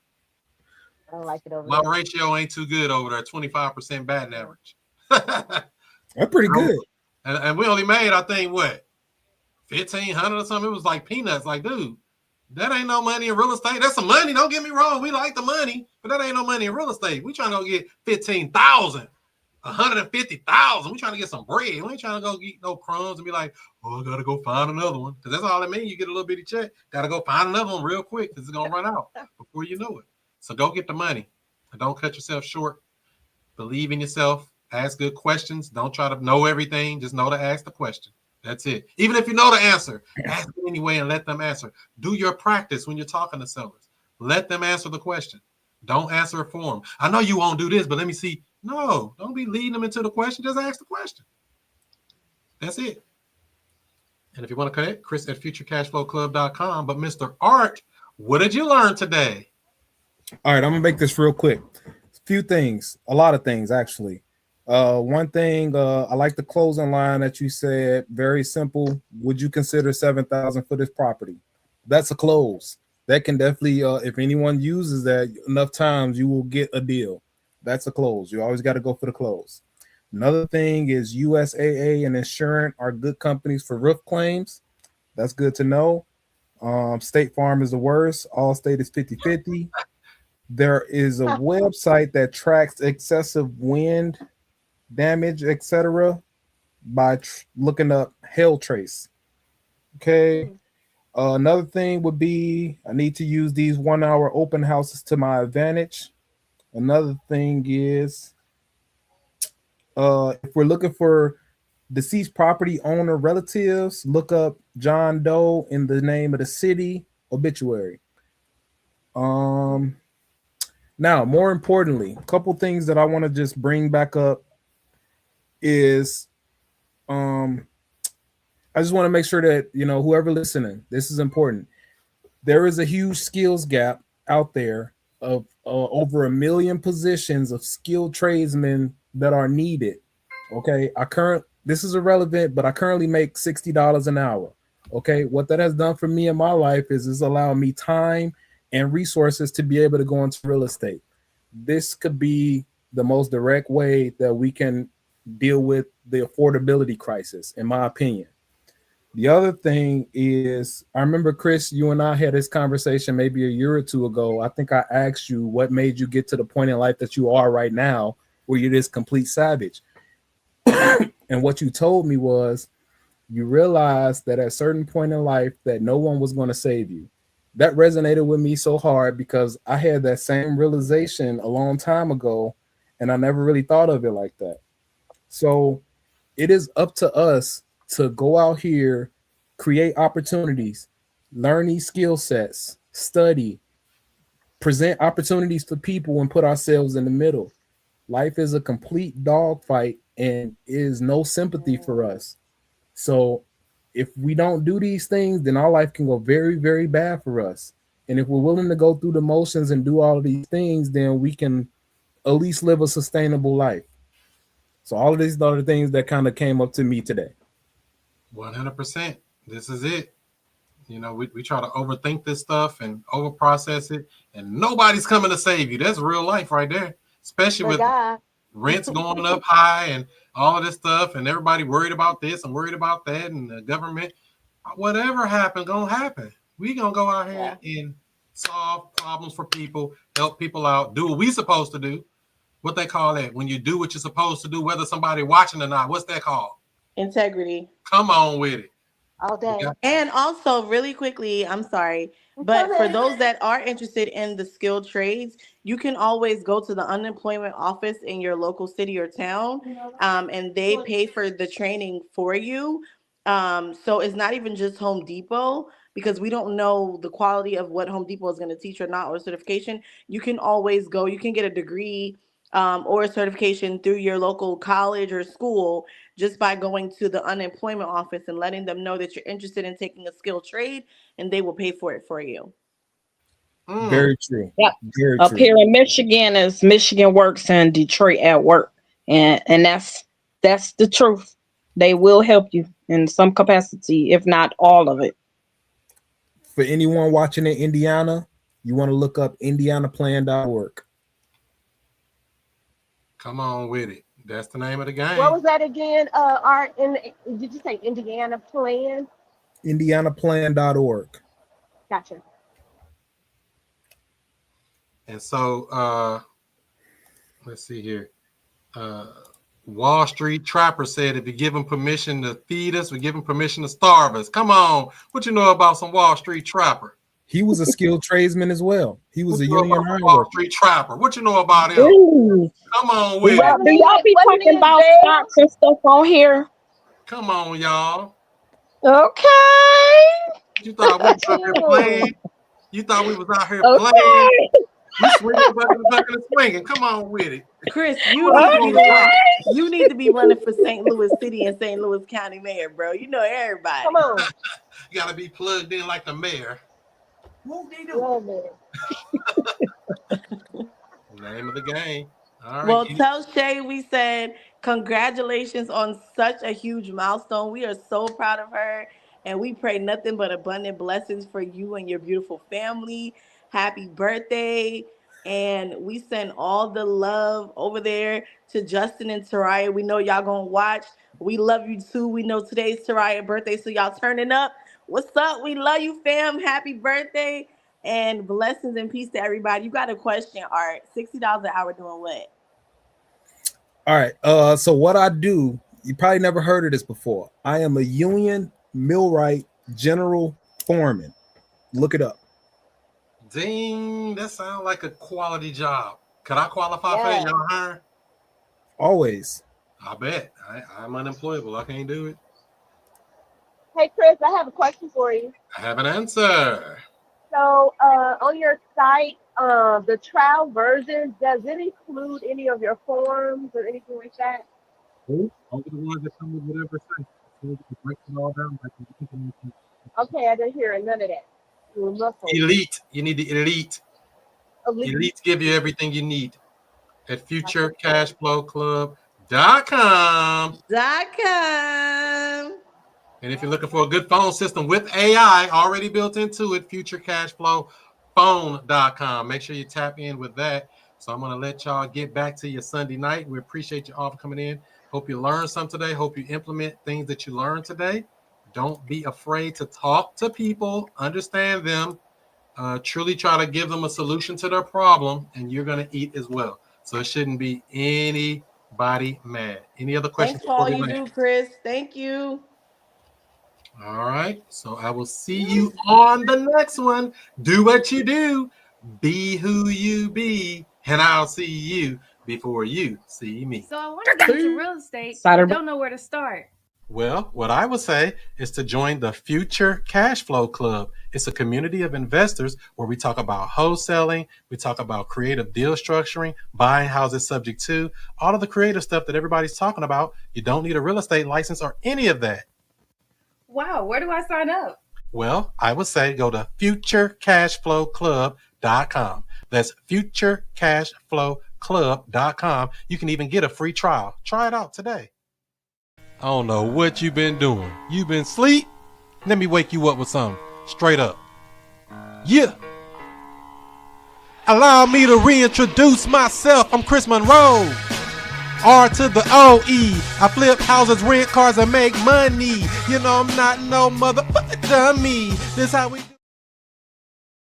I don't like it over My there. ratio ain't too good over there. 25% batting average. That's pretty good. And we only made, I think, what, 1,500 or something. It was like peanuts. Like, dude, that ain't no money in real estate. That's some money. Don't get me wrong. We like the money, but that ain't no money in real estate. We trying to go get 15,000, 150,000. We trying to get some bread. We ain't trying to go eat no crumbs and be like, oh, I gotta go find another one. Because that's all it means. You get a little bitty check. Gotta go find another one real quick because it's gonna run out before you know it. So go get the money and don't cut yourself short. Believe in yourself. Ask good questions. Don't try to know everything. Just know to ask the question. That's it. Even if you know the answer, ask it anyway and let them answer. Do your practice when you're talking to sellers. Let them answer the question. Don't answer it for them. I know you won't do this, but let me see. No, don't be leading them into the question. Just ask the question. That's it. And if you want to connect, Chris at futurecashflowclub.com. But Mr. Art, what did you learn today? All right, I'm gonna make this real quick. Few things, a lot of things actually. One thing, I like the closing line that you said. Very simple. Would you consider 7,000 for this property? That's a close. That can definitely, if anyone uses that enough times, you will get a deal. That's a close. You always got to go for the close. Another thing is USAA and Insurance are good companies for roof claims. That's good to know. State Farm is the worst. Allstate is 50-50. There is a website that tracks excessive wind damage, etc., by looking up Hail Trace. Okay. Another thing would be I need to use these 1-hour open houses to my advantage. Another thing is if we're looking for deceased property owner relatives, look up John Doe in the name of the city obituary. Now, more importantly, a couple things that I want to just bring back up is I just want to make sure that, you know, whoever listening, this is important. There is a huge skills gap out there of over 1 million positions of skilled tradesmen that are needed. Okay, this is irrelevant, but I currently make $60 an hour. Okay, what that has done for me in my life is allowed me time and resources to be able to go into real estate. This could be the most direct way that we can deal with the affordability crisis, in my opinion. The other thing is, I remember, Chris, you and I had this conversation maybe a year or two ago. I think I asked you what made you get to the point in life that you are right now, where you're this complete savage. And what you told me was you realized that at a certain point in life that no one was going to save you. That resonated with me so hard because I had that same realization a long time ago, and I never really thought of it like that. So it is up to us to go out here, create opportunities, learn these skill sets, study, present opportunities for people, and put ourselves in the middle. Life is a complete dogfight and is no sympathy for us. So if we don't do these things, then our life can go very, very bad for us. And if we're willing to go through the motions and do all of these things, then we can at least live a sustainable life. So all of these are the things that kind of came up to me today. 100%. This is it. You know, we try to overthink this stuff and overprocess it, and nobody's coming to save you. That's real life right there, especially with rents going up high and all of this stuff, and everybody worried about this and worried about that, and the government. Whatever happens, gonna happen. We gonna go out here and solve problems for people, help people out, do what we supposed to do. What they call that when you do what you're supposed to do, whether somebody watching or not. What's that called? Integrity. Come on with it. All day. And also, really quickly, I'm sorry, but for those that are interested in the skilled trades, you can always go to the unemployment office in your local city or town, and they pay for the training for you. So it's not even just Home Depot, because we don't know the quality of what Home Depot is going to teach or not, or certification. You can always go, you can get a degree or a certification through your local college or school just by going to the unemployment office and letting them know that you're interested in taking a skilled trade, and they will pay for it for you. Very true. Yep. Very Up true. here in Michigan is Michigan Works and Detroit at Work. And that's the truth. They will help you in some capacity, if not all of it. For anyone watching in Indiana, you want to look up indianaplan.org. Come on with it. That's the name of the game. What was that again? Art, did you say Indiana Plan? Indianaplan.org. Gotcha. And so, let's see here. Wall Street Trapper said if you give him permission to feed us, we give him permission to starve us. Come on. What you know about some Wall Street Trapper? He was a skilled tradesman as well. He was a union iron Wall worker. Street Trapper. What you know about him? Ooh. Come on Do with y'all, it. do y'all be talking about stocks and stuff on here? Come on, y'all. Okay. You thought we was out here playing? You thought we was out here Okay. playing? We swinging, bucking, and swinging. Come on with it. Chris, you need to be running for St. Louis City and St. Louis County mayor, bro. You know everybody. Come on. You gotta be plugged in like the mayor. Name of the game. All right. Well, tell Shay we said congratulations on such a huge milestone. We are so proud of her, and we pray nothing but abundant blessings for you and your beautiful family. Happy birthday. And we send all the love over there to Justin and Taraya. We know y'all gonna watch. We love you too. We know today's Taraya's birthday, so y'all turning up. What's up? We love you, fam. Happy birthday. And blessings and peace to everybody. You got a question, Art. $60 an hour doing what? All right. So what I do, you probably never heard of this before. I am a union millwright general foreman. Look it up. Ding, that sounds like a quality job. Could I qualify for that? Y'all hiring? Always. I bet. I'm unemployable. I can't do it. Hey, Chris, I have a question for you. I have an answer. So on your site, the trial version, does it include any of your forms or anything like that? All the ones that come with whatever site. So we break it all down. Okay, I didn't hear none of that. Elite. You need the elite. Elite give you everything you need at futurecashflowclub.com. And if you're looking for a good phone system with AI already built into it, futurecashflowphone.com. Make sure you tap in with that. So I'm going to let y'all get back to your Sunday night. We appreciate you all for coming in. Hope you learned something today. Hope you implement things that you learned today. Don't be afraid to talk to people, understand them, truly try to give them a solution to their problem, and you're going to eat as well. So it shouldn't be anybody mad. Any other questions? Thanks for all before we you land? do, Chris. Thank you. All right. So I will see you on the next one. Do what you do. Be who you be. And I'll see you before you see me. So I want to get into real estate, Cider- but don't know where to start. Well, what I would say is to join the Future Cash Flow Club. It's a community of investors where we talk about wholesaling, we talk about creative deal structuring, buying houses subject to, all of the creative stuff that everybody's talking about. You don't need a real estate license or any of that. Wow, where do I sign up? Well, I would say go to futurecashflowclub.com. That's futurecashflowclub.com. You can even get a free trial. Try it out today. I don't know what you've been doing. You've been asleep? Let me wake you up with something. Straight up. Yeah. Allow me to reintroduce myself. I'm Chris Monroe. R to the O-E. I flip houses, rent cars, and make money. You know I'm not no motherfucker dummy. This how we do.